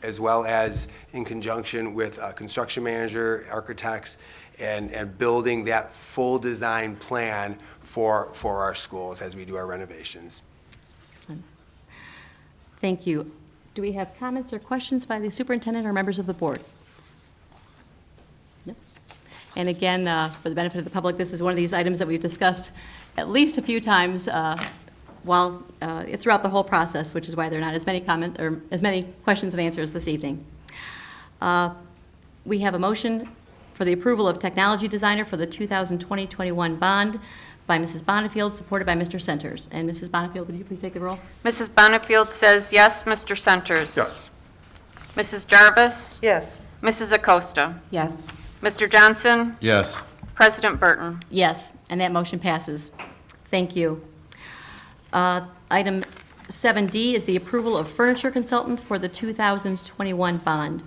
as well as in conjunction with a construction manager, architects, and building that full design plan for our schools as we do our renovations. Excellent. Thank you. Do we have comments or questions by the superintendent or members of the board? No. And again, for the benefit of the public, this is one of these items that we've discussed at least a few times throughout the whole process, which is why there are not as many questions and answers this evening. We have a motion for the approval of technology designer for the 2020-21 bond by Mrs. Bonifield, supported by Mr. Centers. And Mrs. Bonifield, would you please take the roll? Mrs. Bonifield says yes. Mr. Centers? Yes. Mrs. Jarvis? Yes. Mrs. Acosta? Yes. Mr. Johnson? Yes. President Burton? Yes, and that motion passes. Thank you. Item 7D is the approval of furniture consultant for the 2021 bond.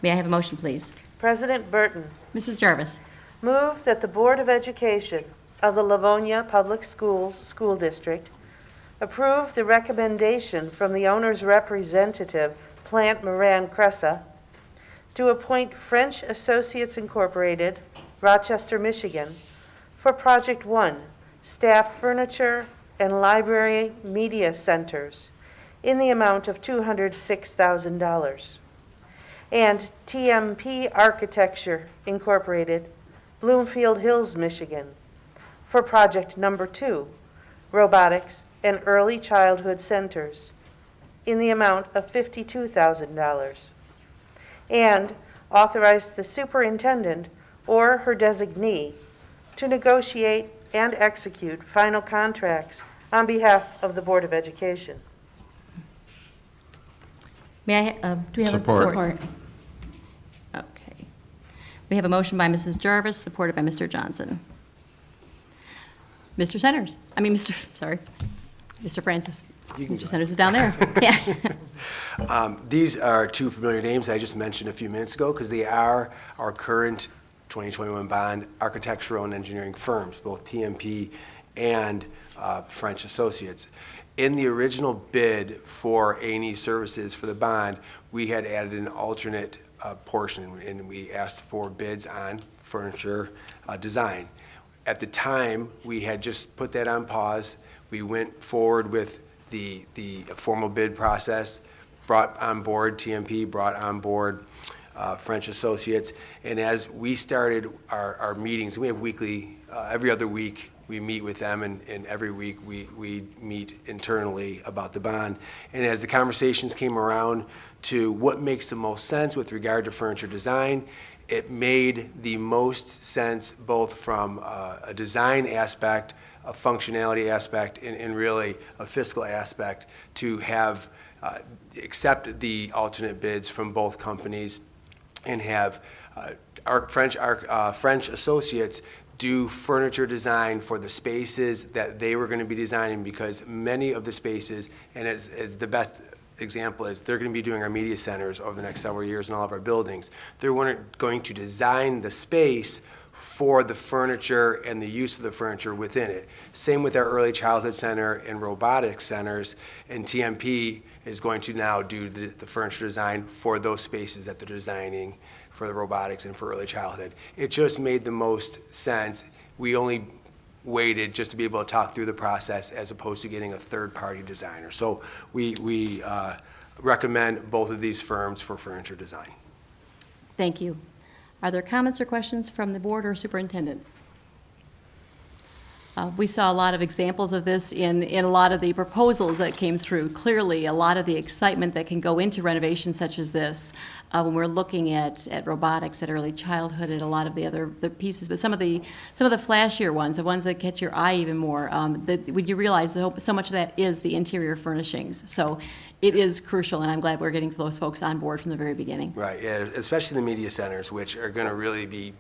May I have a motion, please? President Burton, Mrs. Jarvis. move that the Board of Education of the Livonia Public Schools School District approve the recommendation from the owner's representative, Plant Moran Cressa, to appoint French Associates Incorporated, Rochester, Michigan, for Project 1, Staff Furniture and Library Media Centers, in the amount of $206,000. And TMP Architecture Incorporated, Bloomfield Hills, Michigan, for Project Number 2, Robotics and Early Childhood Centers, in the amount of $52,000. And authorize the superintendent or her designee to negotiate and execute final contracts on behalf of the Board of Education. May I, do we have Support. a support? Okay. We have a motion by Mrs. Jarvis, supported by Mr. Johnson. Mr. Centers, Mr. Francis. Mr. Centers is down there. Yeah. These are 2 familiar names I just mentioned a few minutes ago because they are our current 2021 bond architectural and engineering firms, both TMP and French Associates. In the original bid for A&E services for the bond, we had added an alternate portion, and we asked for bids on furniture design. At the time, we had just put that on pause. We went forward with the formal bid process, brought on board TMP, brought on board French Associates, and as we started our meetings, we have weekly, every other week, we meet with them, and every week we meet internally about the bond. And as the conversations came around to what makes the most sense with regard to furniture design, it made the most sense both from a design aspect, a functionality aspect, and really a fiscal aspect to have accept the alternate bids from both companies and have our French Associates do furniture design for the spaces that they were going to be designing, because many of the spaces, and as the best example is, they're going to be doing our media centers over the next several years in all of our buildings. They're going to design the space for the furniture and the use of the furniture within it. Same with our early childhood center and robotics centers, and TMP is going to now do the furniture design for those spaces that they're designing for the robotics and for early childhood. It just made the most sense. We only waited just to be able to talk through the process as opposed to getting a third-party designer. So we recommend both of these firms for furniture design. Thank you. Are there comments or questions from the board or superintendent? We saw a lot of examples of this in a lot of the proposals that came through. Clearly, a lot of the excitement that can go into renovations such as this, when we're looking at robotics, at early childhood, and a lot of the other pieces, but some of the flashier ones, the ones that catch your eye even more, when you realize that so much of that is the interior furnishings. So it is crucial, and I'm glad we're getting those folks on board from the very beginning. Right, yeah, especially the media centers, which are going to really be,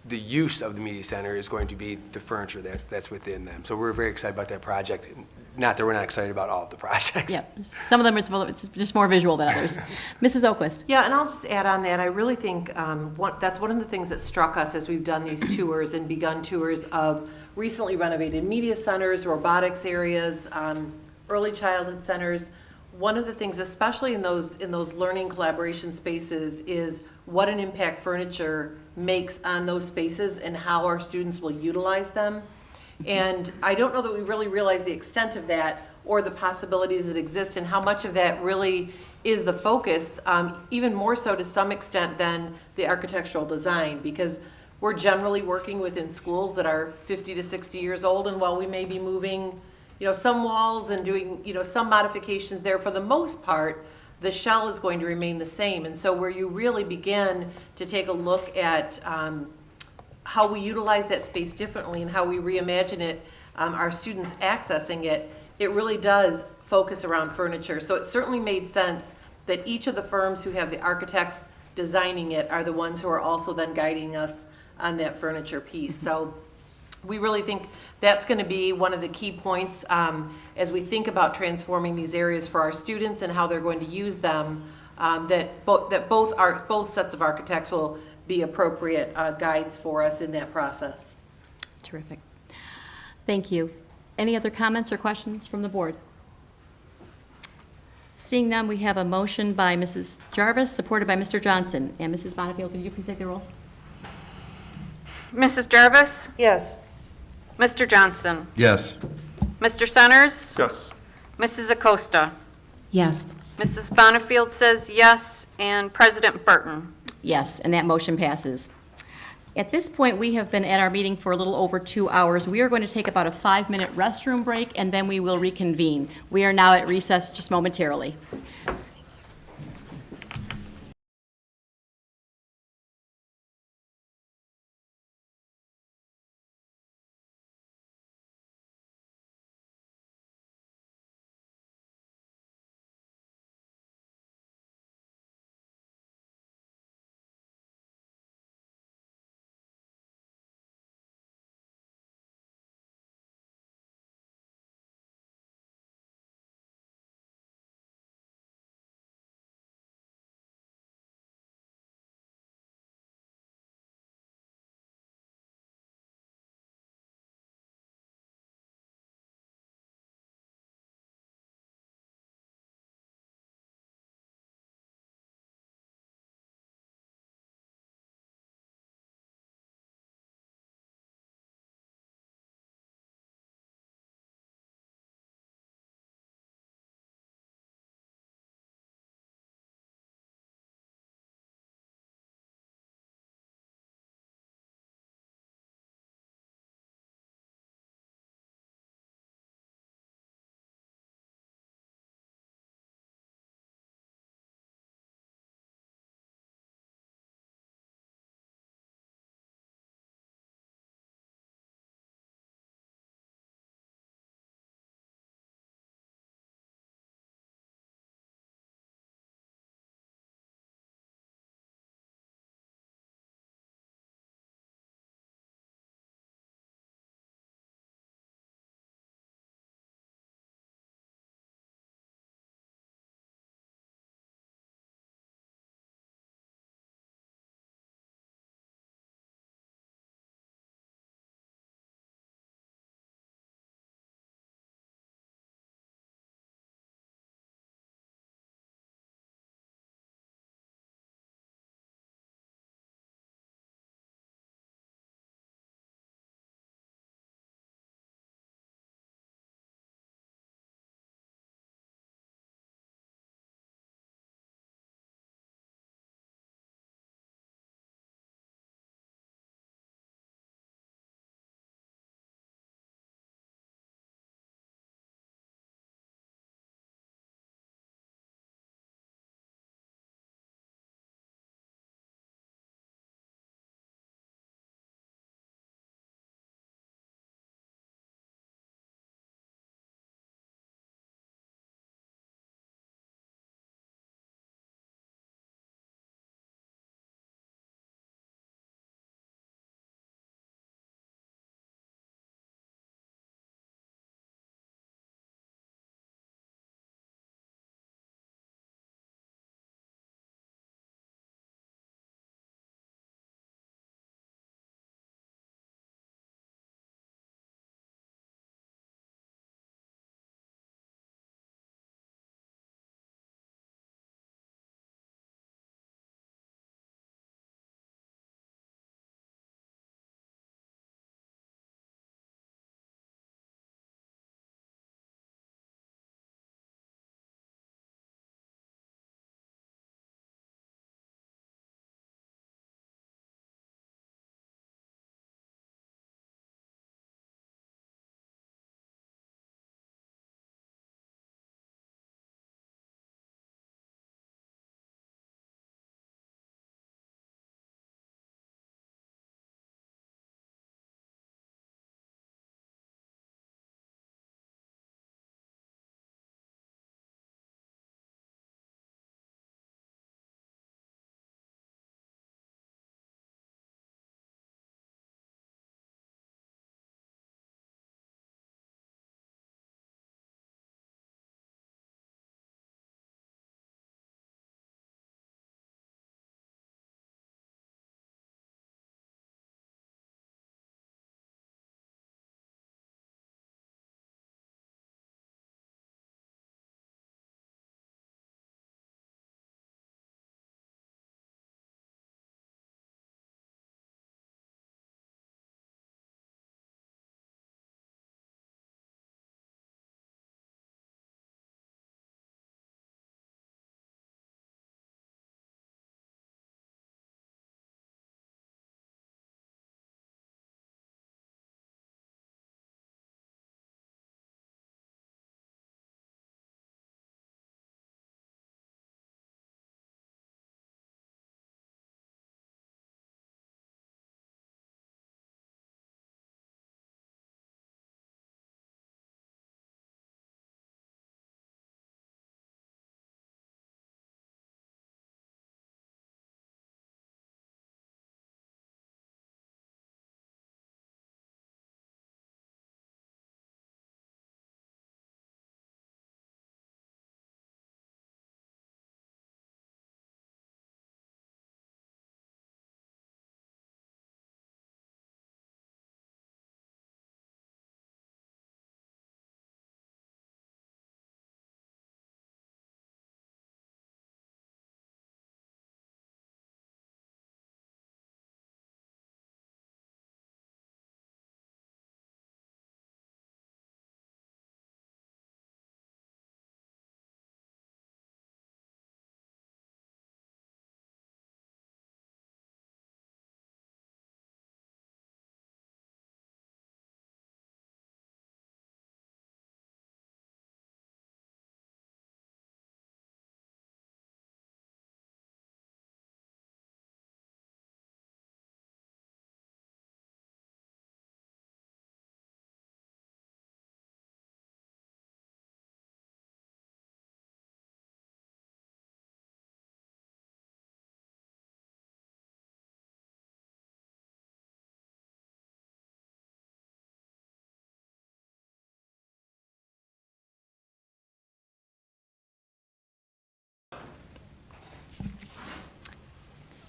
the use of the media center is going to be the furniture that's within them. So we're very excited about that project. Not that we're not excited about all of the projects. Yep. Some of them, it's just more visual than others. Mrs. Oquist. Yeah, and I'll just add on that, I really think that's one of the things that struck us as we've done these tours and begun tours of recently renovated media centers, robotics areas, early childhood centers. One of the things, especially in those learning collaboration spaces, is what an impact furniture makes on those spaces and how our students will utilize them. And I don't know that we really realize the extent of that or the possibilities that exist and how much of that really is the focus, even more so to some extent than the architectural design, because we're generally working within schools that are 50 to 60 years old, and while we may be moving some walls and doing, some modifications there, for the most part, the shell is going to remain the same. And so where you really begin to take a look at how we utilize that space differently and how we reimagine it, our students accessing it, it really does focus around furniture. So it certainly made sense that each of the firms who have the architects designing it are the ones who are also then guiding us on that furniture piece. So we really think that's going to be one of the key points as we think about transforming these areas for our students and how they're going to use them, that both sets of architects will be appropriate guides for us in that process. Terrific. Thank you. Any other comments or questions from the board? Seeing none, we have a motion by Mrs. Jarvis, supported by Mr. Johnson. And Mrs. Bonnefield, could you please take the roll? Mrs. Jarvis? Yes. Mr. Johnson? Yes. Mr. Centers? Yes. Mrs. Acosta? Yes. Mrs. Bonnefield says yes, and President Burton? Yes, and that motion passes. At this point, we have been at our meeting for a little over 2 hours. We are going to take about a 5-minute restroom break, and then we will reconvene. We are now at recess just momentarily.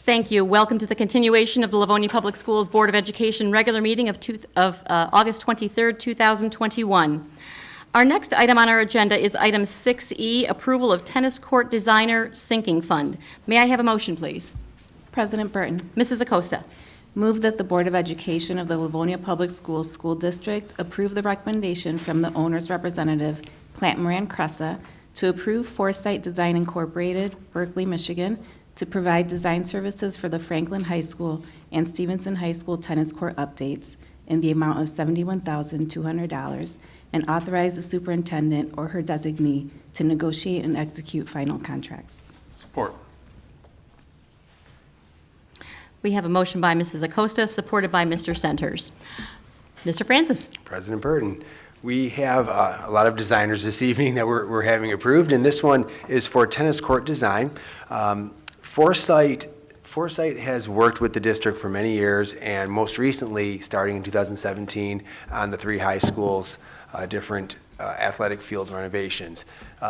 Thank you. Welcome to the continuation of the Livonia Public Schools Board of Education regular meeting of August 23rd, 2021. Our next item on our agenda is item 6E, approval of tennis court designer sinking fund. May I have a motion, please? President Burton. Mrs. Acosta. Move that the Board of Education of the Livonia Public Schools School District approve the recommendation from the owner's representative, Plant Moran Cressa, to approve Foresight Design Incorporated, Berkeley, Michigan, to provide design services for the Franklin High School and Stevenson High School tennis court updates in the amount of $71,200, and authorize the superintendent or her designee to negotiate and execute final contracts. Support. We have a motion by Mrs. Acosta, supported by Mr. Centers. Mr. Francis. President Burton, we have a lot of designers this evening that we're having approved, and this one is for tennis court design. Foresight has worked with the district for many years, and most recently, starting in 2017, on the 3 high schools, different athletic field renovations.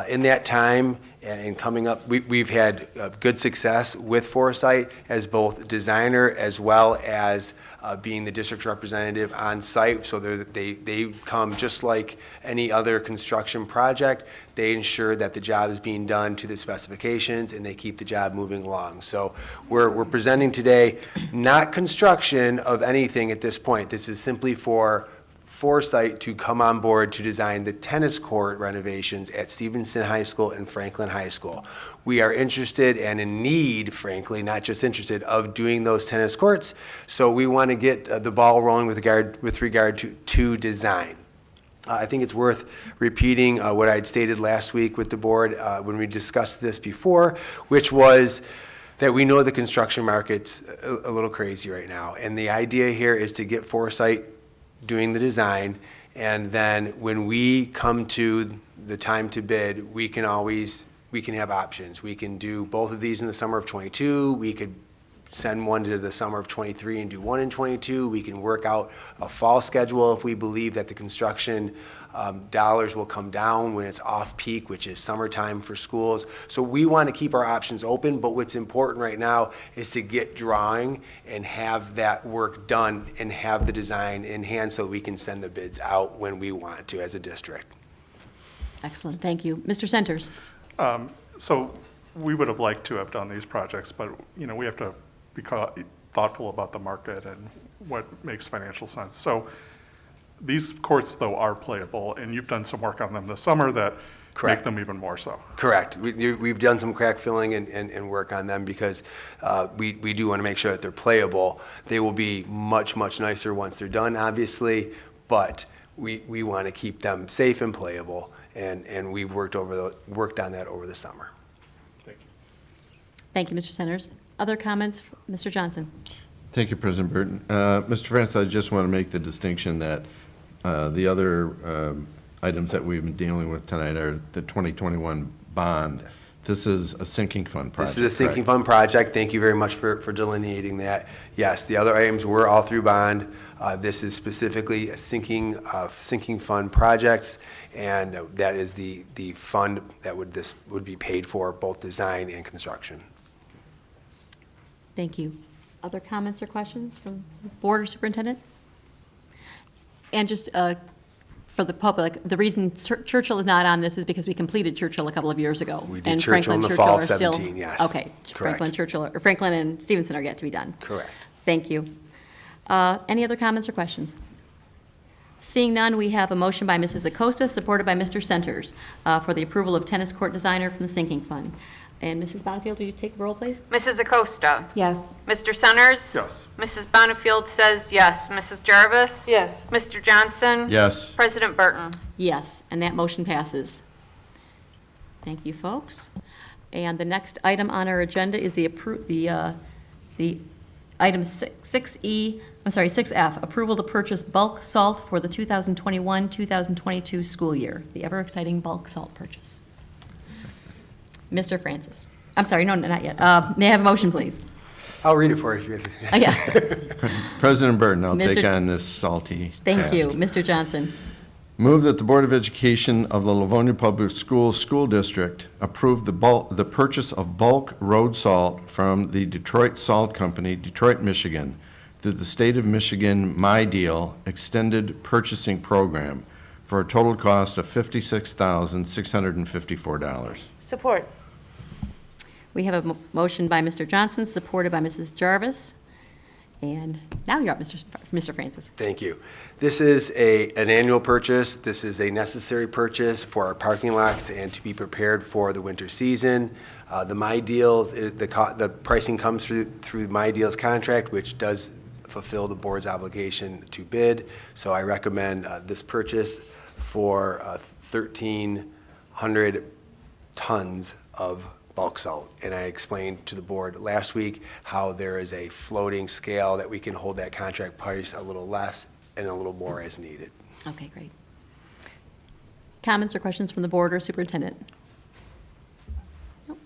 In that time and coming up, we've had good success with Foresight as both designer as well as being the district's representative on site. So they come just like any other construction project. They ensure that the job is being done to the specifications and they keep the job moving along. So we're presenting today not construction of anything at this point. This is simply for Foresight to come on board to design the tennis court renovations at Stevenson High School and Franklin High School. We are interested and in need, frankly, not just interested, of doing those tennis courts. So we want to get the ball rolling with regard to design. I think it's worth repeating what I'd stated last week with the board when we discussed this before, which was that we know the construction market's a little crazy right now. And the idea here is to get Foresight doing the design, and then when we come to the time to bid, we can have options. We can do both of these in the summer of '22. We could send one to the summer of '23 and do one in '22. We can work out a fall schedule if we believe that the construction dollars will come down when it's off peak, which is summertime for schools. So we want to keep our options open, but what's important right now is to get drawing and have that work done and have the design in hand so we can send the bids out when we want to as a district. Excellent, thank you. Mr. Centers. So we would have liked to have done these projects, but we have to be thoughtful about the market and what makes financial sense. So these courts, though, are playable, and you've done some work on them this summer that make them even more so. Correct. We've done some crack filling and work on them because we do want to make sure that they're playable. They will be much, much nicer once they're done, obviously, but we want to keep them safe and playable, and we've worked on that over the summer. Thank you. Thank you, Mr. Centers. Other comments, Mr. Johnson? Thank you, President Burton. Mr. Francis, I just want to make the distinction that the other items that we've been dealing with tonight are the 2021 bond. Yes. This is a sinking fund project. This is a sinking fund project. Thank you very much for delineating that. Yes, the other items were all through bond. This is specifically a sinking fund projects, and that is the fund that this would be paid for, both design and construction. Thank you. Other comments or questions from board or superintendent? And just for the public, the reason Churchill is not on this is because we completed Churchill a couple of years ago. We did and Churchill in the fall of 17, yes. Okay. Correct. Franklin and Stevenson are yet to be done. Correct. Thank you. Any other comments or questions? Seeing none, we have a motion by Mrs. Acosta, supported by Mr. Centers, for the approval of tennis court designer from the sinking fund. And Mrs. Bonifield, will you take the roll, please? Mrs. Acosta. Yes. Mr. Centers. Yes. Mrs. Bonifield says yes. Mrs. Jarvis. Yes. Mr. Johnson. Yes. President Burton. Yes, and that motion passes. Thank you, folks. And the next item on our agenda is the item 6F, approval to purchase bulk salt for the 2021-2022 school year. The ever-exciting bulk salt purchase. Mr. Francis. I'm sorry, no, not yet. May I have a motion, please? I'll read it for you. Yeah. President Burton, I'll Mr. take on this salty Thank task. you. Mr. Johnson. Move that the Board of Education of the Livonia Public Schools School District approve the purchase of bulk road salt from the Detroit Salt Company, Detroit, Michigan, through the State of Michigan My Deal Extended Purchasing Program for a total cost of $56,654. Support. We have a motion by Mr. Johnson, supported by Mrs. Jarvis. And now you're up, Mr. Francis. Thank you. This is an annual purchase. This is a necessary purchase for our parking lots and to be prepared for the winter season. The My Deals, the pricing comes through My Deals contract, which does fulfill the board's obligation to bid. So I recommend this purchase for 1,300 tons of bulk salt. And I explained to the board last week how there is a floating scale that we can hold that contract price a little less and a little more as needed. Okay, great. Comments or questions from the board or superintendent? Nope.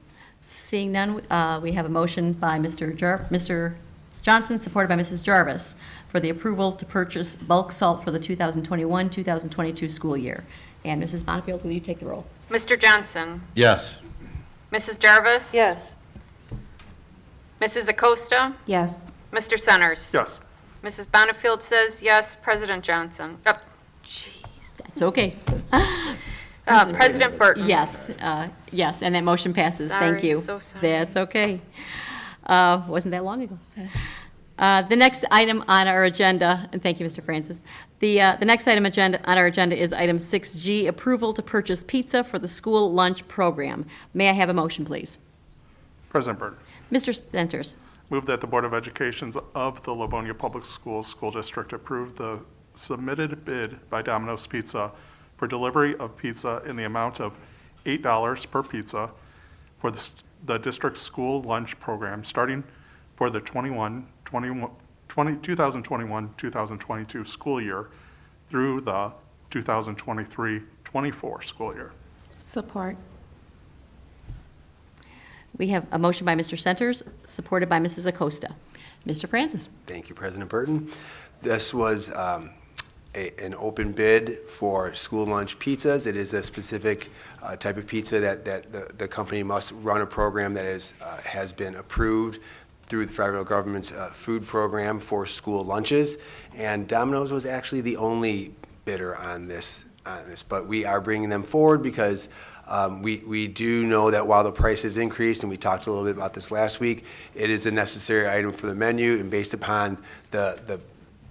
Seeing none, we have a motion by Mr. Johnson, supported by Mrs. Jarvis, for the approval to purchase bulk salt for the 2021-2022 school year. And Mrs. Bonnefield, will you take the roll? Mr. Johnson? Yes. Mrs. Jarvis? Yes. Mrs. Acosta? Yes. Mr. Centers? Yes. Mrs. Bonnefield says yes. President Johnson? Jeez. That's okay. President Burton? Yes, yes, and that motion passes. Thank Sorry, you. so sorry. That's okay. Wasn't that long ago. The next item on our agenda, and thank you, Mr. Francis. The next item on our agenda is item 6G, approval to purchase pizza for the school lunch program. May I have a motion, please? President Burton. Mr. Centers. Move that the Board of Education of the Livonia Public Schools School District approve the submitted bid by Domino's Pizza for delivery of pizza in the amount of $8 per pizza for the district's school lunch program, starting for the 2021-2022 school year through the 2023-24 school year. Support. We have a motion by Mr. Centers, supported by Mrs. Acosta. Mr. Francis. Thank you, President Burton. This was an open bid for school lunch pizzas. It is a specific type of pizza that the company must run a program that has been approved through the federal government's food program for school lunches. And Domino's was actually the only bidder on this. But we are bringing them forward because we do know that while the price has increased, and we talked a little bit about this last week, it is a necessary item for the menu, and based upon the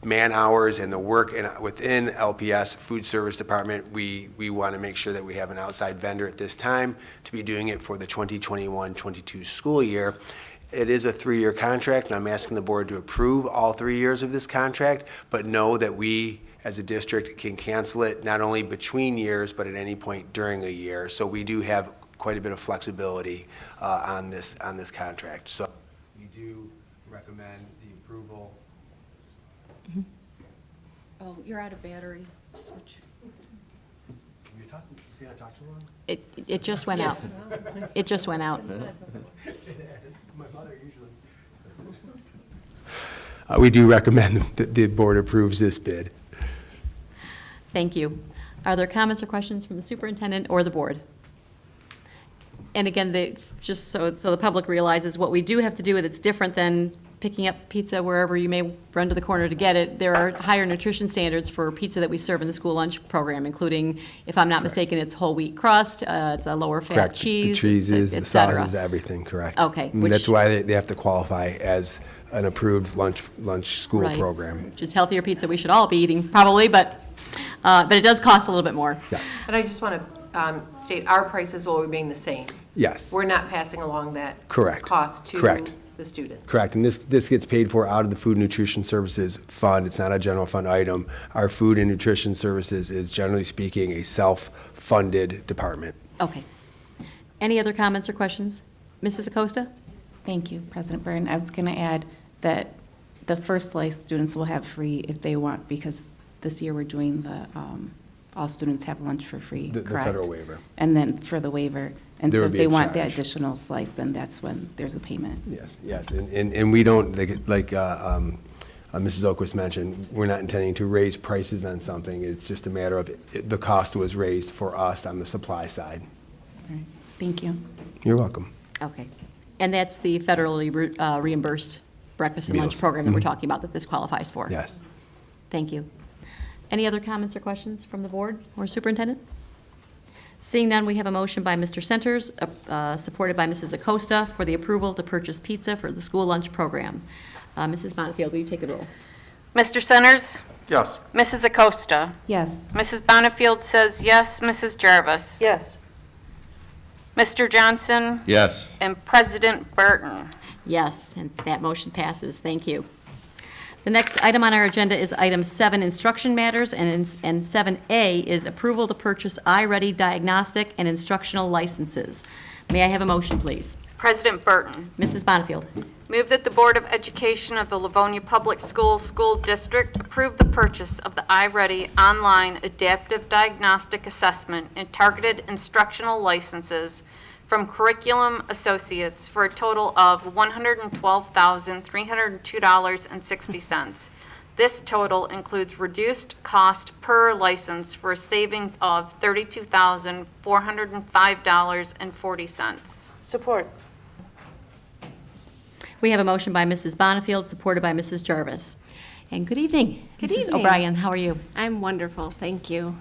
man hours and the work within LPS Food Service Department, we want to make sure that we have an outside vendor at this time to be doing it for the 2021-22 school year. It is a 3-year contract, and I'm asking the board to approve all 3 years of this contract, but know that we, as a district, can cancel it not only between years, but at any point during a year. So we do have quite a bit of flexibility on this contract. So we do recommend the approval. Oh, you're out of battery. Switch. You're talking, see, I talked too long? It just went out. It just went out. My mother usually. We do recommend that the board approves this bid. Thank you. Are there comments or questions from the superintendent or the board? And again, just so the public realizes, what we do have to do, it's different than picking up pizza wherever you may run to the corner to get it. There are higher nutrition standards for pizza that we serve in the school lunch program, including, if I'm not mistaken, it's whole wheat crust, it's a lower fat Correct. cheese, The cheeses, et the cetera. sauces, everything, correct. Okay, And that's why they have to qualify as an approved lunch school Right. program. Which is healthier pizza we should all be eating, probably, but it does cost a little bit more. Yes. And I just want to state, our prices will remain the same. Yes. We're not passing along that Correct. cost to Correct. the student. Correct, and this gets paid for out of the Food and Nutrition Services Fund. It's not a general fund item. Our Food and Nutrition Services is, generally speaking, a self-funded department. Okay. Any other comments or questions? Mrs. Acosta? Thank you, President Byrne. I was going to add that the first slice students will have free if they want, because this year we're doing the, all students have lunch for free, The correct? federal waiver. And then for the waiver. And There so would if be they a want the charge. additional slice, then that's when there's a payment. Yes, and we don't, like Mrs. Oquist mentioned, we're not intending to raise prices on something. It's just a matter of the cost was raised for us on the supply side. Thank you. You're welcome. Okay. And that's the federally reimbursed breakfast and lunch Meals. program that we're talking about that this qualifies for? Yes. Thank you. Any other comments or questions from the board or superintendent? Seeing none, we have a motion by Mr. Centers, supported by Mrs. Acosta, for the approval to purchase pizza for the school lunch program. Mrs. Bonnefield, will you take the roll? Mr. Centers? Yes. Mrs. Acosta? Yes. Mrs. Bonnefield says yes. Mrs. Jarvis? Yes. Mr. Johnson? Yes. And President Burton? Yes, and that motion passes. Thank you. The next item on our agenda is item 7, instruction matters, and 7A is approval to purchase iReady diagnostic and instructional licenses. May I have a motion, please? President Burton? Mrs. Bonnefield. Move that the Board of Education of the Livonia Public Schools School District approve the purchase of the iReady online adaptive diagnostic assessment and targeted instructional licenses from Curriculum Associates for a total of $112,302.60. This total includes reduced cost per license for a savings of $32,405.40. Support. We have a motion by Mrs. Bonnefield, supported by Mrs. Jarvis. And good evening. Good Mrs. evening. O'Brien, how are you? I'm wonderful, thank you.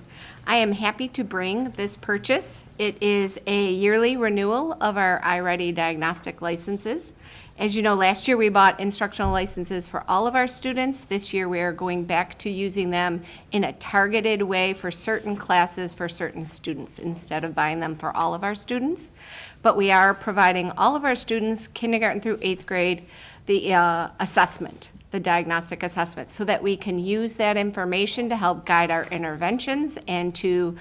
I am happy to bring this purchase. It is a yearly renewal of our iReady diagnostic licenses. As you know, last year we bought instructional licenses for all of our students. This year we are going back to using them in a targeted way for certain classes for certain students instead of buying them for all of our students. But we are providing all of our students, kindergarten through 8th grade, the assessment, the diagnostic assessment, so that we can use that information to help guide our interventions and to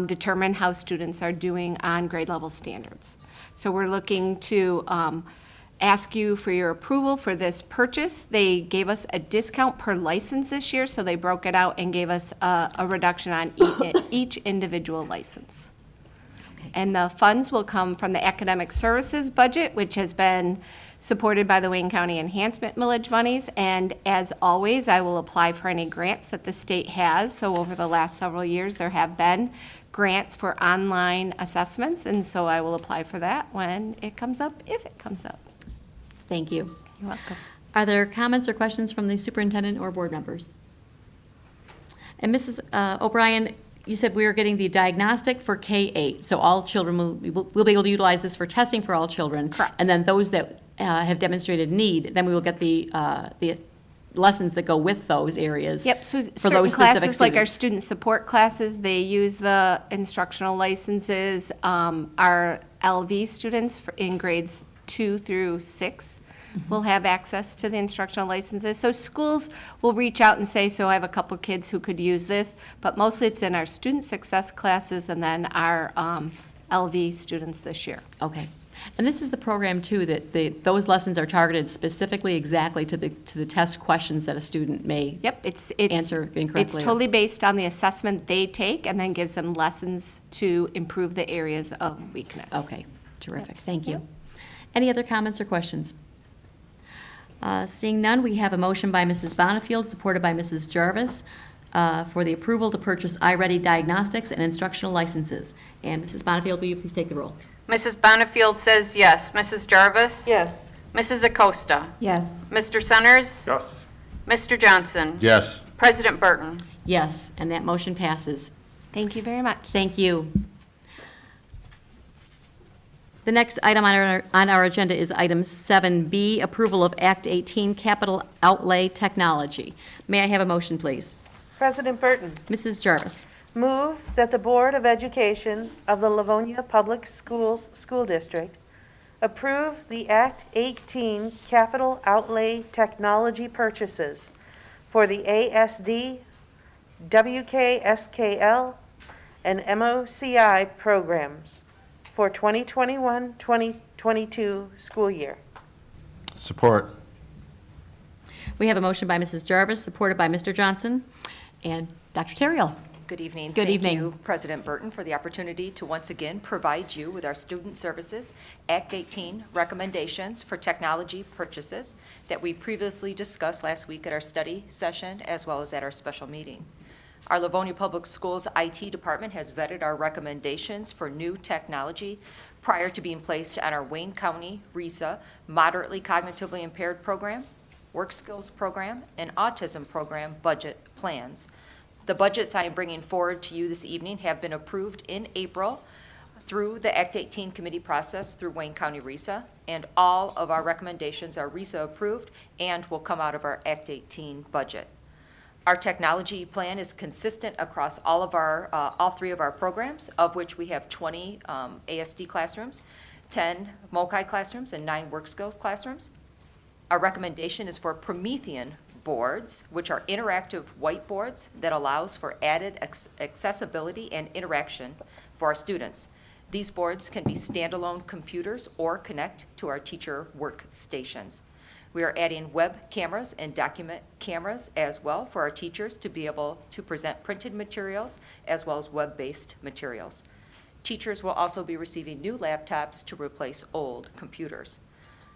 determine how students are doing on grade level standards. So we're looking to ask you for your approval for this purchase. They gave us a discount per license this year, so they broke it out and gave us a reduction on each individual license. And the funds will come from the academic services budget, which has been supported by the Wayne County Enhancement Millage monies. And as always, I will apply for any grants that the state has. So over the last several years, there have been grants for online assessments, and so I will apply for that when it comes up, if it comes up. Thank you. You're welcome. Are there comments or questions from the superintendent or board members? And Mrs. O'Brien, you said we are getting the diagnostic for K-8, so all children will be able to utilize this for testing for all children. Correct. And then those that have demonstrated need, then we will get the lessons that go with those areas. Yep, so for certain those specific classes, like our students. student support classes, they use the instructional licenses. Our LV students in grades 2 through 6 will have access to the instructional licenses. So schools will reach out and say, so I have a couple kids who could use this, but mostly it's in our student success classes and then our LV students this year. Okay. And this is the program, too, that those lessons are targeted specifically exactly to the test questions that a student may answer incorrectly. It's totally based on the assessment they take and then gives them lessons to improve the areas of weakness. Okay, terrific. Thank you. Any other comments or questions? Seeing none, we have a motion by Mrs. Bonnefield, supported by Mrs. Jarvis, for the approval to purchase iReady diagnostics and instructional licenses. And Mrs. Bonnefield, will you please take the roll? Mrs. Bonnefield says yes. Mrs. Jarvis? Yes. Mrs. Acosta? Yes. Mr. Centers? Yes. Mr. Johnson? Yes. President Burton? Yes, and that motion passes. Thank you very much. Thank you. The next item on our agenda is item 7B, approval of Act 18 Capital Outlay Technology. May I have a motion, please? President Burton. Mrs. Jarvis. Move that the Board of Education of the Livonia Public Schools School District approve the Act 18 Capital Outlay Technology purchases for the ASD, WKSKL, and MOCI programs for 2021-2022 school year. Support. We have a motion by Mrs. Jarvis, supported by Mr. Johnson. And Dr. Terrell. Good evening. Good evening. Thank you, President Burton, for the opportunity to once again provide you with our Student Services Act 18 recommendations for technology purchases that we previously discussed last week at our study session as well as at our special meeting. Our Livonia Public Schools IT department has vetted our recommendations for new technology prior to being placed on our Wayne County RESA Moderately Cognitively Impaired Program, Work Skills Program, and Autism Program budget plans. The budgets I am bringing forward to you this evening have been approved in April through the Act 18 committee process through Wayne County RESA, and all of our recommendations are RESA approved and will come out of our Act 18 budget. Our technology plan is consistent across all three of our programs, of which we have 20 ASD classrooms, 10 MOCI classrooms, and 9 work skills classrooms. Our recommendation is for Promethean boards, which are interactive whiteboards that allows for added accessibility and interaction for our students. These boards can be standalone computers or connect to our teacher workstations. We are adding web cameras and document cameras as well for our teachers to be able to present printed materials as well as web-based materials. Teachers will also be receiving new laptops to replace old computers.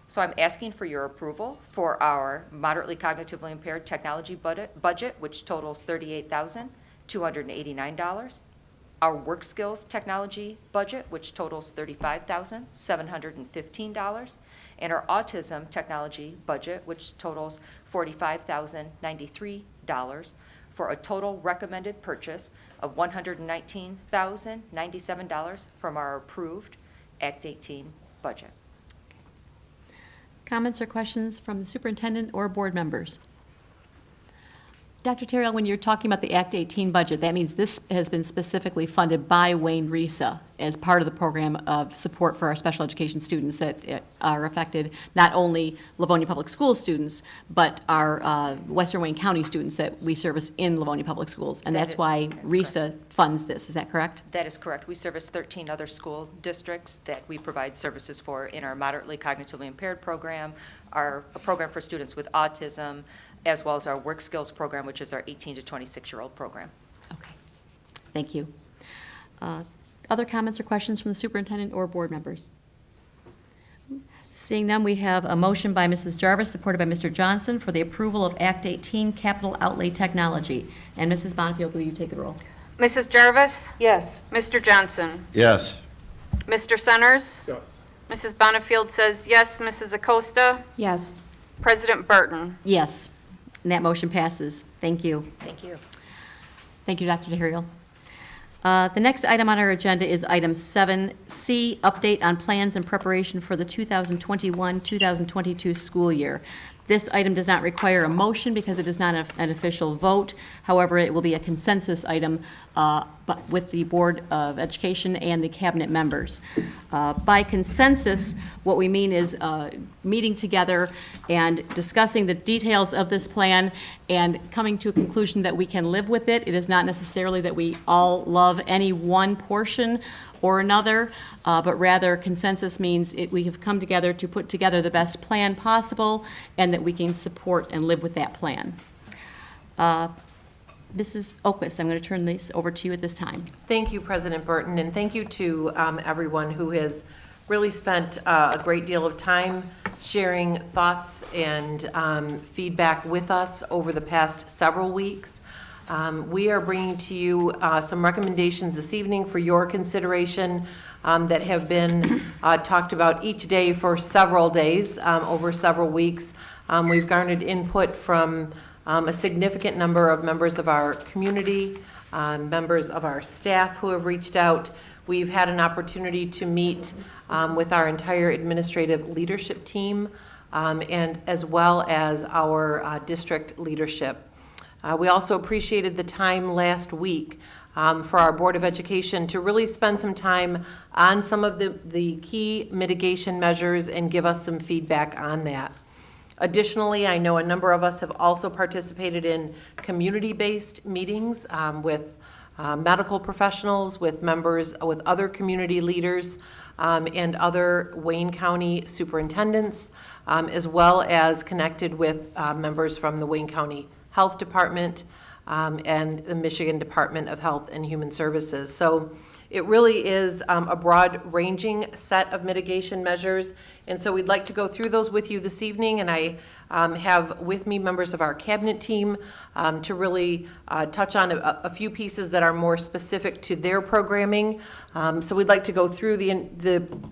So I'm asking for your approval for our moderately cognitively impaired technology budget, which totals $38,289. Our work skills technology budget, which totals $35,715. And our autism technology budget, which totals $45,093, for a total recommended purchase of $119,097 from our approved Act 18 budget. Comments or questions from the superintendent or board members? Dr. Terrell, when you're talking about the Act 18 budget, that means this has been specifically funded by Wayne RESA as part of the program of support for our special education students that are affected, not only Livonia Public Schools students, but our Western Wayne County students that we service in Livonia Public Schools. And that's why RESA funds this. Is that correct? That is correct. We service 13 other school districts that we provide services for in our moderately cognitively impaired program, our program for students with autism, as well as our work skills program, which is our 18 to 26-year-old program. Okay. Thank you. Other comments or questions from the superintendent or board members? Seeing none, we have a motion by Mrs. Jarvis, supported by Mr. Johnson, for the approval of Act 18 capital outlay technology. And Mrs. Bonnefield, will you take the roll? Mrs. Jarvis? Yes. Mr. Johnson? Yes. Mr. Centers? Yes. Mrs. Bonnefield says yes. Mrs. Acosta? Yes. President Burton? Yes. And that motion passes. Thank you. Thank you. Thank you, Dr. DeHiriel. The next item on our agenda is item 7C, update on plans and preparation for the 2021-2022 school year. This item does not require a motion because it is not an official vote. However, it will be a consensus item but with the Board of Education and the cabinet members. By consensus, what we mean is meeting together and discussing the details of this plan and coming to a conclusion that we can live with it. It is not necessarily that we all love any one portion or another, but rather consensus means we have come together to put together the best plan possible and that we can support and live with that plan. Mrs. Oquist, I'm going to turn this over to you at this time. Thank you, President Burton, and thank you to everyone who has really spent a great deal of time sharing thoughts and feedback with us over the past several weeks. We are bringing to you some recommendations this evening for your consideration that have been talked about each day for several days, over several weeks. We've garnered input from a significant number of members of our community, members of our staff who have reached out. We've had an opportunity to meet with our entire administrative leadership team and as well as our district leadership. We also appreciated the time last week for our Board of Education to really spend some time on some of the key mitigation measures and give us some feedback on that. Additionally, I know a number of us have also participated in community-based meetings with medical professionals, with members, with other community leaders, and other Wayne County superintendents, as well as connected with members from the Wayne County Health Department, and the Michigan Department of Health and Human Services. So it really is a broad-ranging set of mitigation measures, and so we'd like to go through those with you this evening, and I have with me members of our cabinet team to really touch on a few pieces that are more specific to their programming. So we'd like to go through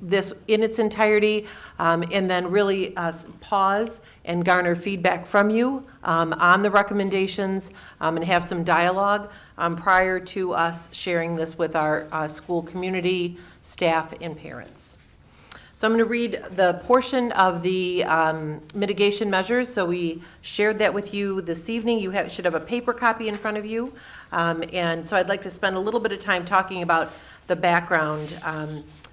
this in its entirety, and then really pause and garner feedback from you on the recommendations, and have some dialogue prior to us sharing this with our school community, staff, and parents. So I'm going to read the portion of the mitigation measures. So we shared that with you this evening. You should have a paper copy in front of you. And so I'd like to spend a little bit of time talking about the background.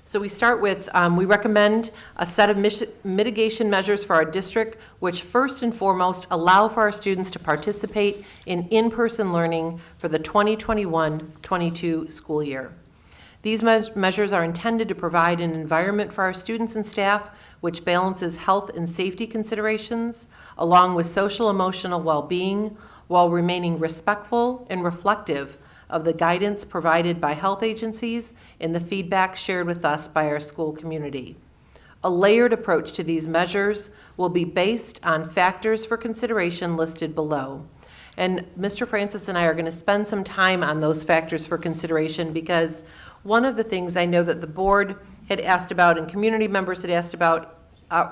So we start with, we recommend a set of mitigation measures for our district, which first and foremost allow for our students to participate in in-person learning for the 2021-22 school year. These measures are intended to provide an environment for our students and staff which balances health and safety considerations along with social emotional well-being while remaining respectful and reflective of the guidance provided by health agencies and the feedback shared with us by our school community. A layered approach to these measures will be based on factors for consideration listed below. And Mr. Francis and I are going to spend some time on those factors for consideration because one of the things I know that the board had asked about and community members had asked about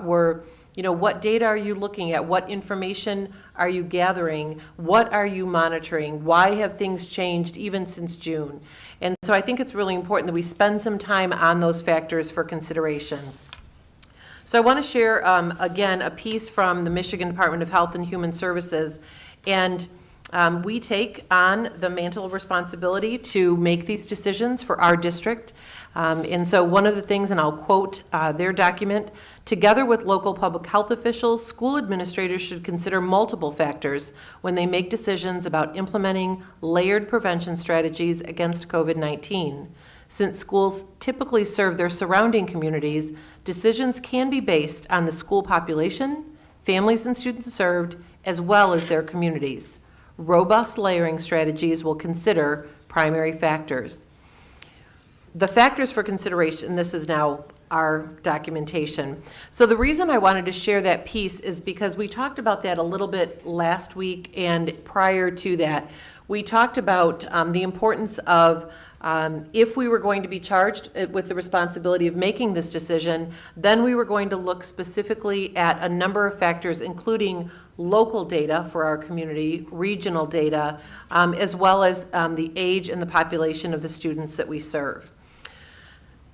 were, what data are you looking at? What information are you gathering? What are you monitoring? Why have things changed even since June? And so I think it's really important that we spend some time on those factors for consideration. So I want to share, again, a piece from the Michigan Department of Health and Human Services. And we take on the mantle of responsibility to make these decisions for our district. And so one of the things, and I'll quote their document, together with local public health officials, school administrators should consider multiple factors when they make decisions about implementing layered prevention strategies against COVID-19. Since schools typically serve their surrounding communities, decisions can be based on the school population, families and students served, as well as their communities. Robust layering strategies will consider primary factors. The factors for consideration, this is now our documentation. So the reason I wanted to share that piece is because we talked about that a little bit last week, and prior to that, we talked about the importance of if we were going to be charged with the responsibility of making this decision, then we were going to look specifically at a number of factors, including local data for our community, regional data, as well as the age and the population of the students that we serve.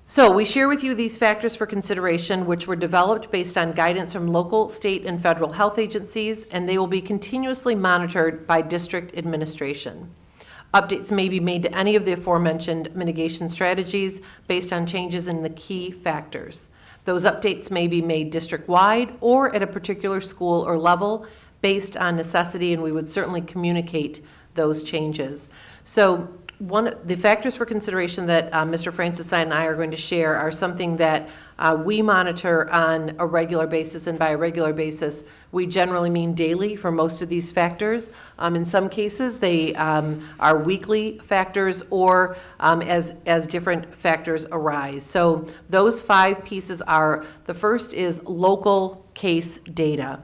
So we share with you these factors for consideration, which were developed based on guidance from local, state, and federal health agencies, and they will be continuously monitored by district administration. Updates may be made to any of the aforementioned mitigation strategies based on changes in the key factors. Those updates may be made district-wide or at a particular school or level based on necessity, and we would certainly communicate those changes. So the factors for consideration that Mr. Francis and I are going to share are something that we monitor on a regular basis, and by a regular basis, we generally mean daily for most of these factors. In some cases, they are weekly factors or as different factors arise. So those 5 pieces are, the first is local case data.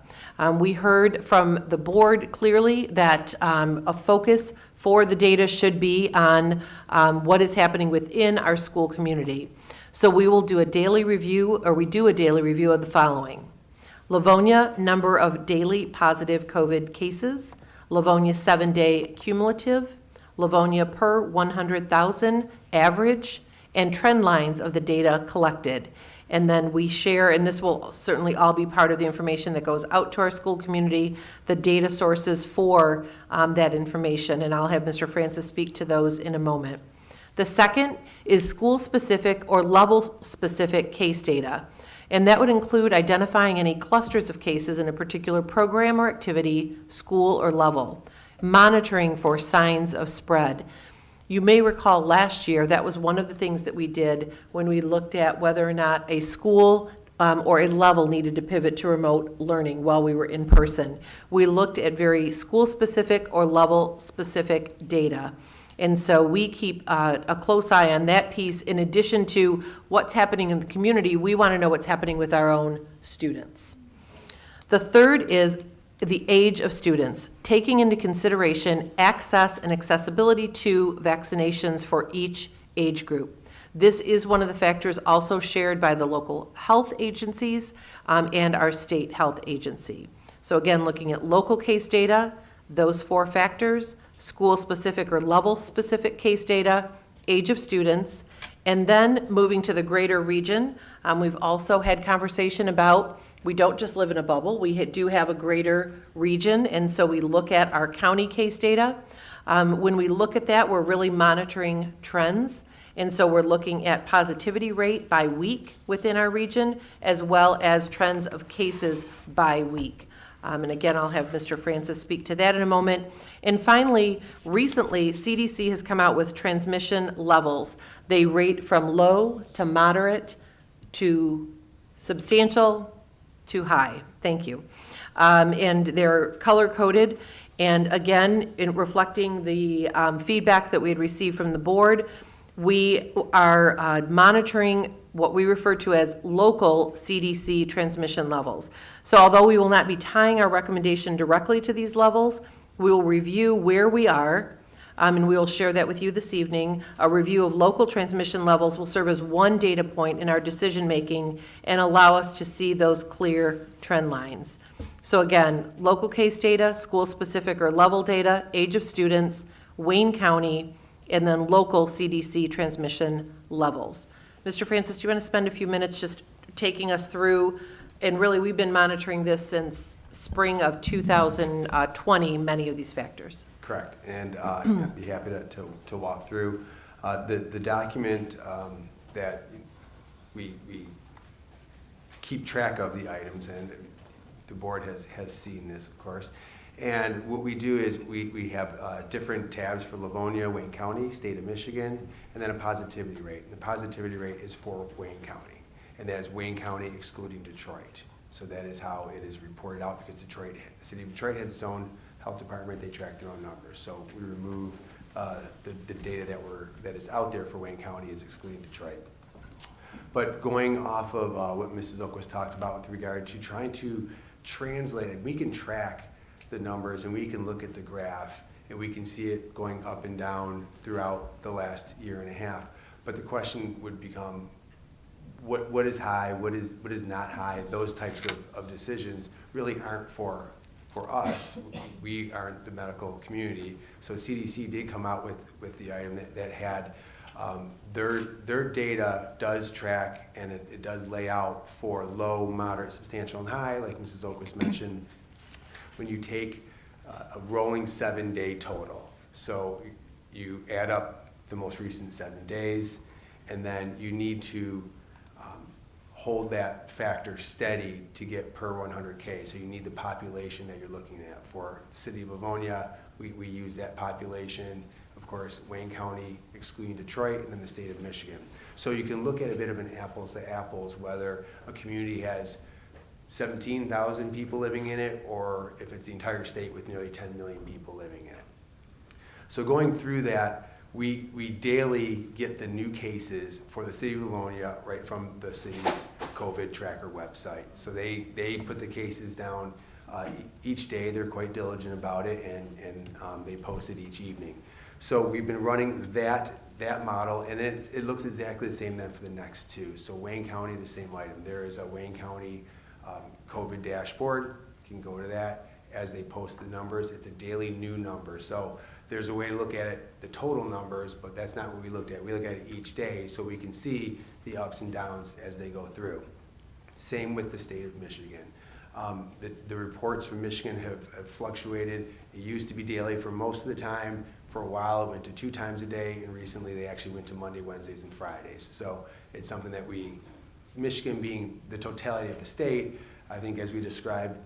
We heard from the board clearly that a focus for the data should be on what is happening within our school community. So we will do a daily review, or we do a daily review of the following: Livonia, number of daily positive COVID cases; Livonia 7-day cumulative; Livonia per 100,000 average, and trend lines of the data collected. And then we share, and this will certainly all be part of the information that goes out to our school community, the data sources for that information, and I'll have Mr. Francis speak to those in a moment. The second is school-specific or level-specific case data, and that would include identifying any clusters of cases in a particular program or activity, school or level, monitoring for signs of spread. You may recall last year, that was one of the things that we did when we looked at whether or not a school or a level needed to pivot to remote learning while we were in person. We looked at very school-specific or level-specific data. And so we keep a close eye on that piece. In addition to what's happening in the community, we want to know what's happening with our own students. The third is the age of students, taking into consideration access and accessibility to vaccinations for each age group. This is one of the factors also shared by the local health agencies and our state health agency. So again, looking at local case data, those 4 factors, school-specific or level-specific case data, age of students, and then moving to the greater region. We've also had conversation about, we don't just live in a bubble, we do have a greater region, and so we look at our county case data. When we look at that, we're really monitoring trends. And so we're looking at positivity rate by week within our region, as well as trends of cases by week. And again, I'll have Mr. Francis speak to that in a moment. And finally, recently, CDC has come out with transmission levels. They rate from low to moderate to substantial to high. Thank you. And they're color-coded. And again, in reflecting the feedback that we had received from the board, we are monitoring what we refer to as local CDC transmission levels. So although we will not be tying our recommendation directly to these levels, we will review where we are, and we will share that with you this evening. A review of local transmission levels will serve as one data point in our decision-making and allow us to see those clear trend lines. So again, local case data, school-specific or level data, age of students, Wayne County, and then local CDC transmission levels. Mr. Francis, do you want to spend a few minutes just taking us through, and really we've been monitoring this since spring of 2020, many of these factors. Correct, and I'd be happy to walk through. The document that we keep track of the items, and the board has seen this, of course. And what we do is we have different tabs for Livonia, Wayne County, State of Michigan, and then a positivity rate. And the positivity rate is for Wayne County, and that is Wayne County excluding Detroit. So that is how it is reported out, because the city of Detroit has its own health department. They track their own numbers. So we remove the data that is out there for Wayne County is excluding Detroit. But going off of what Mrs. Oak was talked about with regard to trying to translate it, we can track the numbers and we can look at the graph and we can see it going up and down throughout the last year and a half. But the question would become, what is high, what is not high? Those types of decisions really aren't for us. We aren't the medical community. So CDC did come out with the item that had their data does track, and it does lay out for low, moderate, substantial, and high, like Mrs. Oquist mentioned, when you take a rolling 7-day total. So you add up the most recent 7 days, and then you need to hold that factor steady to get per 100K. So you need the population that you're looking at. For the city of Livonia, we use that population. Of course, Wayne County excluding Detroit, and then the state of Michigan. So you can look at a bit of an apples to apples, whether a community has 17,000 people living in it, or if it's the entire state with nearly 10 million people living in it. So going through that, we daily get the new cases for the city of Livonia right from the city's COVID tracker website. So they put the cases down each day. They're quite diligent about it, and they post it each evening. So we've been running that model, and it looks exactly the same then for the next two. So Wayne County, the same item. There is a Wayne County COVID dashboard. You can go to that as they post the numbers. It's a daily new number. So there's a way to look at it, the total numbers, but that's not what we looked at. We look at it each day so we can see the ups and downs as they go through. Same with the state of Michigan. The reports from Michigan have fluctuated. It used to be daily for most of the time. For a while, it went to 2 times a day, and recently they actually went to Monday, Wednesdays, and Fridays. So it's something that Michigan being the totality of the state, I think as we described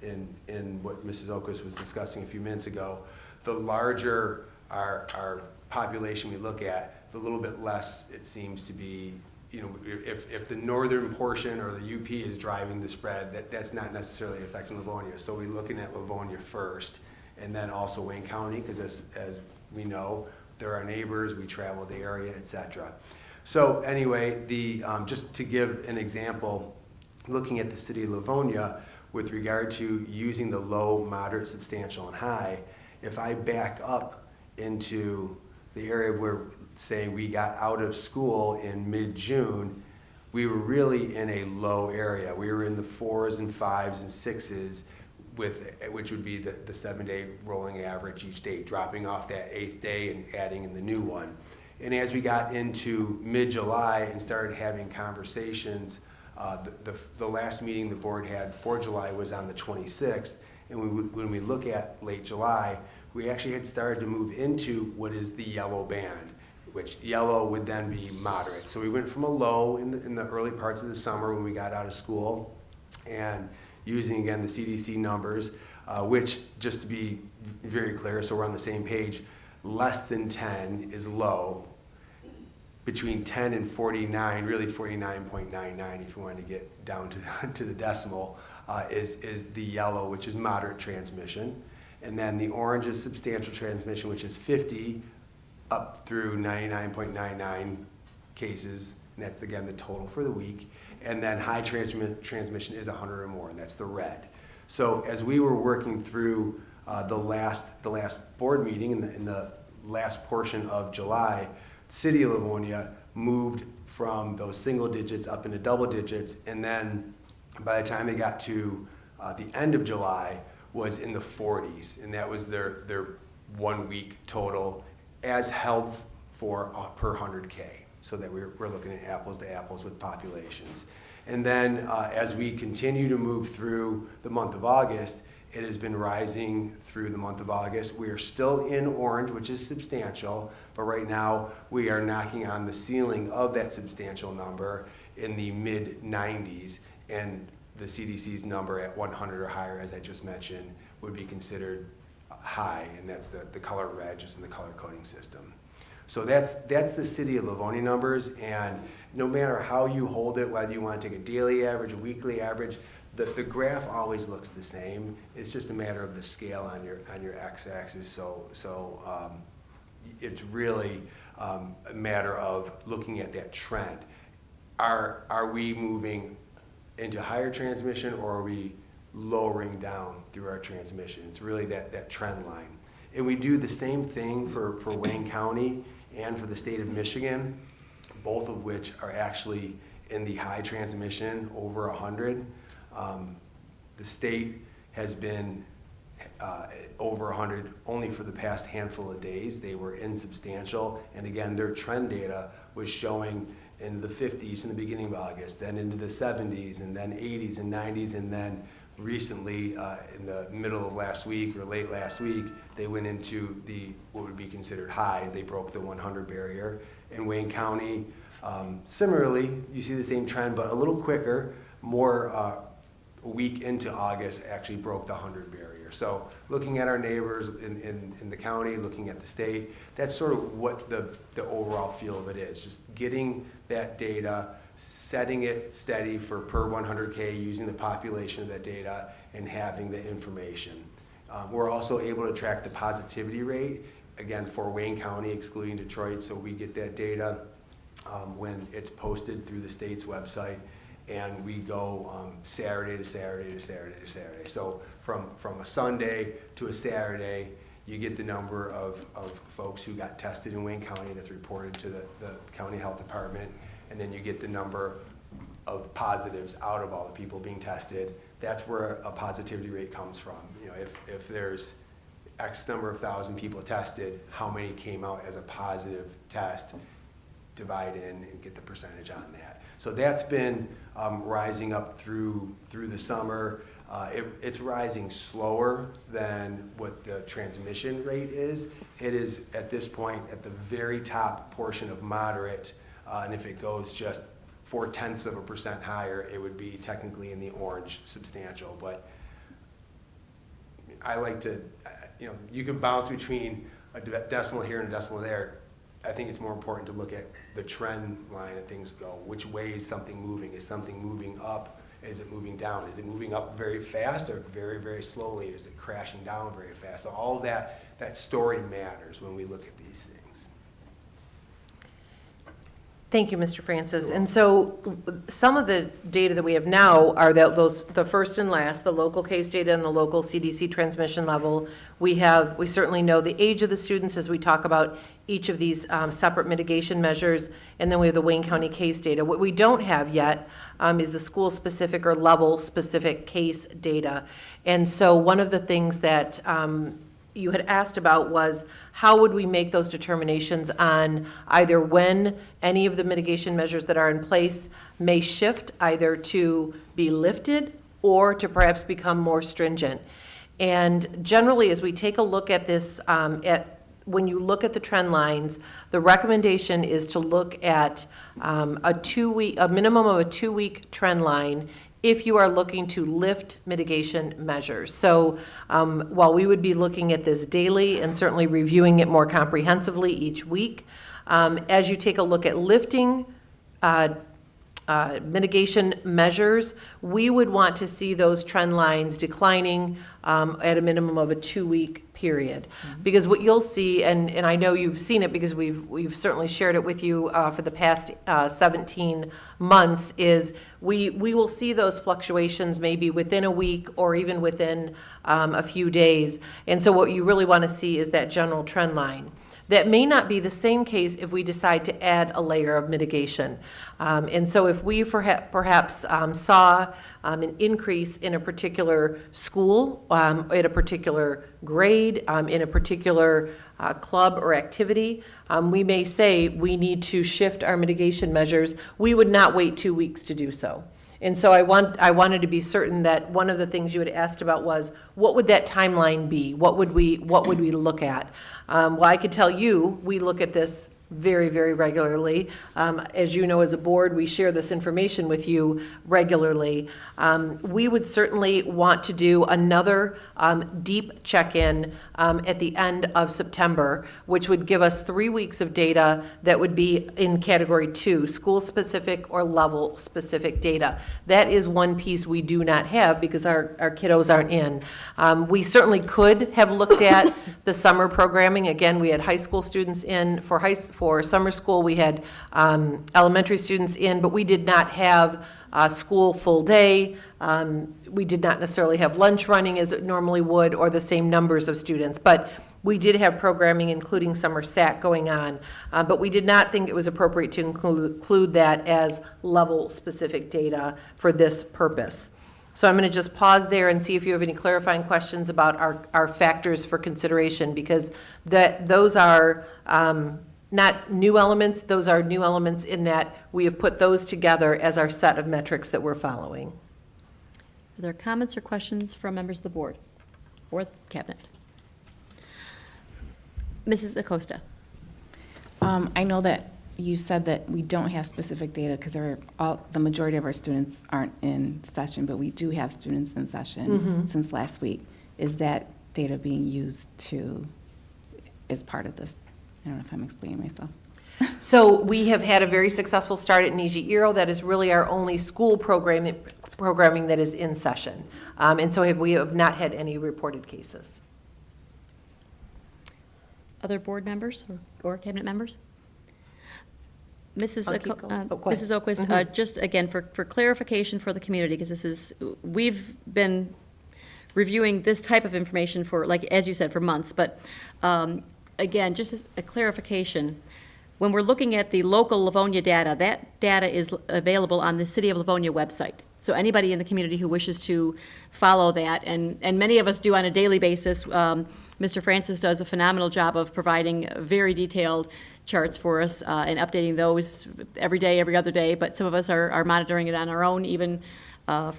in what Mrs. Oquist was discussing a few minutes ago, the larger our population we look at, the little bit less it seems to be if the northern portion or the UP is driving the spread, that's not necessarily affecting Livonia. So we're looking at Livonia first, and then also Wayne County, because as we know, they're our neighbors, we travel the area, etc. So anyway, just to give an example, looking at the city of Livonia with regard to using the low, moderate, substantial, and high, if I back up into the area where, say, we got out of school in mid-June, we were really in a low area. We were in the 4s and 5s and 6s, which would be the 7-day rolling average each day, dropping off that 8th day and adding in the new one. And as we got into mid-July and started having conversations, the last meeting the board had for July was on the 26th, and when we look at late July, we actually had started to move into what is the yellow band, which yellow would then be moderate. So we went from a low in the early parts of the summer when we got out of school, and using again the CDC numbers, which, just to be very clear so we're on the same page, less than 10 is low. Between 10 and 49, really 49.99 if you want to get down to the decimal, is the yellow, which is moderate transmission. And then the orange is substantial transmission, which is 50 up through 99.99 cases, and that's again the total for the week. And then high transmission is 100 or more, and that's the red. So as we were working through the last board meeting in the last portion of July, the city of Livonia moved from those single digits up into double digits, and then by the time they got to the end of July was in the 40s, and that was their 1 week total as held for per 100K, so that we're looking at apples to apples with populations. And then as we continue to move through the month of August, it has been rising through the month of August. We are still in orange, which is substantial, but right now we are knocking on the ceiling of that substantial number in the mid-90s, and the CDC's number at 100 or higher, as I just mentioned, would be considered high, and that's the color red just in the color coding system. So that's the city of Livonia numbers, and no matter how you hold it, whether you want to take a daily average, a weekly average, the graph always looks the same. It's just a matter of the scale on your x-axis. So it's really a matter of looking at that trend. Are we moving into higher transmission, or are we lowering down through our transmission? It's really that trend line. And we do the same thing for Wayne County and for the state of Michigan, both of which are actually in the high transmission, over 100. The state has been over 100 only for the past handful of days. They were insubstantial, and again, their trend data was showing in the 50s in the beginning of August, then into the 70s, and then 80s and 90s, and then recently in the middle of last week or late last week, they went into what would be considered high. They broke the 100 barrier. In Wayne County, similarly, you see the same trend, but a little quicker, more a week into August, actually broke the 100 barrier. So looking at our neighbors in the county, looking at the state, that's sort of what the overall feel of it is. Just getting that data, setting it steady for per 100K, using the population of that data, and having the information. We're also able to track the positivity rate, again, for Wayne County, excluding Detroit, so we get that data when it's posted through the state's website, and we go Saturday to Saturday to Saturday to Saturday. So from a Sunday to a Saturday, you get the number of folks who got tested in Wayne County that's reported to the county health department, and then you get the number of positives out of all the people being tested. That's where a positivity rate comes from. You know, if there's X number of thousand people tested, how many came out as a positive test, divide in and get the percentage on that. So that's been rising up through the summer. It's rising slower than what the transmission rate is. It is at this point at the very top portion of moderate, and if it goes just 0.4% higher, it would be technically in the orange substantial. But I like to, you know, you can bounce between a decimal here and a decimal there. I think it's more important to look at the trend line that things go. Which way is something moving? Is something moving up? Is it moving down? Is it moving up very fast or very, very slowly? Is it crashing down very fast? So all of that story matters when we look at these things. Thank you, Mr. Francis. And so some of the data that we have now are the first and last, the local case data and the local CDC transmission level. We certainly know the age of the students as we talk about each of these separate mitigation measures, and then we have the Wayne County case data. What we don't have yet is the school-specific or level-specific case data. And so one of the things that you had asked about was how would we make those determinations on either when any of the mitigation measures that are in place may shift either to be lifted or to perhaps become more stringent. And generally, as we take a look at this, when you look at the trend lines, the recommendation is to look at a minimum of a 2-week trend line if you are looking to lift mitigation measures. So while we would be looking at this daily and certainly reviewing it more comprehensively each week, as you take a look at lifting mitigation measures, we would want to see those trend lines declining at a minimum of a 2-week period. Because what you'll see, and I know you've seen it because we've certainly shared it with you for the past 17 months, is we will see those fluctuations maybe within a week or even within a few days. And so what you really want to see is that general trend line. That may not be the same case if we decide to add a layer of mitigation. And so if we perhaps saw an increase in a particular school, at a particular grade, in a particular club or activity, we may say we need to shift our mitigation measures. We would not wait 2 weeks to do so. And so I wanted to be certain that one of the things you had asked about was, what would that timeline be? What would we look at? Well, I could tell you, we look at this very, very regularly. As you know, as a board, we share this information with you regularly. We would certainly want to do another deep check-in at the end of September, which would give us 3 weeks of data that would be in category 2, school-specific or level-specific data. That is one piece we do not have because our kiddos aren't in. We certainly could have looked at the summer programming. Again, we had high school students in for summer school. We had elementary students in, but we did not have school full day. We did not necessarily have lunch running as it normally would, or the same numbers of students. But we did have programming, including summer SAC, going on. But we did not think it was appropriate to include that as level-specific data for this purpose. So I'm going to just pause there and see if you have any clarifying questions about our factors for consideration, because those are not new elements. Those are new elements in that we have put those together as our set of metrics that we're following. Are there comments or questions from members of the board or cabinet? Mrs. Acosta. I know that you said that we don't have specific data because the majority of our students aren't in session, but we do have students in session since last week. Is that data being used as part of this? I don't know if I'm explaining myself. So we have had a very successful start at Niji Iro. That is really our only school programming that is in session. And so we have not had any reported cases. Other board members or cabinet members? Mrs. Mrs. Oquist, just again, for clarification for the community, because we've been reviewing this type of information for, like, as you said, for months, but again, just as a clarification, when we're looking at the local Livonia data, that data is available on the City of Livonia website. So anybody in the community who wishes to follow that, and many of us do on a daily basis, Mr. Francis does a phenomenal job of providing very detailed charts for us and updating those every day, every other day, but some of us are monitoring it on our own, even on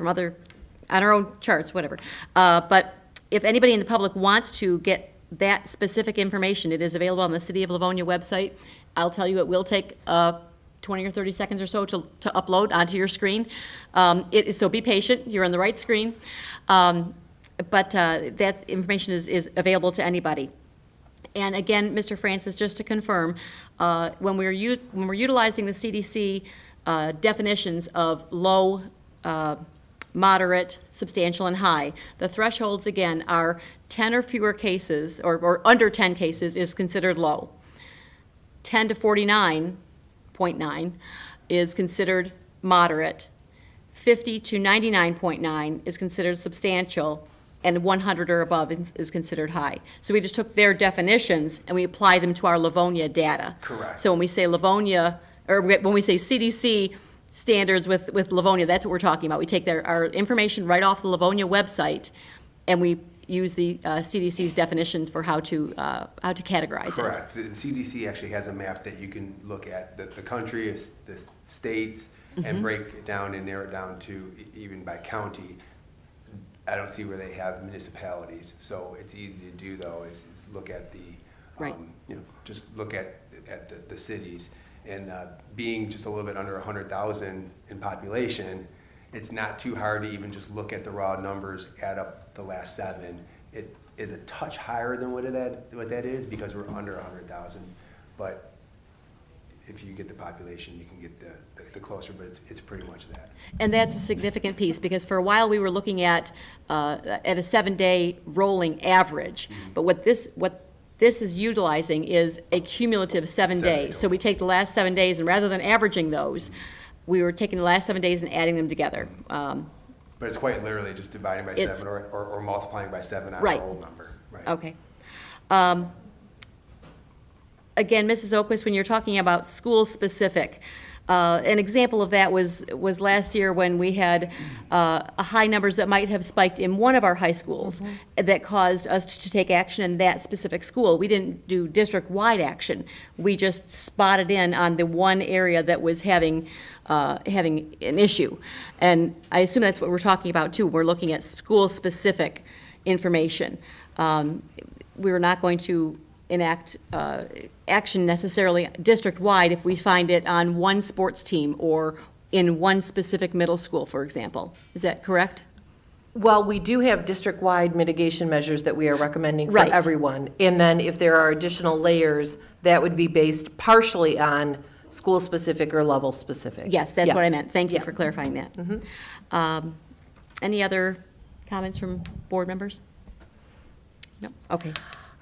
our own charts, whatever. But if anybody in the public wants to get that specific information, it is available on the City of Livonia website. I'll tell you, it will take 20 or 30 seconds or so to upload onto your screen. So be patient, you're on the right screen. But that information is available to anybody. And again, Mr. Francis, just to confirm, when we're utilizing the CDC definitions of low, moderate, substantial, and high, the thresholds, again, are 10 or fewer cases, or under 10 cases is considered low. 10 to 49.9 is considered moderate. 50 to 99.9 is considered substantial, and 100 or above is considered high. So we just took their definitions and we apply them to our Livonia data. Correct. So when we say Livonia, or when we say CDC standards with Livonia, that's what we're talking about. We take our information right off the Livonia website, and we use the CDC's definitions for how to categorize it. Correct. The CDC actually has a map that you can look at, the country, the states, and break it down and narrow it down to even by county. I don't see where they have municipalities, so it's easy to do though, is look at the, Right. Just look at the cities. And being just a little bit under 100,000 in population, it's not too hard to even just look at the raw numbers, add up the last 7. It is a touch higher than what that is because we're under 100,000. But if you get the population, you can get the closer, but it's pretty much that. And that's a significant piece, because for a while we were looking at a 7-day rolling average. But what this is utilizing is a cumulative 7 days. So we take the last 7 days, and rather than averaging those, we were taking the last 7 days and adding them together. But it's quite literally just dividing by 7 or multiplying by 7 on Right. a whole number. Right. Okay. Again, Mrs. Oquist, when you're talking about school-specific, an example of that was last year when we had high numbers that might have spiked in one of our high schools that caused us to take action in that specific school. We didn't do district-wide action. We just spotted in on the one area that was having an issue. And I assume that's what we're talking about, too. We're looking at school-specific information. We were not going to enact action necessarily district-wide if we find it on one sports team or in one specific middle school, for example. Is that correct? Well, we do have district-wide mitigation measures that we are recommending for Right. everyone. And then if there are additional layers, that would be based partially on school-specific or level-specific. Yes, that's Yeah. what I meant. Thank you Yeah. for clarifying that. Mhm. Any other comments from board members? No? Okay.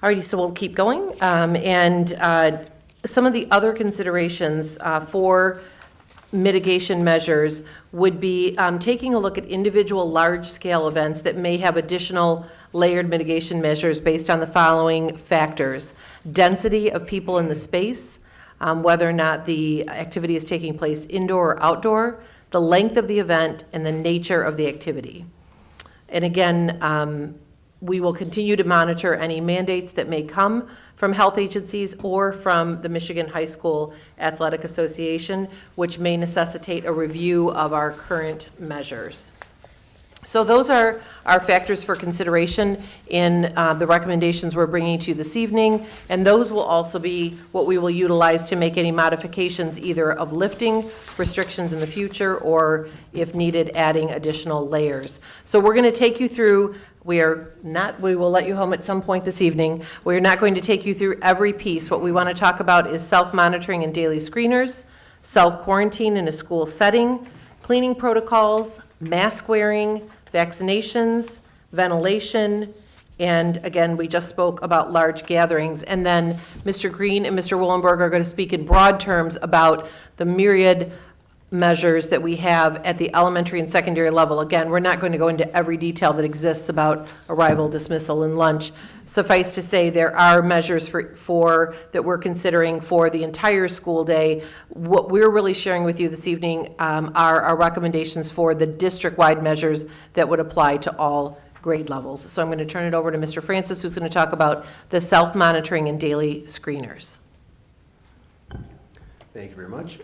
Alrighty, so we'll keep going. Some of the other considerations for mitigation measures would be taking a look at individual large-scale events that may have additional layered mitigation measures based on the following factors: density of people in the space, whether or not the activity is taking place indoor or outdoor, the length of the event, and the nature of the activity. And again, we will continue to monitor any mandates that may come from health agencies or from the Michigan High School Athletic Association, which may necessitate a review of our current measures. So those are our factors for consideration in the recommendations we're bringing to you this evening, and those will also be what we will utilize to make any modifications, either of lifting restrictions in the future or, if needed, adding additional layers. So we're going to take you through. We will let you home at some point this evening. We're not going to take you through every piece. What we want to talk about is self-monitoring and daily screeners, self-quarantine in a school setting, cleaning protocols, mask wearing, vaccinations, ventilation, and again, we just spoke about large gatherings. And then Mr. Green and Mr. Willenberg are going to speak in broad terms about the myriad measures that we have at the elementary and secondary level. Again, we're not going to go into every detail that exists about arrival, dismissal, and lunch. Suffice to say, there are measures for that we're considering for the entire school day. What we're really sharing with you this evening are our recommendations for the district-wide measures that would apply to all grade levels. So I'm going to turn it over to Mr. Francis, who's going to talk about the self-monitoring and daily screeners. Thank you very much.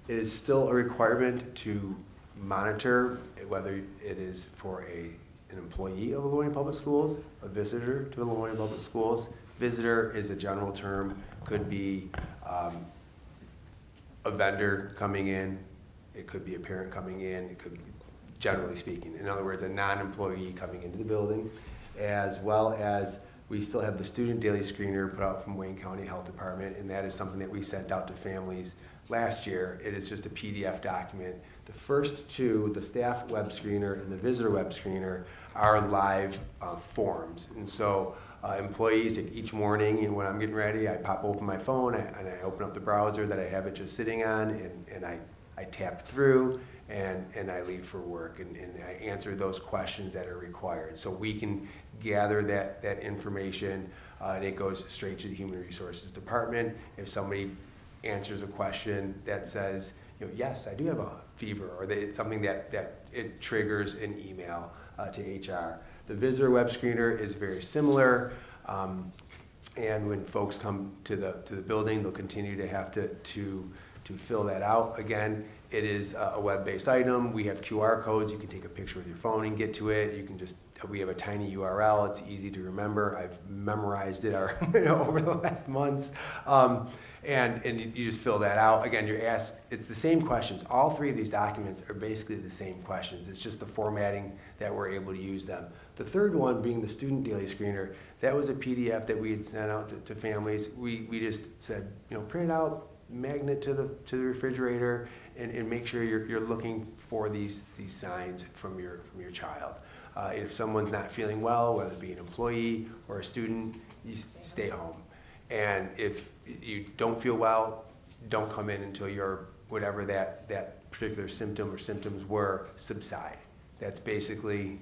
It is still a requirement to monitor whether it is for an employee of Livonia Public Schools, a visitor to Livonia Public Schools. Visitor is a general term, could be a vendor coming in, it could be a parent coming in, it could be, generally speaking. In other words, a non-employee coming into the building, as well as We still have the student daily screener put out from Wayne County Health Department, and that is something that we sent out to families last year. It is just a PDF document. The first two, the staff web screener and the visitor web screener, are live forms. And so employees, each morning, and when I'm getting ready, I pop open my phone and I open up the browser that I have it just sitting on, and I tap through and I leave for work, and I answer those questions that are required. So we can gather that information, and it goes straight to the Human Resources Department. If somebody answers a question that says, yes, I do have a fever, or that it's something that it triggers an email to HR. The visitor web screener is very similar, and when folks come to the building, they'll continue to have to fill that out. Again, it is a web-based item. We have QR codes. You can take a picture with your phone and get to it. You can we have a tiny URL. It's easy to remember. I've memorized it over the last months. And you just fill that out. Again, you're asked, it's the same questions. All three of these documents are basically the same questions. It's just the formatting that we're able to use them. The third one being the student daily screener, that was a PDF that we had sent out to families. We just said, print it out, magnet to the refrigerator, and make sure you're looking for these signs from your child. If someone's not feeling well, whether it be an employee or a student, you stay home. And if you don't feel well, don't come in until whatever that particular symptom or symptoms were subside. That's basically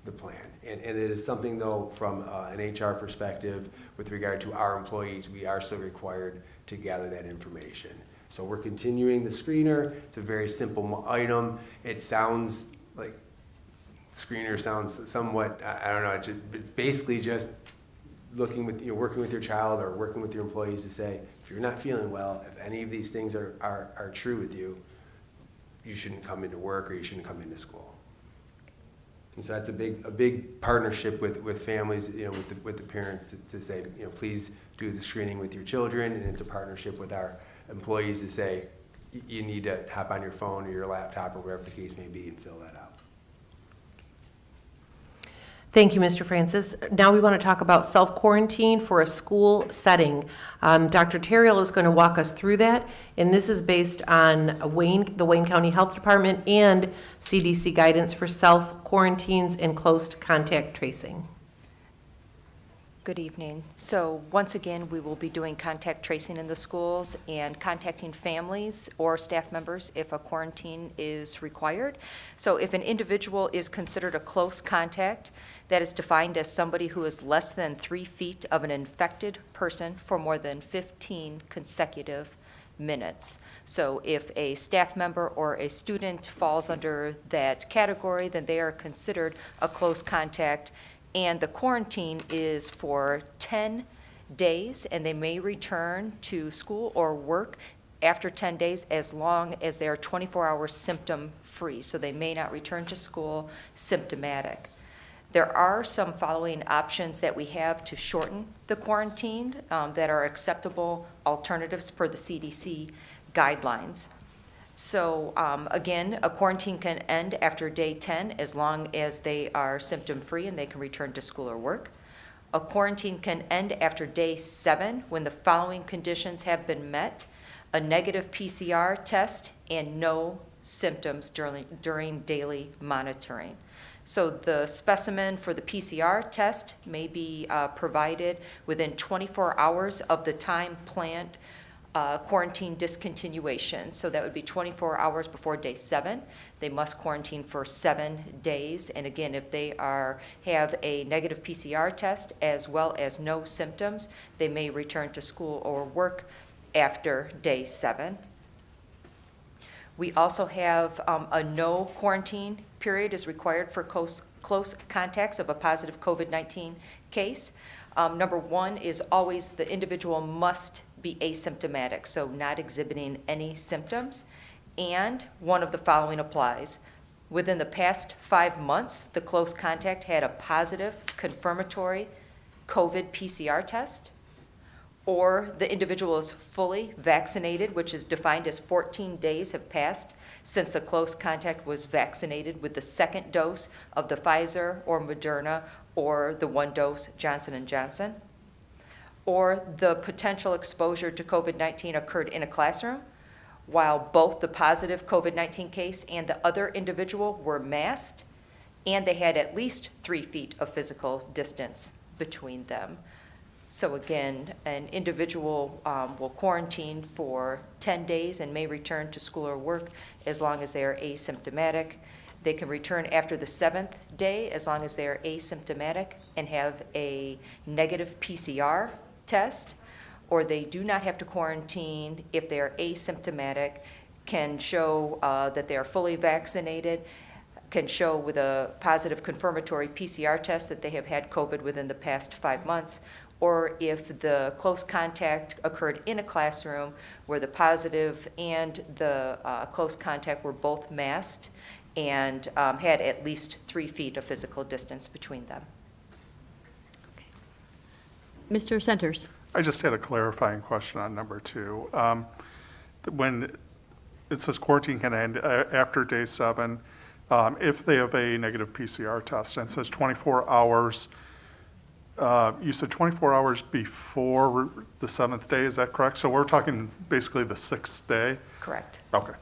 the plan. And it is something, though, from an HR perspective, with regard to our employees, we are still required to gather that information. So we're continuing the screener. It's a very simple item. It sounds like, screener sounds somewhat, I don't know, it's basically just working with your child or working with your employees to say, if you're not feeling well, if any of these things are true with you, you shouldn't come into work or you shouldn't come into school. And so that's a big partnership with families, with the parents to say, please do the screening with your children, and it's a partnership with our employees to say, you need to hop on your phone or your laptop or wherever the case may be and fill that out. Thank you, Mr. Francis. Now we want to talk about self-quarantine for a school setting. Dr. Terrill is going to walk us through that, and this is based on the Wayne County Health Department and CDC guidance for self-quarantines and close contact tracing. Good evening. So once again, we will be doing contact tracing in the schools and contacting families or staff members if a quarantine is required. So if an individual is considered a close contact, that is defined as somebody who is less than 3 feet of an infected person for more than 15 consecutive minutes. So if a staff member or a student falls under that category, then they are considered a close contact. And the quarantine is for 10 days, and they may return to school or work after 10 days as long as they are 24 hours symptom-free. So they may not return to school symptomatic. There are some following options that we have to shorten the quarantine that are acceptable alternatives per the CDC guidelines. So again, a quarantine can end after day 10 as long as they are symptom-free and they can return to school or work. A quarantine can end after day 7 when the following conditions have been met: a negative PCR test and no symptoms during daily monitoring. So the specimen for the PCR test may be provided within 24 hours of the time planned quarantine discontinuation. So that would be 24 hours before day 7. They must quarantine for 7 days. And again, if they have a negative PCR test as well as no symptoms, they may return to school or work after day 7. We also have a no quarantine period is required for close contacts of a positive COVID-19 case. Number 1 is always the individual must be asymptomatic, so not exhibiting any symptoms. And one of the following applies: within the past 5 months, the close contact had a positive confirmatory COVID PCR test, or the individual is fully vaccinated, which is defined as 14 days have passed since the close contact was vaccinated with the second dose of the Pfizer or Moderna or the one-dose Johnson & Johnson, or the potential exposure to COVID-19 occurred in a classroom while both the positive COVID-19 case and the other individual were masked, and they had at least 3 feet of physical distance between them. So again, an individual will quarantine for 10 days and may return to school or work as long as they are asymptomatic. They can return after the 7th day as long as they are asymptomatic and have a negative PCR test, or they do not have to quarantine if they are asymptomatic, can show that they are fully vaccinated, can show with a positive confirmatory PCR test that they have had COVID within the past 5 months, or if the close contact occurred in a classroom where the positive and the close contact were both masked and had at least 3 feet of physical distance between them. Mr. Centers? I just had a clarifying question on number 2. When it says quarantine can end after day 7, if they have a negative PCR test, and it says 24 hours, you said 24 hours before the 7th day, is that correct? So we're talking basically the 6th day? Correct. Okay.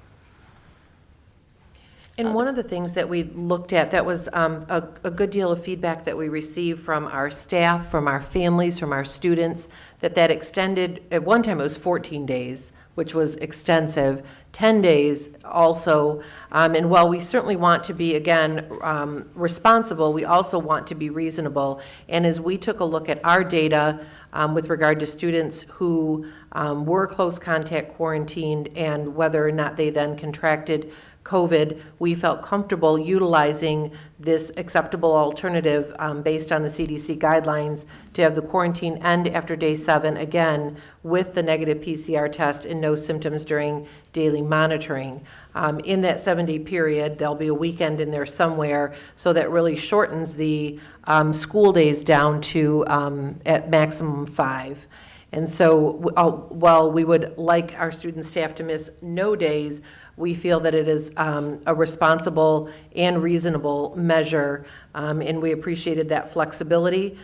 And one of the things that we looked at, that was a good deal of feedback that we received from our staff, from our families, from our students, that extended, at one time it was 14 days, which was extensive, 10 days also. And while we certainly want to be, again, responsible, we also want to be reasonable. And as we took a look at our data with regard to students who were close contact quarantined and whether or not they then contracted COVID, we felt comfortable utilizing this acceptable alternative based on the CDC guidelines to have the quarantine end after day 7, again, with the negative PCR test and no symptoms during daily monitoring. In that 7-day period, there'll be a weekend in there somewhere, so that really shortens the school days down to at maximum 5. And so while we would like our student staff to miss no days, we feel that it is a responsible and reasonable measure, and we appreciated that flexibility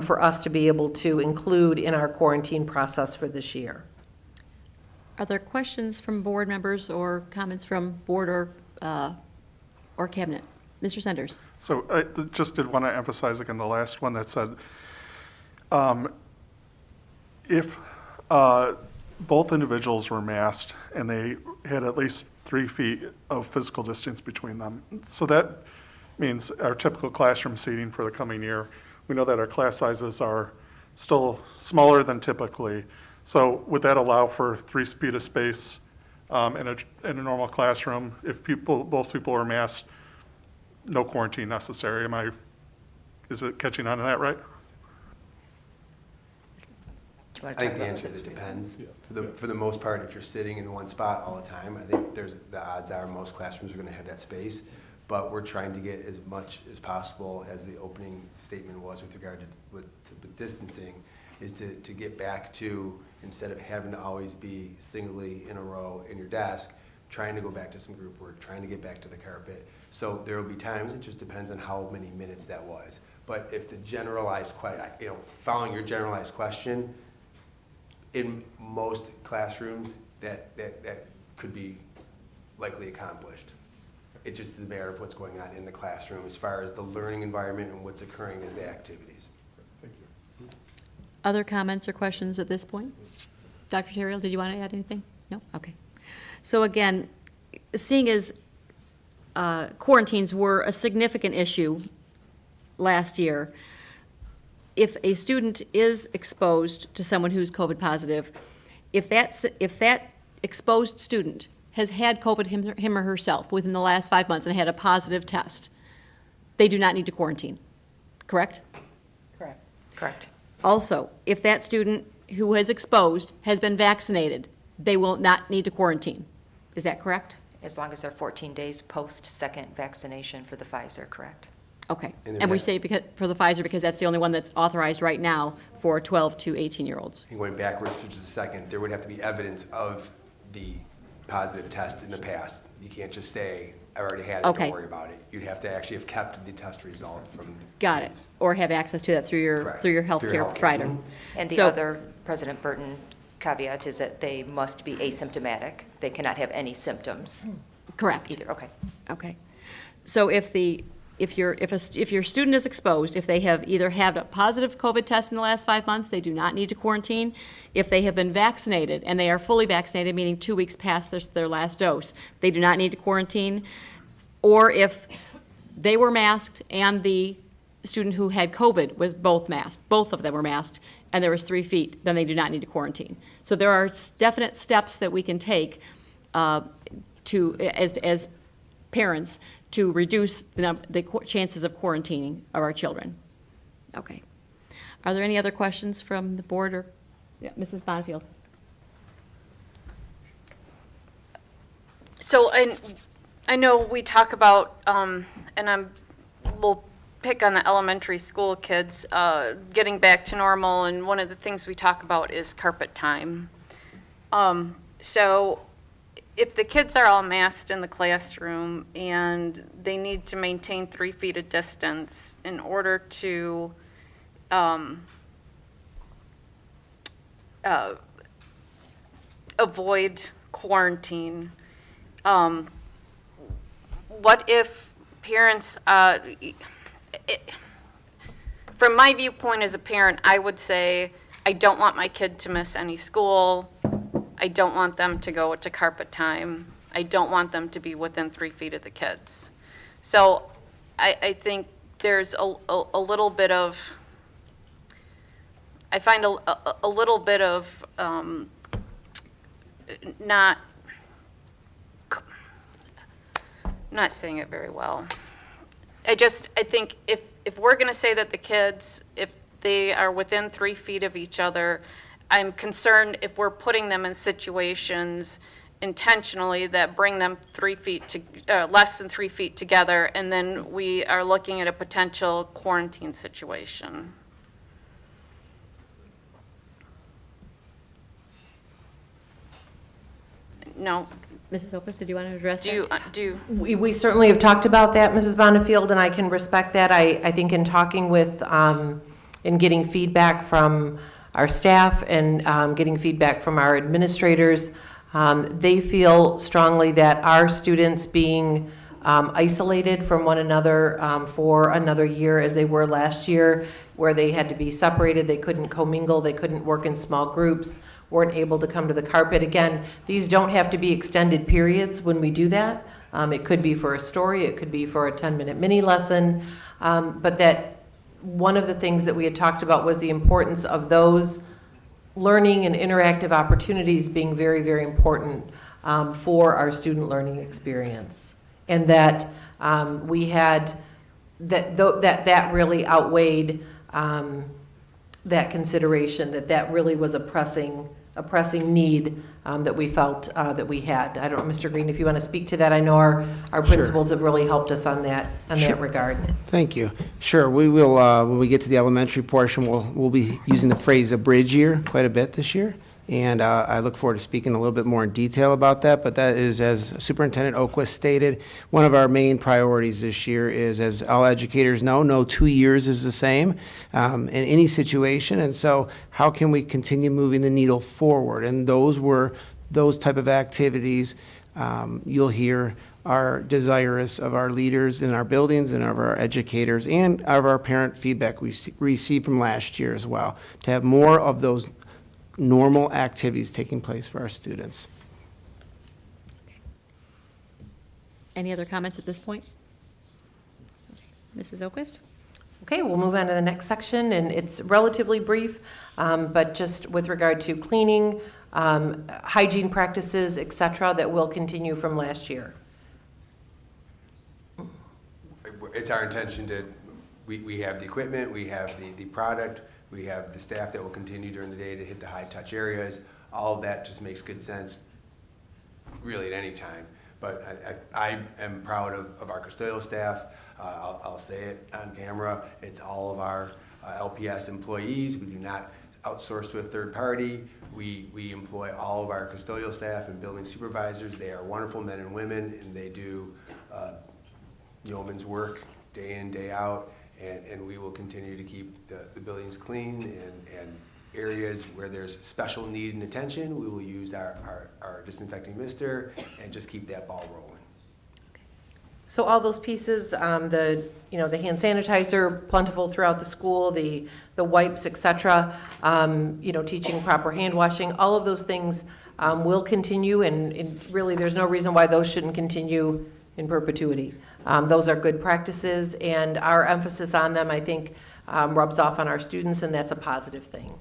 for us to be able to include in our quarantine process for this year. Are there questions from board members or comments from board or cabinet? Mr. Sanders. So I just did want to emphasize again the last one that said, if both individuals were masked and they had at least 3 feet of physical distance between them. So that means our typical classroom seating for the coming year, we know that our class sizes are still smaller than typically. So would that allow for 3 feet of space in a normal classroom? If both people are masked, no quarantine necessary. Is it catching on to that right? I think the answer is it depends. For the most part, if you're sitting in one spot all the time, I think the odds are most classrooms are going to have that space. But we're trying to get as much as possible, as the opening statement was with regard to with distancing, is to get back to, instead of having to always be singly in a row in your desk, trying to go back to some group work, trying to get back to the carpet. So there will be times, it just depends on how many minutes that was. But if the generalized, following your generalized question, in most classrooms, that could be likely accomplished. It just is a matter of what's going on in the classroom as far as the learning environment and what's occurring as the activities. Thank you. Other comments or questions at this point? Dr. Terrell, did you want to add anything? No? Okay. So again, seeing as quarantines were a significant issue last year, if a student is exposed to someone who's COVID positive, if that exposed student has had COVID him or herself within the last 5 months and had a positive test, they do not need to quarantine, correct? Correct. Correct. Also, if that student who is exposed has been vaccinated, they will not need to quarantine. Is that correct? As long as they're 14 days post-second vaccination for the Pfizer, correct? Okay. And we say for the Pfizer because that's the only one that's authorized right now for 12 to 18-year-olds. And going backwards for just a second, there would have to be evidence of the positive test in the past. You can't just say, I already had it, Okay. don't worry about it. You'd have to actually have kept the test result from. Got it. Or have access to that through your, Correct. through your Through your healthcare healthcare. provider. Mhm. And the So- other, President Burton, caveat is that they must be asymptomatic. They cannot have any symptoms Correct. either. Okay. Okay. So if your student is exposed, if they have either had a positive COVID test in the last 5 months, they do not need to quarantine. If they have been vaccinated and they are fully vaccinated, meaning 2 weeks past their last dose, they do not need to quarantine. Or if they were masked and the student who had COVID was both masked, both of them were masked, and there was 3 feet, then they do not need to quarantine. So there are definite steps that we can take as parents to reduce the chances of quarantining of our children. Okay. Are there any other questions from the board or, yeah, Mrs. Bonnefield? So, I know we talk about, we'll pick on the elementary school kids, getting back to normal, and one of the things we talk about is carpet time. So, if the kids are all masked in the classroom and they need to maintain 3 feet of distance in order to avoid quarantine, what if parents, from my viewpoint as a parent, I would say, I don't want my kid to miss any school. I don't want them to go to carpet time. I don't want them to be within 3 feet of the kids. So I think there's a little bit of, I find a little bit of not saying it very well. I think if we're going to say that the kids, if they are within 3 feet of each other, I'm concerned if we're putting them in situations intentionally that bring them 3 feet to, less than 3 feet together, and then we are looking at a potential quarantine situation. No. Mrs. Opus, did you want to address that? We certainly have talked about that, Mrs. Bonnefield, and I can respect that. I think in talking with, in getting feedback from our staff and getting feedback from our administrators, they feel strongly that our students being isolated from one another for another year as they were last year, where they had to be separated, they couldn't commingle, they couldn't work in small groups, weren't able to come to the carpet. Again, these don't have to be extended periods when we do that. It could be for a story, it could be for a 10-minute mini lesson, but that one of the things that we had talked about was the importance of those learning and interactive opportunities being very, very important for our student learning experience. And that we had, that really outweighed that consideration, that really was a pressing need that we felt that we had. I don't know, Mr. Green, if you want to speak to that. I know our principals have really helped us on that regard. Thank you. Sure, we will, when we get to the elementary portion, we'll be using the phrase "a bridge year" quite a bit this year. And I look forward to speaking a little bit more in detail about that. But that is, as Superintendent Oquist stated, one of our main priorities this year is, as all educators know, no 2 years is the same in any situation. And so how can we continue moving the needle forward? And those type of activities you'll hear are desirous of our leaders in our buildings and of our educators and of our parent feedback we received from last year as well, to have more of those normal activities taking place for our students. Any other comments at this point? Mrs. Oquist? Okay, we'll move on to the next section, and it's relatively brief, but just with regard to cleaning, hygiene practices, et cetera, that will continue from last year. It's our intention to, we have the equipment, we have the product, we have the staff that will continue during the day to hit the high-touch areas. All of that just makes good sense, really, at any time. But I am proud of our custodial staff. I'll say it on camera. It's all of our LPS employees. We do not outsourced to a third party. We employ all of our custodial staff and building supervisors. They are wonderful men and women, and they do yeoman's work day in, day out, and we will continue to keep the buildings clean, and areas where there's special need and attention, we will use our disinfecting mister and just keep that ball rolling. So all those pieces, the hand sanitizer plentiful throughout the school, the wipes, et cetera, teaching proper hand washing, all of those things will continue, and really there's no reason why those shouldn't continue in perpetuity. Those are good practices, and our emphasis on them, I think, rubs off on our students, and that's a positive thing.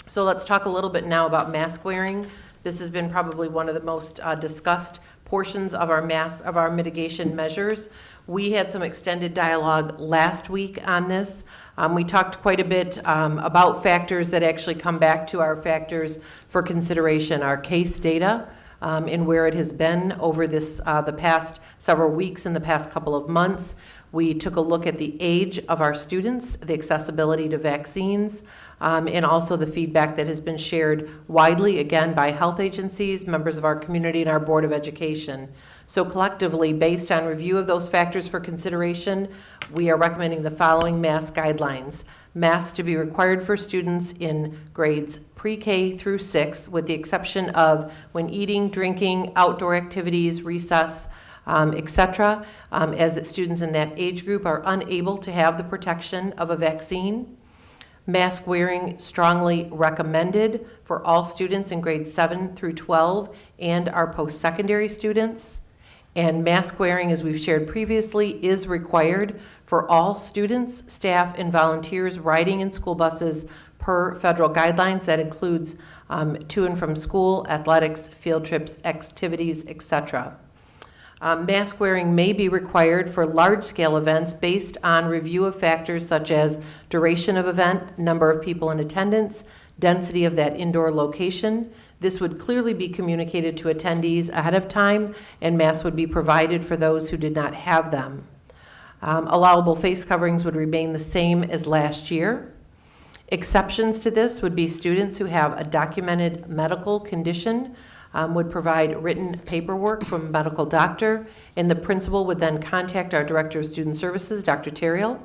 So let's talk a little bit now about mask wearing. This has been probably one of the most discussed portions of our mitigation measures. We had some extended dialogue last week on this. We talked quite a bit about factors that actually come back to our factors for consideration, our case data, and where it has been over the past several weeks and the past couple of months. We took a look at the age of our students, the accessibility to vaccines, and also the feedback that has been shared widely, again, by health agencies, members of our community, and our Board of Education. So collectively, based on review of those factors for consideration, we are recommending the following mask guidelines. Masks to be required for students in grades pre-K through 6, with the exception of when eating, drinking, outdoor activities, recess, etc., as the students in that age group are unable to have the protection of a vaccine. Mask wearing strongly recommended for all students in grades 7 through 12 and our post-secondary students. And mask wearing, as we've shared previously, is required for all students, staff, and volunteers riding in school buses per federal guidelines. That includes to and from school, athletics, field trips, activities, etc. Mask wearing may be required for large-scale events based on review of factors such as duration of event, number of people in attendance, density of that indoor location. This would clearly be communicated to attendees ahead of time, and masks would be provided for those who did not have them. Allowable face coverings would remain the same as last year. Exceptions to this would be students who have a documented medical condition would provide written paperwork from a medical doctor, and the principal would then contact our Director of Student Services, Dr. Terriel.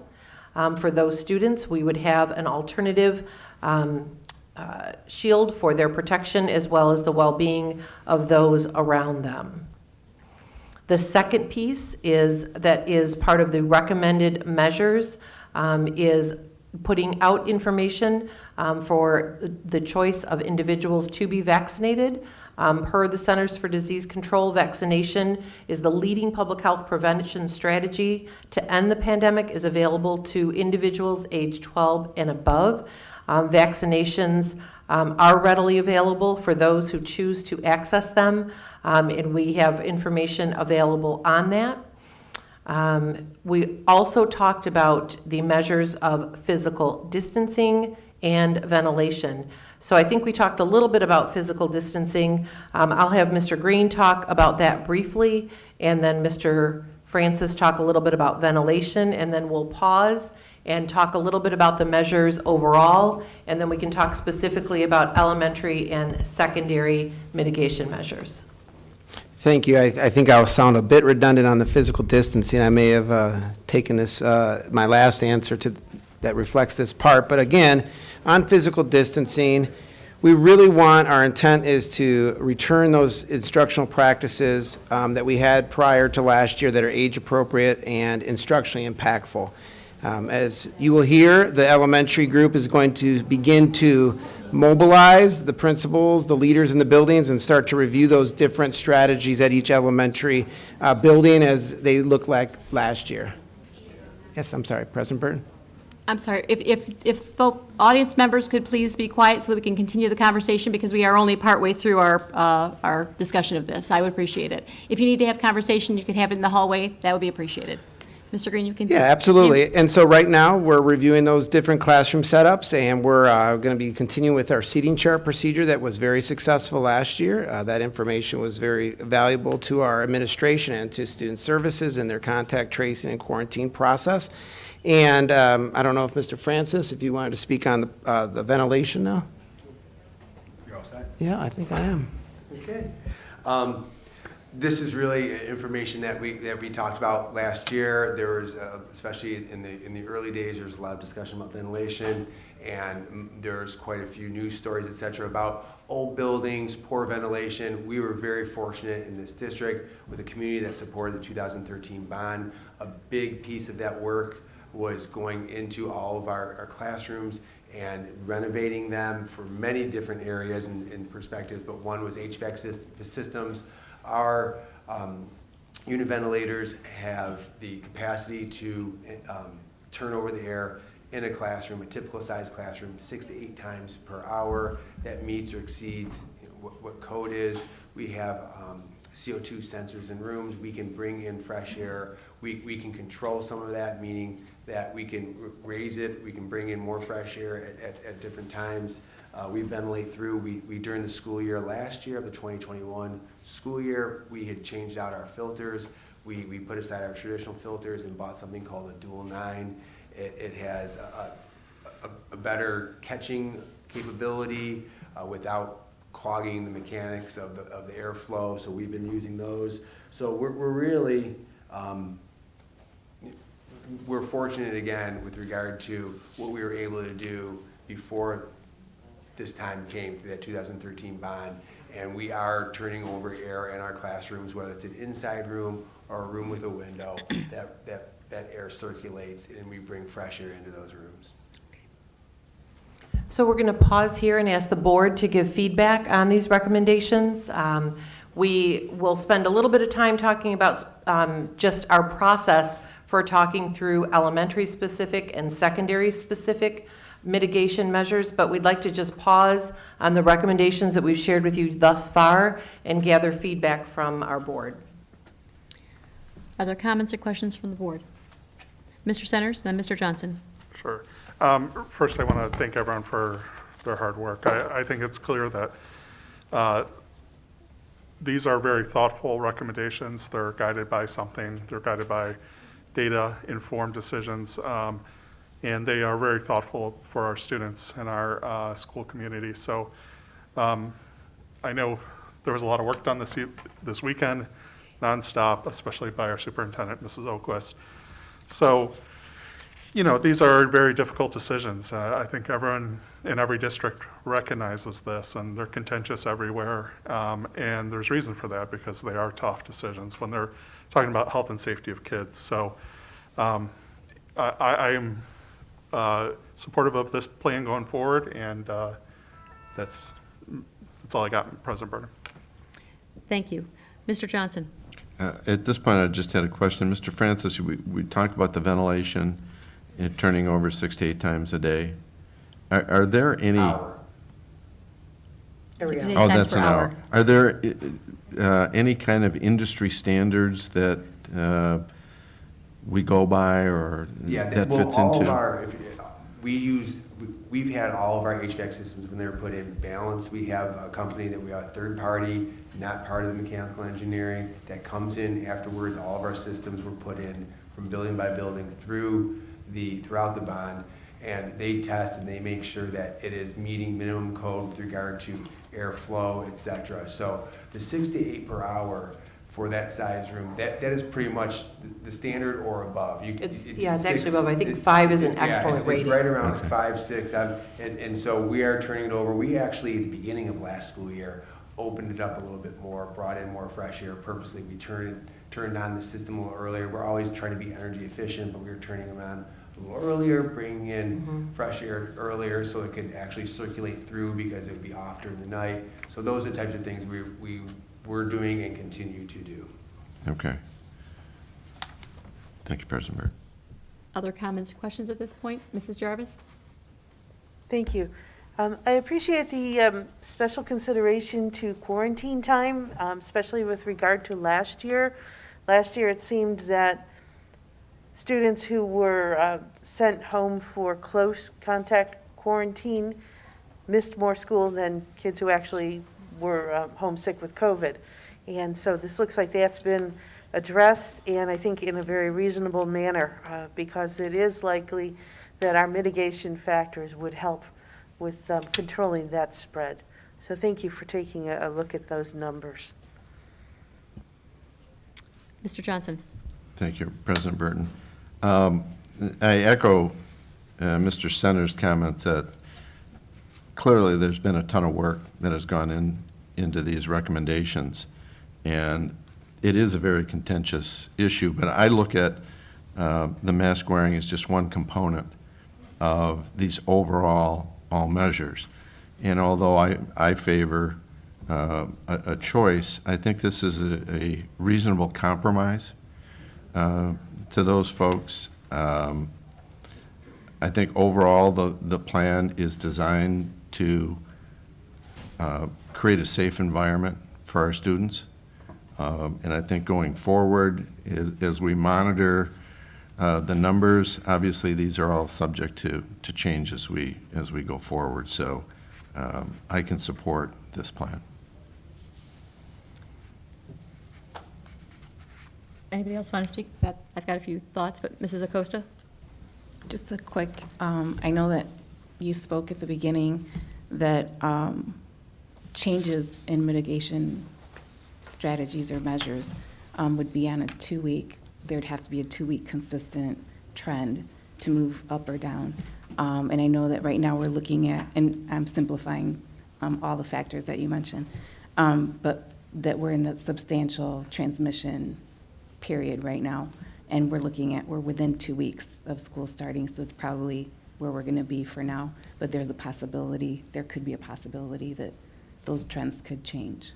For those students, we would have an alternative shield for their protection as well as the well-being of those around them. The second piece that is part of the recommended measures is putting out information for the choice of individuals to be vaccinated. Per the Centers for Disease Control, vaccination is the leading public health prevention strategy to end the pandemic, is available to individuals age 12 and above. Vaccinations are readily available for those who choose to access them, and we have information available on that. We also talked about the measures of physical distancing and ventilation. So I think we talked a little bit about physical distancing. I'll have Mr. Green talk about that briefly, and then Mr. Francis talk a little bit about ventilation, and then we'll pause and talk a little bit about the measures overall, and then we can talk specifically about elementary and secondary mitigation measures. Thank you. I think I'll sound a bit redundant on the physical distancing. I may have taken this, my last answer that reflects this part, but again, on physical distancing, we really want, our intent is to return those instructional practices that we had prior to last year that are age appropriate and instructionally impactful. As you will hear, the elementary group is going to begin to mobilize the principals, the leaders in the buildings, and start to review those different strategies at each elementary building as they look like last year. Yes, I'm sorry, President Burton? I'm sorry, if audience members could please be quiet so that we can continue the conversation, because we are only partway through our discussion of this. I would appreciate it. If you need to have conversation, you could have it in the hallway. That would be appreciated. Mr. Green, you can. Yeah, absolutely. And so right now, we're reviewing those different classroom setups, and we're going to be continuing with our seating chart procedure that was very successful last year. That information was very valuable to our administration and to student services in their contact tracing and quarantine process. And I don't know if Mr. Francis, if you wanted to speak on the ventilation now? You're all set? Yeah, I think I am. Okay. This is really information that we talked about last year. There was, especially in the early days, there was a lot of discussion about ventilation, and there's quite a few news stories, et cetera, about old buildings, poor ventilation. We were very fortunate in this district with a community that supported the 2013 bond. A big piece of that work was going into all of our classrooms and renovating them for many different areas and perspectives, but one was HVAC systems. Our unit ventilators have the capacity to turn over the air in a classroom, a typical size classroom, 6 to 8 times per hour. That meets or exceeds what code is. We have CO2 sensors in rooms. We can bring in fresh air. We can control some of that, meaning that we can raise it. We can bring in more fresh air at different times. We ventilate through. We during the school year last year of the 2021 school year, we had changed out our filters. We put aside our traditional filters and bought something called a Dual 9. It has a better catching capability without clogging the mechanics of the airflow. So we've been using those. So we're really we're fortunate again with regard to what we were able to do before this time came through that 2013 bond, and we are turning over air in our classrooms, whether it's an inside room or a room with a window, that air circulates and we bring fresh air into those rooms. So we're going to pause here and ask the board to give feedback on these recommendations. We will spend a little bit of time talking about just our process for talking through elementary specific and secondary specific mitigation measures, but we'd like to just pause on the recommendations that we've shared with you thus far and gather feedback from our board. Are there comments or questions from the board? Mr. Centers, then Mr. Johnson. Sure. First, I want to thank everyone for their hard work. I think it's clear that these are very thoughtful recommendations. They're guided by something. They're guided by data-informed decisions. And they are very thoughtful for our students and our school community. So I know there was a lot of work done this weekend, nonstop, especially by our superintendent, Mrs. Oquist. So, you know, these are very difficult decisions. I think everyone in every district recognizes this, and they're contentious everywhere. And there's reason for that, because they are tough decisions when they're talking about health and safety of kids. So I am supportive of this plan going forward, and that's all I got, President Burnham. Thank you. Mr. Johnson. At this point, I just had a question. Mr. Francis, we talked about the ventilation and turning over 6 to 8 times a day. Are there any? Hour. Oh, that's an hour. Are there any kind of industry standards that we go by, or that fits into? We've had all of our HVAC systems when they were put in balanced. We have a company that we are a third party, not part of the mechanical engineering, that comes in afterwards. All of our systems were put in from building by building throughout the bond, and they test and they make sure that it is meeting minimum code with regard to airflow, et cetera. So the 6 to 8 per hour for that size room, that is pretty much the standard or above. It's actually above. I think 5 is an excellent rating. It's right around like 5, 6, and so we are turning it over. We actually, at the beginning of last school year, opened it up a little bit more, brought in more fresh air purposely. We turned on the system a little earlier. We're always trying to be energy efficient, but we were turning them on a little earlier, bringing in fresh air earlier so it could actually circulate through, because it would be off during the night. So those are the types of things we're doing and continue to do. Okay. Thank you, President Burke. Other comments or questions at this point? Mrs. Jarvis? Thank you. I appreciate the special consideration to quarantine time, especially with regard to last year. Last year, it seemed that students who were sent home for close contact quarantine missed more school than kids who actually were homesick with COVID. And so this looks like that's been addressed, and I think in a very reasonable manner, because it is likely that our mitigation factors would help with controlling that spread. So thank you for taking a look at those numbers. Mr. Johnson. Thank you, President Burton. I echo Mr. Center's comment that clearly there's been a ton of work that has gone into these recommendations, and it is a very contentious issue, but I look at the mask wearing as just one component of these all measures. And although I favor a choice, I think this is a reasonable compromise to those folks. I think overall the plan is designed to create a safe environment for our students. And I think going forward, as we monitor the numbers, obviously these are all subject to change as we go forward. So I can support this plan. Anybody else want to speak? I've got a few thoughts, but Mrs. Acosta? Just a quick, I know that you spoke at the beginning that changes in mitigation strategies or measures would be on a 2-week, there'd have to be a 2-week consistent trend to move up or down. And I know that right now we're looking at, and I'm simplifying all the factors that you mentioned, but that we're in a substantial transmission period right now. And we're within 2 weeks of school starting, so it's probably where we're gonna be for now. But there could be a possibility that those trends could change.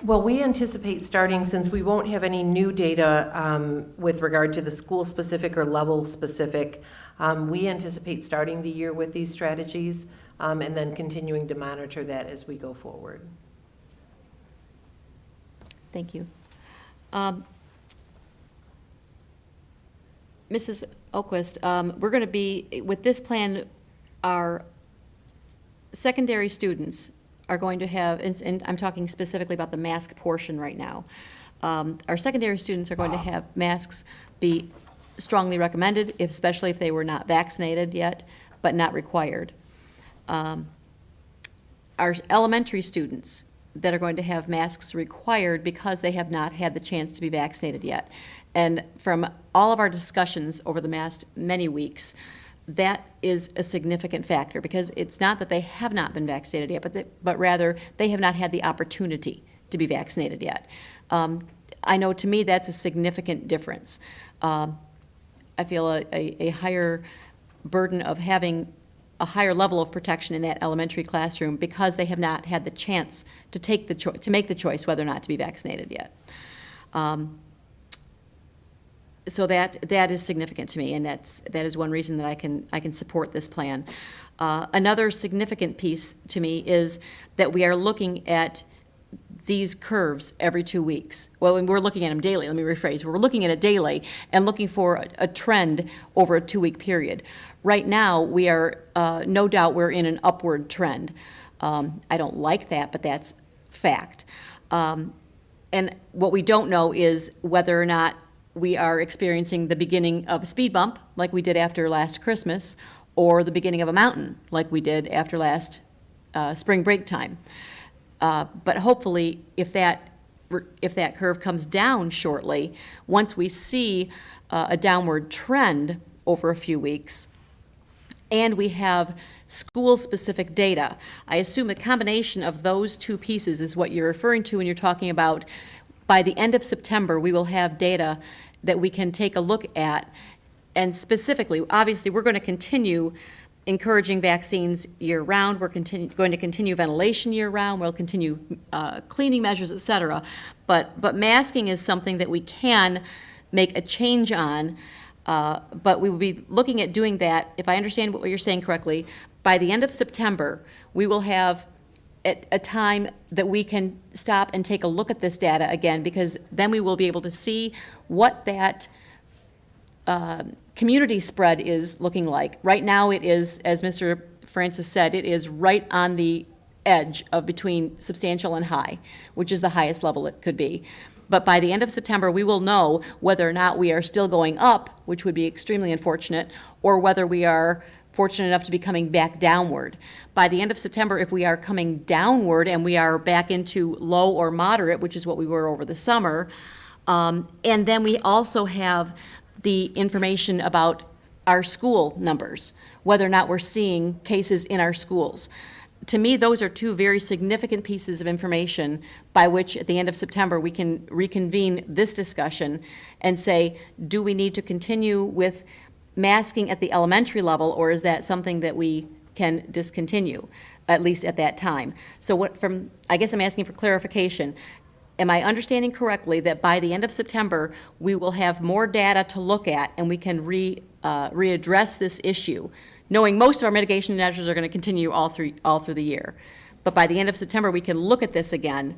Well, we anticipate starting, since we won't have any new data with regard to the school-specific or level-specific, we anticipate starting the year with these strategies and then continuing to monitor that as we go forward. Thank you. Mrs. Oquist, we're going to be, with this plan, our secondary students are going to have, and I'm talking specifically about the mask portion right now. Our secondary students are going to have masks be strongly recommended, especially if they were not vaccinated yet, but not required. Our elementary students that are going to have masks required because they have not had the chance to be vaccinated yet. And from all of our discussions over the last many weeks, that is a significant factor, because it's not that they have not been vaccinated yet, but rather they have not had the opportunity to be vaccinated yet. I know, to me, that's a significant difference. I feel a higher burden of having a higher level of protection in that elementary classroom because they have not had the chance to make the choice whether or not to be vaccinated yet. So that is significant to me, and that is one reason that I can support this plan. Another significant piece to me is that we are looking at these curves every 2 weeks. Well, and we're looking at them daily. Let me rephrase. We're looking at it daily and looking for a trend over a 2-week period. Right now, we are, no doubt, we're in an upward trend. I don't like that, but that's fact. And what we don't know is whether or not we are experiencing the beginning of a speed bump, like we did after last Christmas, or the beginning of a mountain, like we did after last spring break time. But hopefully, if that curve comes down shortly, once we see a downward trend over a few weeks, and we have school-specific data, I assume a combination of those two pieces is what you're referring to when you're talking about by the end of September, we will have data that we can take a look at. And specifically, obviously, we're going to continue encouraging vaccines year-round. We're going to continue ventilation year-round. We'll continue cleaning measures, et cetera. But masking is something that we can make a change on. But we will be looking at doing that, if I understand what you're saying correctly, by the end of September, we will have a time that we can stop and take a look at this data again, because then we will be able to see what that community spread is looking like. Right now, it is, as Mr. Francis said, it is right on the edge of between substantial and high, which is the highest level it could be. But by the end of September, we will know whether or not we are still going up, which would be extremely unfortunate, or whether we are fortunate enough to be coming back downward. By the end of September, if we are coming downward and we are back into low or moderate, which is what we were over the summer, and then we also have the information about our school numbers, whether or not we're seeing cases in our schools. To me, those are two very significant pieces of information by which, at the end of September, we can reconvene this discussion and say, do we need to continue with masking at the elementary level, or is that something that we can discontinue, at least at that time? So I guess I'm asking for clarification. Am I understanding correctly that by the end of September, we will have more data to look at and we can readdress this issue, knowing most of our mitigation measures are going to continue all through the year? But by the end of September, we can look at this again,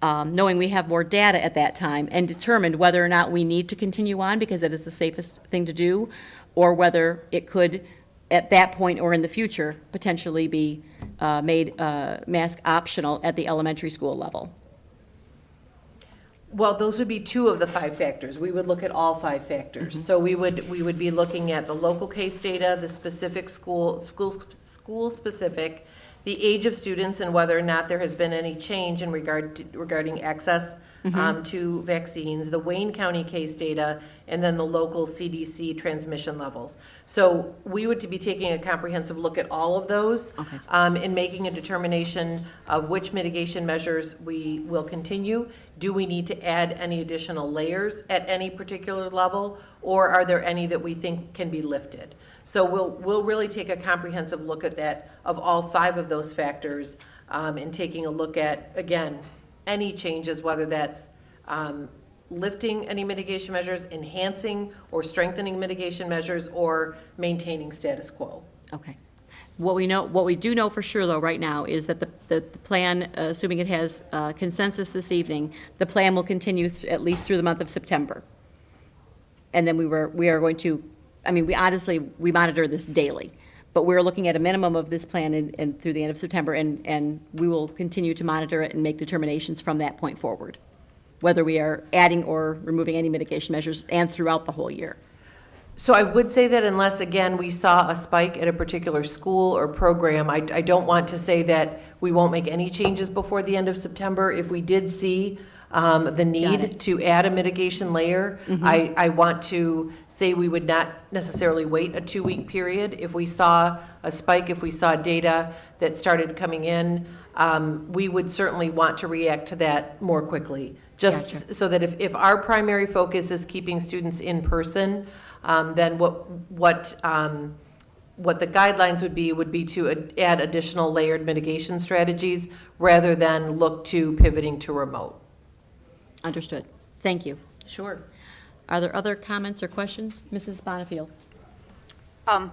knowing we have more data at that time, and determine whether or not we need to continue on because it is the safest thing to do, or whether it could, at that point or in the future, potentially be made mask optional at the elementary school level. Well, those would be 2 of the 5 factors. We would look at all 5 factors. So we would be looking at the local case data, the specific school specific, the age of students, and whether or not there has been any change in regarding access to vaccines, the Wayne County case data, and then the local CDC transmission levels. So we would be taking a comprehensive look at all of those and making a determination of which mitigation measures we will continue. Do we need to add any additional layers at any particular level, or are there any that we think can be lifted? So we'll really take a comprehensive look at that, of all 5 of those factors, and taking a look at, again, any changes, whether that's lifting any mitigation measures, enhancing or strengthening mitigation measures, or maintaining status quo. Okay. What we do know for sure, though, right now, is that the plan, assuming it has consensus this evening, the plan will continue at least through the month of September. And then we are going to, I mean, we monitor this daily, but we're looking at a minimum of this plan and through the end of September, and we will continue to monitor it and make determinations from that point forward, whether we are adding or removing any mitigation measures, and throughout the whole year. So I would say that unless, again, we saw a spike at a particular school or program, I don't want to say that we won't make any changes before the end of September. If we did see the need to add a mitigation layer, I want to say we would not necessarily wait a 2-week period. If we saw a spike, if we saw data that started coming in, we would certainly want to react to that more quickly. Just so that if our primary focus is keeping students in person, then what the guidelines would be to add additional layered mitigation strategies rather than look to pivoting to remote. Understood. Thank you. Sure. Are there other comments or questions? Mrs. Bonifield? I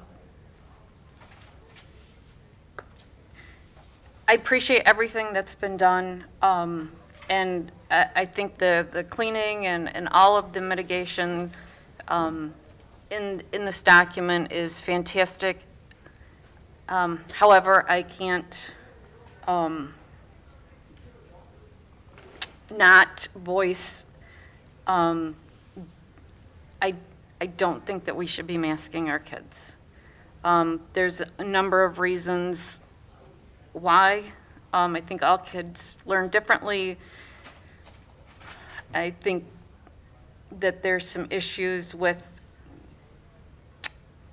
appreciate everything that's been done, and I think the cleaning and all of the mitigation in this document is fantastic. However, I can't not voice, I don't think that we should be masking our kids. There's a number of reasons why. I think all kids learn differently. I think that there's some issues with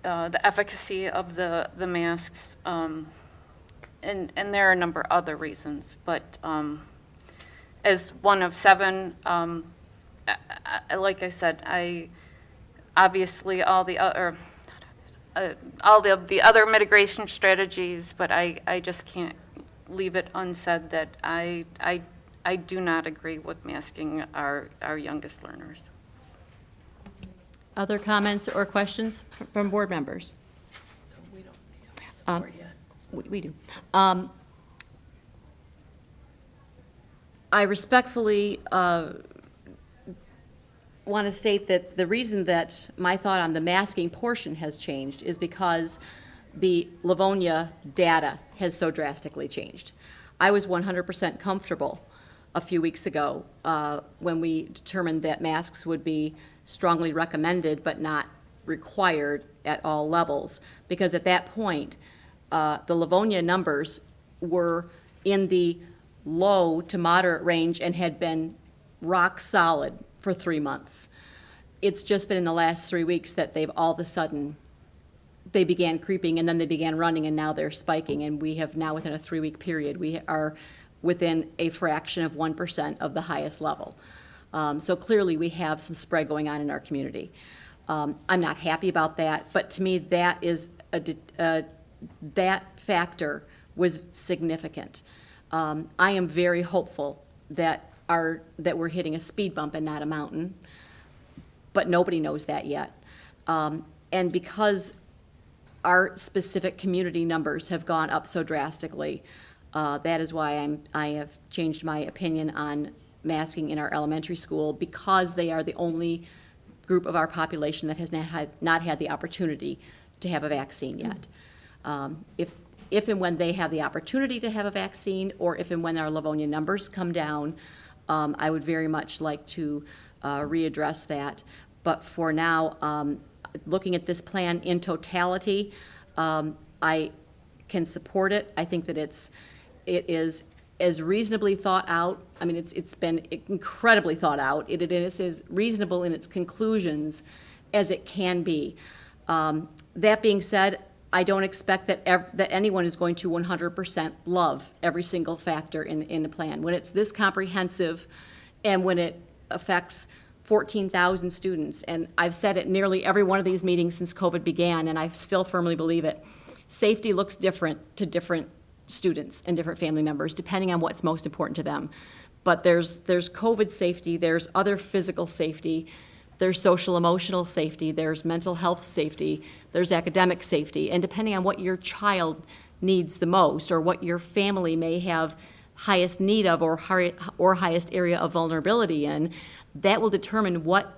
the efficacy of the masks, and there are a number of other reasons. But as one of 7, like I said, obviously all the other mitigation strategies, but I just can't leave it unsaid that I do not agree with masking our youngest learners. Other comments or questions from board members? We don't support yet. We do. I respectfully want want to state that the reason that my thought on the masking portion has changed is because the Livonia data has so drastically changed. I was 100% comfortable a few weeks ago when we determined that masks would be strongly recommended but not required at all levels, because at that point, the Livonia numbers were in the low to moderate range and had been rock solid for 3 months. It's just been in the last 3 weeks that they've all of a sudden, they began creeping and then they began running and now they're spiking. And we have now, within a 3-week period, we are within a fraction of 1% of the highest level. So clearly we have some spread going on in our community. I'm not happy about that, but to me that is that factor was significant. I am very hopeful that we're hitting a speed bump and not a mountain, but nobody knows that yet. And because our specific community numbers have gone up so drastically, that is why I have changed my opinion on masking in our elementary school, because they are the only group of our population that has not had the opportunity to have a vaccine yet. If and when they have the opportunity to have a vaccine, or if and when our Livonia numbers come down, I would very much like to readdress that. But for now, looking at this plan in totality, I can support it. I think that it is as reasonably thought out. I mean, it's been incredibly thought out. It is as reasonable in its conclusions as it can be. That being said, I don't expect that anyone is going to 100% love every single factor in the plan. When it's this comprehensive and when it affects 14,000 students, and I've said it nearly every one of these meetings since COVID began, and I still firmly believe it, safety looks different to different students and different family members, depending on what's most important to them. But there's COVID safety, there's other physical safety, there's social emotional safety, there's mental health safety, there's academic safety, and depending on what your child needs the most or what your family may have highest need of or highest area of vulnerability in, that will determine what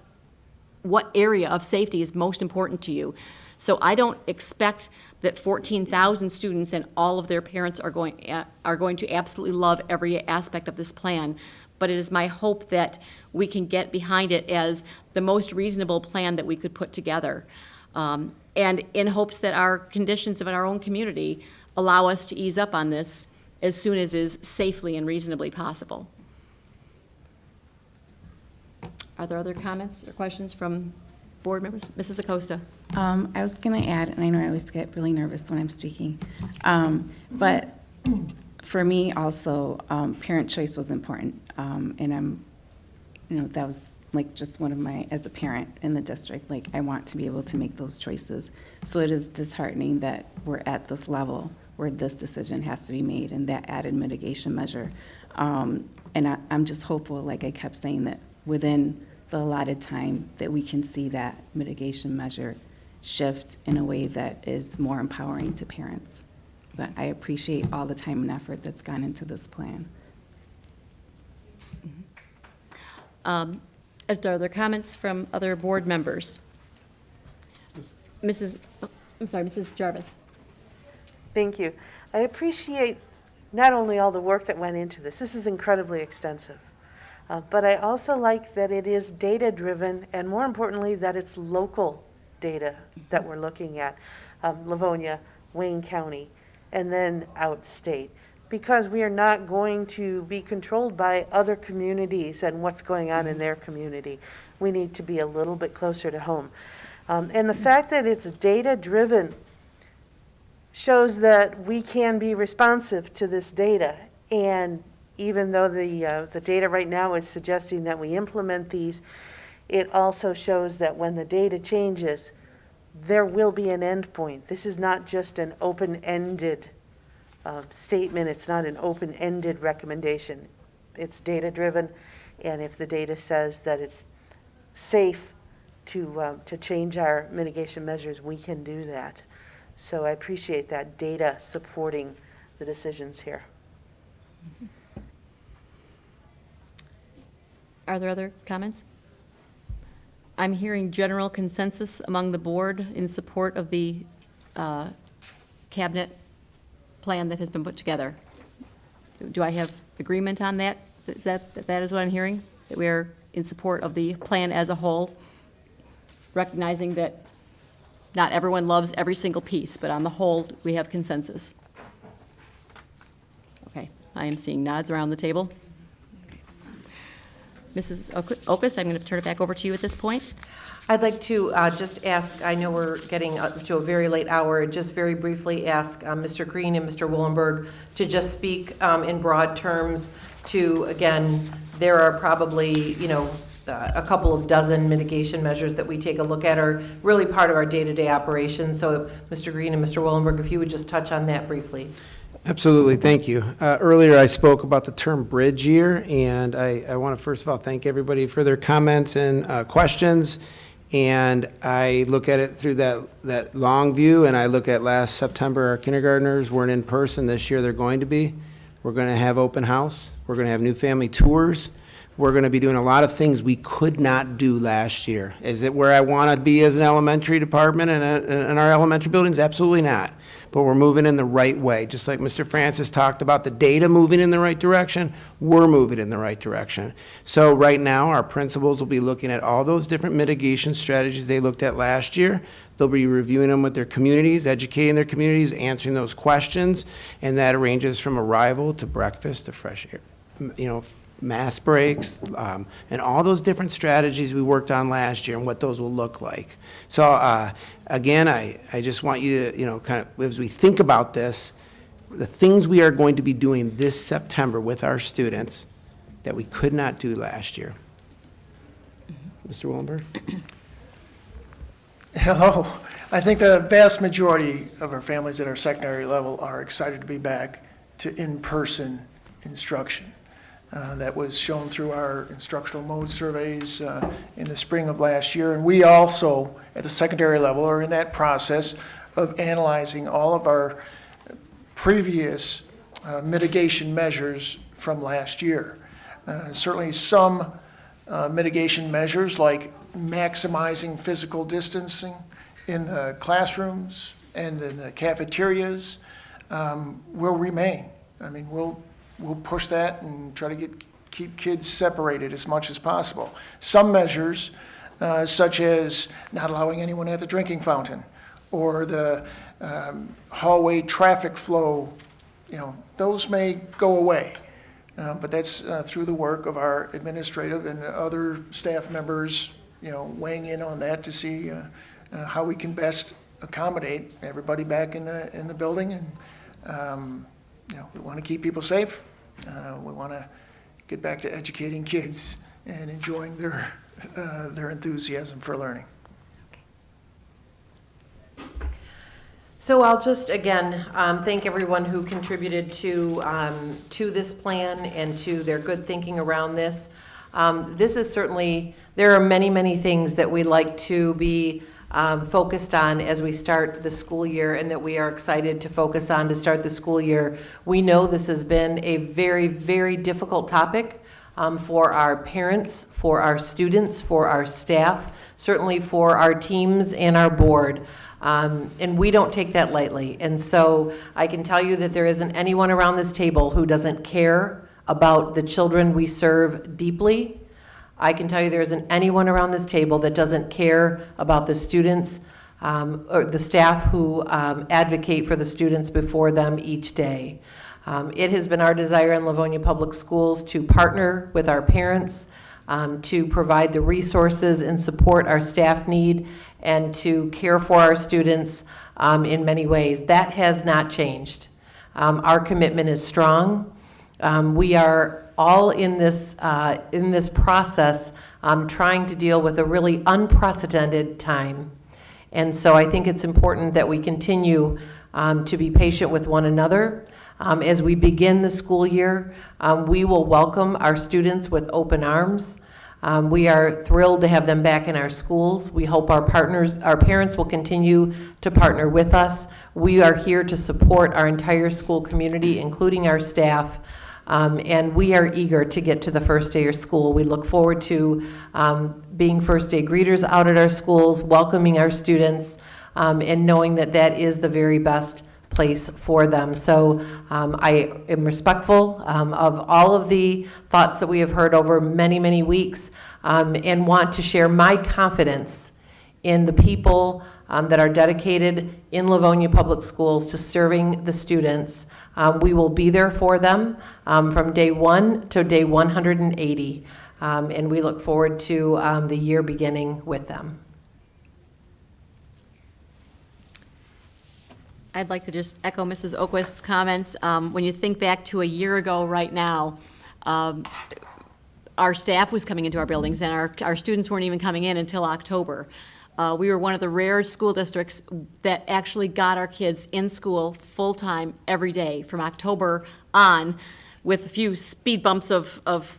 area of safety is most important to you. So I don't expect that 14,000 students and all of their parents are going to absolutely love every aspect of this plan, but it is my hope that we can get behind it as the most reasonable plan that we could put together. And in hopes that our conditions of our own community allow us to ease up on this as soon as is safely and reasonably possible. Are there other comments or questions from board members? Mrs. Acosta. I was going to add, and I know I always get really nervous when I'm speaking, but for me also, parent choice was important, and that was like just one of my, as a parent in the district, like I want to be able to make those choices. So it is disheartening that we're at this level where this decision has to be made and that added mitigation measure. And I'm just hopeful, like I kept saying, that within the allotted time that we can see that mitigation measure shift in a way that is more empowering to parents. But I appreciate all the time and effort that's gone into this plan. Are there other comments from other board members? Mrs. Jarvis. Thank you. I appreciate not only all the work that went into this. This is incredibly extensive. But I also like that it is data-driven, and more importantly, that it's local data that we're looking at. Livonia, Wayne County, and then outstate. Because we are not going to be controlled by other communities and what's going on in their community. We need to be a little bit closer to home. And the fact that it's data-driven shows that we can be responsive to this data. And even though the data right now is suggesting that we implement these, it also shows that when the data changes, there will be an end point. This is not just an open-ended statement. It's not an open-ended recommendation. It's data-driven, and if the data says that it's safe to change our mitigation measures, we can do that. So I appreciate that data supporting the decisions here. Are there other comments? I'm hearing general consensus among the board in support of the cabinet plan that has been put together. Do I have agreement on that? That is what I'm hearing? That we are in support of the plan as a whole, recognizing that not everyone loves every single piece, but on the whole, we have consensus. Okay, I am seeing nods around the table. Mrs. Okus, I'm going to turn it back over to you at this point. I'd like to just ask, I know we're getting up to a very late hour, just very briefly ask Mr. Green and Mr. Willenberg to just speak in broad terms to, again, there are probably, a couple of dozen mitigation measures that we take a look at are really part of our day-to-day operations. So Mr. Green and Mr. Willenberg, if you would just touch on that briefly. Absolutely, thank you. Earlier I spoke about the term bridge year, and I want to first of all thank everybody for their comments and questions. And I look at it through that long view, and I look at last September, our kindergartners weren't in person. This year they're going to be. We're going to have open house. We're going to have new family tours. We're going to be doing a lot of things we could not do last year. Is it where I want to be as an elementary department and in our elementary buildings? Absolutely not. But we're moving in the right way. Just like Mr. Francis talked about the data moving in the right direction, we're moving in the right direction. So right now, our principals will be looking at all those different mitigation strategies they looked at last year. They'll be reviewing them with their communities, educating their communities, answering those questions, and that ranges from arrival to breakfast to fresh air, mass breaks, and all those different strategies we worked on last year and what those will look like. So again, I just want you to, kind of, as we think about this, the things we are going to be doing this September with our students that we could not do last year. Mr. Willenberg? Hello. I think the vast majority of our families at our secondary level are excited to be back to in-person instruction. That was shown through our instructional mode surveys in the spring of last year. And we also, at the secondary level, are in that process of analyzing all of our previous mitigation measures from last year. Certainly some mitigation measures like maximizing physical distancing in the classrooms and in the cafeterias will remain. I mean, we'll push that and try to keep kids separated as much as possible. Some measures, such as not allowing anyone at the drinking fountain or the hallway traffic flow, those may go away. But that's through the work of our administrative and other staff members, weighing in on that to see how we can best accommodate everybody back in the building. And we want to keep people safe. We want to get back to educating kids and enjoying their enthusiasm for learning. So I'll just, again, thank everyone who contributed to this plan and to their good thinking around this. This is certainly, there are many, many things that we like to be focused on as we start the school year and that we are excited to focus on to start the school year. We know this has been a very, very difficult topic for our parents, for our students, for our staff, certainly for our teams and our board. And we don't take that lightly. And so I can tell you that there isn't anyone around this table who doesn't care about the children we serve deeply. I can tell you there isn't anyone around this table that doesn't care about the students or the staff who advocate for the students before them each day. It has been our desire in Livonia Public Schools to partner with our parents, to provide the resources and support our staff need, and to care for our students in many ways. That has not changed. Our commitment is strong. We are all in this process trying to deal with a really unprecedented time. And so I think it's important that we continue to be patient with one another. As we begin the school year, we will welcome our students with open arms. We are thrilled to have them back in our schools. We hope our parents will continue to partner with us. We are here to support our entire school community, including our staff, And we are eager to get to the first day of school. We look forward to being first day greeters out at our schools, welcoming our students, and knowing that that is the very best place for them. So I am respectful of all of the thoughts that we have heard over many, many weeks, and want to share my confidence in the people that are dedicated in Livonia Public Schools to serving the students. We will be there for them from day 1 to day 180, and we look forward to the year beginning with them. I'd like to just echo Mrs. Oquist's comments. When you think back to a year ago right now, our staff was coming into our buildings, and our students weren't even coming in until October. We were one of the rare school districts that actually got our kids in school full-time every day from October on, with a few speed bumps of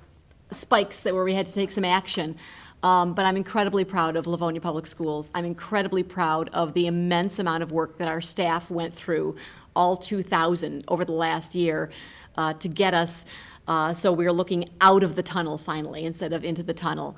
spikes where we had to take some action. But I'm incredibly proud of Livonia Public Schools. I'm incredibly proud of the immense amount of work that our staff went through, all 2,000 over the last year, to get us so we're looking out of the tunnel finally instead of into the tunnel.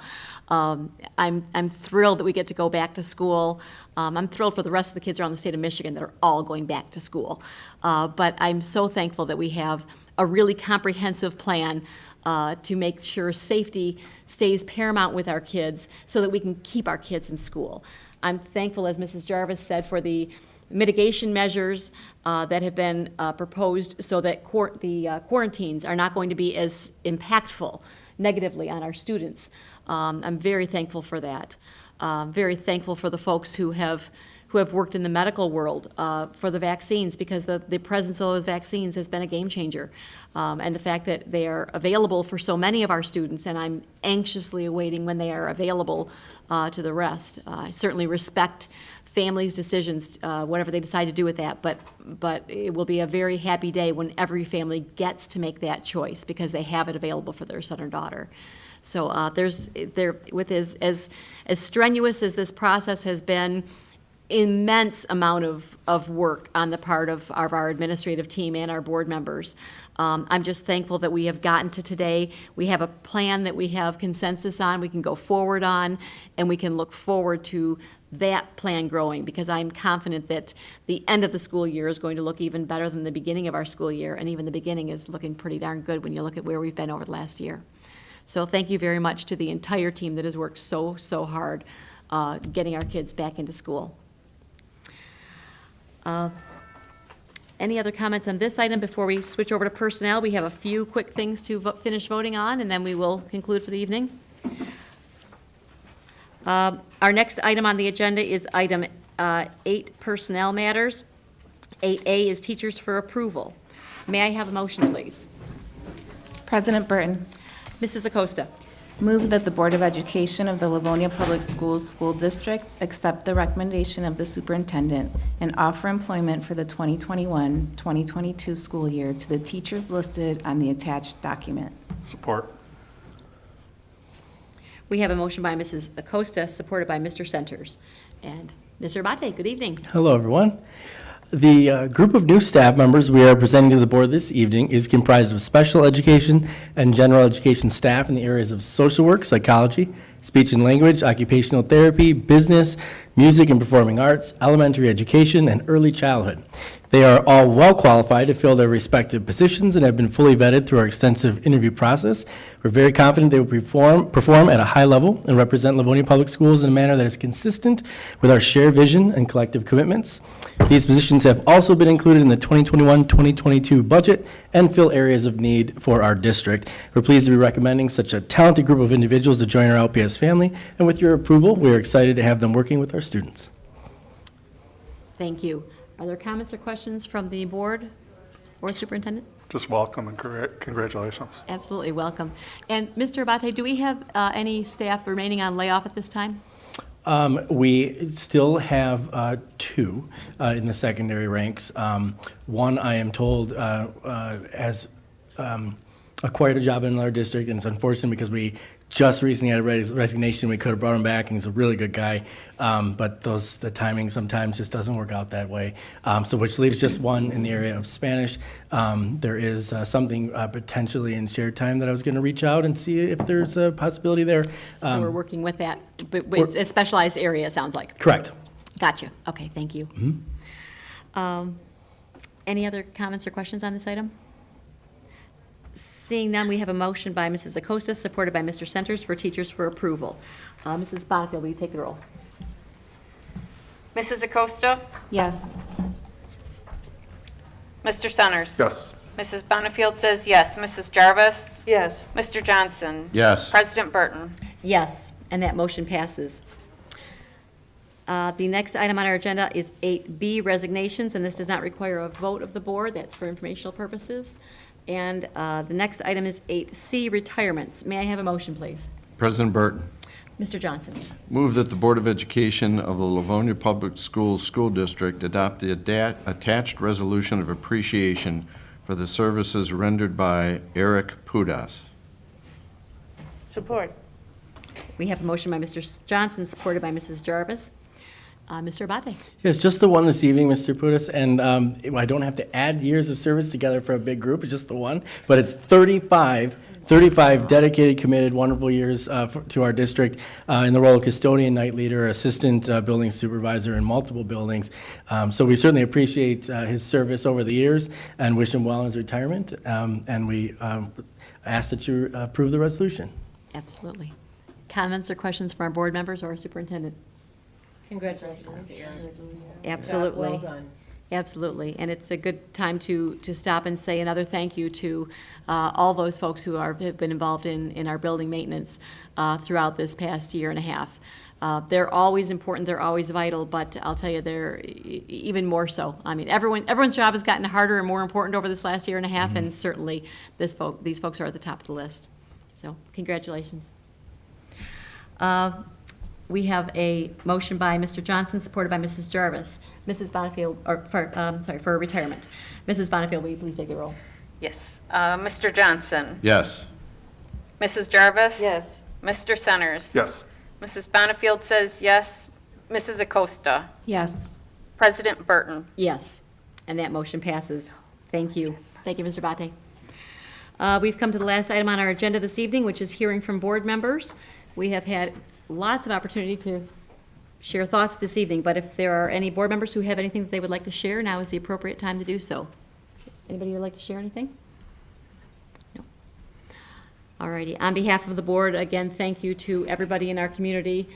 I'm thrilled that we get to go back to school. I'm thrilled for the rest of the kids around the state of Michigan that are all going back to school. But I'm so thankful that we have a really comprehensive plan to make sure safety stays paramount with our kids so that we can keep our kids in school. I'm thankful, as Mrs. Jarvis said, for the mitigation measures that have been proposed so that the quarantines are not going to be as impactful negatively on our students. I'm very thankful for that. Very thankful for the folks who have worked in the medical world for the vaccines, because the presence of those vaccines has been a game changer. And the fact that they are available for so many of our students, and I'm anxiously awaiting when they are available to the rest. I certainly respect families' decisions, whatever they decide to do with that, but it will be a very happy day when every family gets to make that choice because they have it available for their son or daughter. So as strenuous as this process has been, immense amount of work on the part of our administrative team and our board members. I'm just thankful that we have gotten to today. We have a plan that we have consensus on, we can go forward on, and we can look forward to that plan growing, because I'm confident that the end of the school year is going to look even better than the beginning of our school year, and even the beginning is looking pretty darn good when you look at where we've been over the last year. So thank you very much to the entire team that has worked so hard getting our kids back into school. Any other comments on this item before we switch over to personnel? We have a few quick things to finish voting on, and then we will conclude for the evening. Our next item on the agenda is item 8, personnel matters. 8A is teachers for approval. May I have a motion, please? President Burton. Mrs. Acosta. Move that the Board of Education of the Livonia Public Schools School District accept the recommendation of the superintendent and offer employment for the 2021-2022 school year to the teachers listed on the attached document. Support. We have a motion by Mrs. Acosta, supported by Mr. Centers. And Mr. Abate, good evening. Hello, everyone. The group of new staff members we are presenting to the board this evening is comprised of special education and general education staff in the areas of social work, psychology, speech and language, occupational therapy, business, music and performing arts, elementary education, and early childhood. They are all well qualified to fill their respective positions and have been fully vetted through our extensive interview process. We're very confident they will perform at a high level and represent Livonia Public Schools in a manner that is consistent with our shared vision and collective commitments. These positions have also been included in the 2021-2022 budget and fill areas of need for our district. We're pleased to be recommending such a talented group of individuals to join our LPS family, and with your approval, we are excited to have them working with our students. Thank you. Are there comments or questions from the board or superintendent? Just welcome and congratulations. Absolutely, welcome. And Mr. Abate, do we have any staff remaining on layoff at this time? We still have 2 in the secondary ranks. One, I am told, has acquired a job in another district, and it's unfortunate because we just recently had a resignation. We could have brought him back, and he's a really good guy. But the timing sometimes just doesn't work out that way. So which leaves just one in the area of Spanish. There is something potentially in shared time that I was going to reach out and see if there's a possibility there. So we're working with that, but it's a specialized area, it sounds like. Correct. Gotcha. Okay, thank you. Any other comments or questions on this item? Seeing none, we have a motion by Mrs. Acosta, supported by Mr. Centers, for teachers for approval. Mrs. Bonnefield, will you take the roll? Mrs. Acosta? Yes. Mr. Centers? Yes. Mrs. Bonnefield says yes. Mrs. Jarvis? Yes. Mr. Johnson? Yes. President Burton? Yes, and that motion passes. The next item on our agenda is 8B, resignations, and this does not require a vote of the board. That's for informational purposes. And the next item is 8C, retirements. May I have a motion, please? President Burton. Mr. Johnson. Move that the Board of Education of the Livonia Public Schools School District adopt the attached resolution of appreciation for the services rendered by Eric Pudas. Support. We have a motion by Mr. Johnson, supported by Mrs. Jarvis. Mr. Abate. Yes, just the one this evening, Mr. Pudas, and I don't have to add years of service together for a big group, it's just the one, but it's 35 dedicated, committed, wonderful years to our district in the role of custodian, night leader, assistant building supervisor in multiple buildings. So we certainly appreciate his service over the years and wish him well in his retirement, and we ask that you approve the resolution. Absolutely. Comments or questions from our board members or our superintendent? Congratulations. Absolutely. Well done. Absolutely, and it's a good time to stop and say another thank you to all those folks who have been involved in our building maintenance throughout this past year and a half. They're always important, they're always vital, but I'll tell you, they're even more so. I mean, everyone's job has gotten harder and more important over this last year and a half, and certainly these folks are at the top of the list. So, congratulations. We have a motion by Mr. Johnson, supported by Mrs. Jarvis. Mrs. Bonnefield, for retirement. Mrs. Bonnefield, will you please take the roll? Yes. Mr. Johnson? Yes. Mrs. Jarvis? Yes. Mr. Centers? Yes. Mrs. Bonnefield says yes. Mrs. Acosta? Yes. President Burton? Yes, and that motion passes. Thank you. Thank you, Mr. Bate. We've come to the last item on our agenda this evening, which is hearing from board members. We have had lots of opportunity to share thoughts this evening, but if there are any board members who have anything that they would like to share, now is the appropriate time to do so. Anybody would like to share anything? No. All righty. On behalf of the board, again, thank you to everybody in our community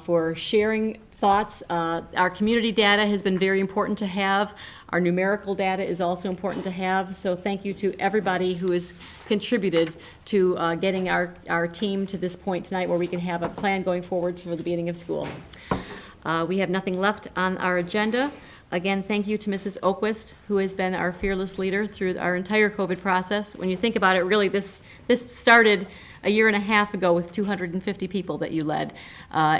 for sharing thoughts. Our community data has been very important to have. Our numerical data is also important to have. So thank you to everybody who has contributed to getting our team to this point tonight where we can have a plan going forward for the beginning of school. We have nothing left on our agenda. Again, thank you to Mrs. Oquist, who has been our fearless leader through our entire COVID process. When you think about it, really, this started a year and a half ago with 250 people that you led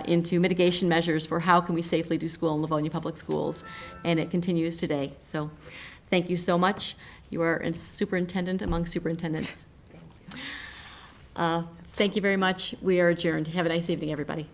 into mitigation measures for how can we safely do school in Livonia Public Schools, and it continues today. So thank you so much. You are a superintendent among superintendents. Thank you very much. We are adjourned. Have a nice evening, everybody.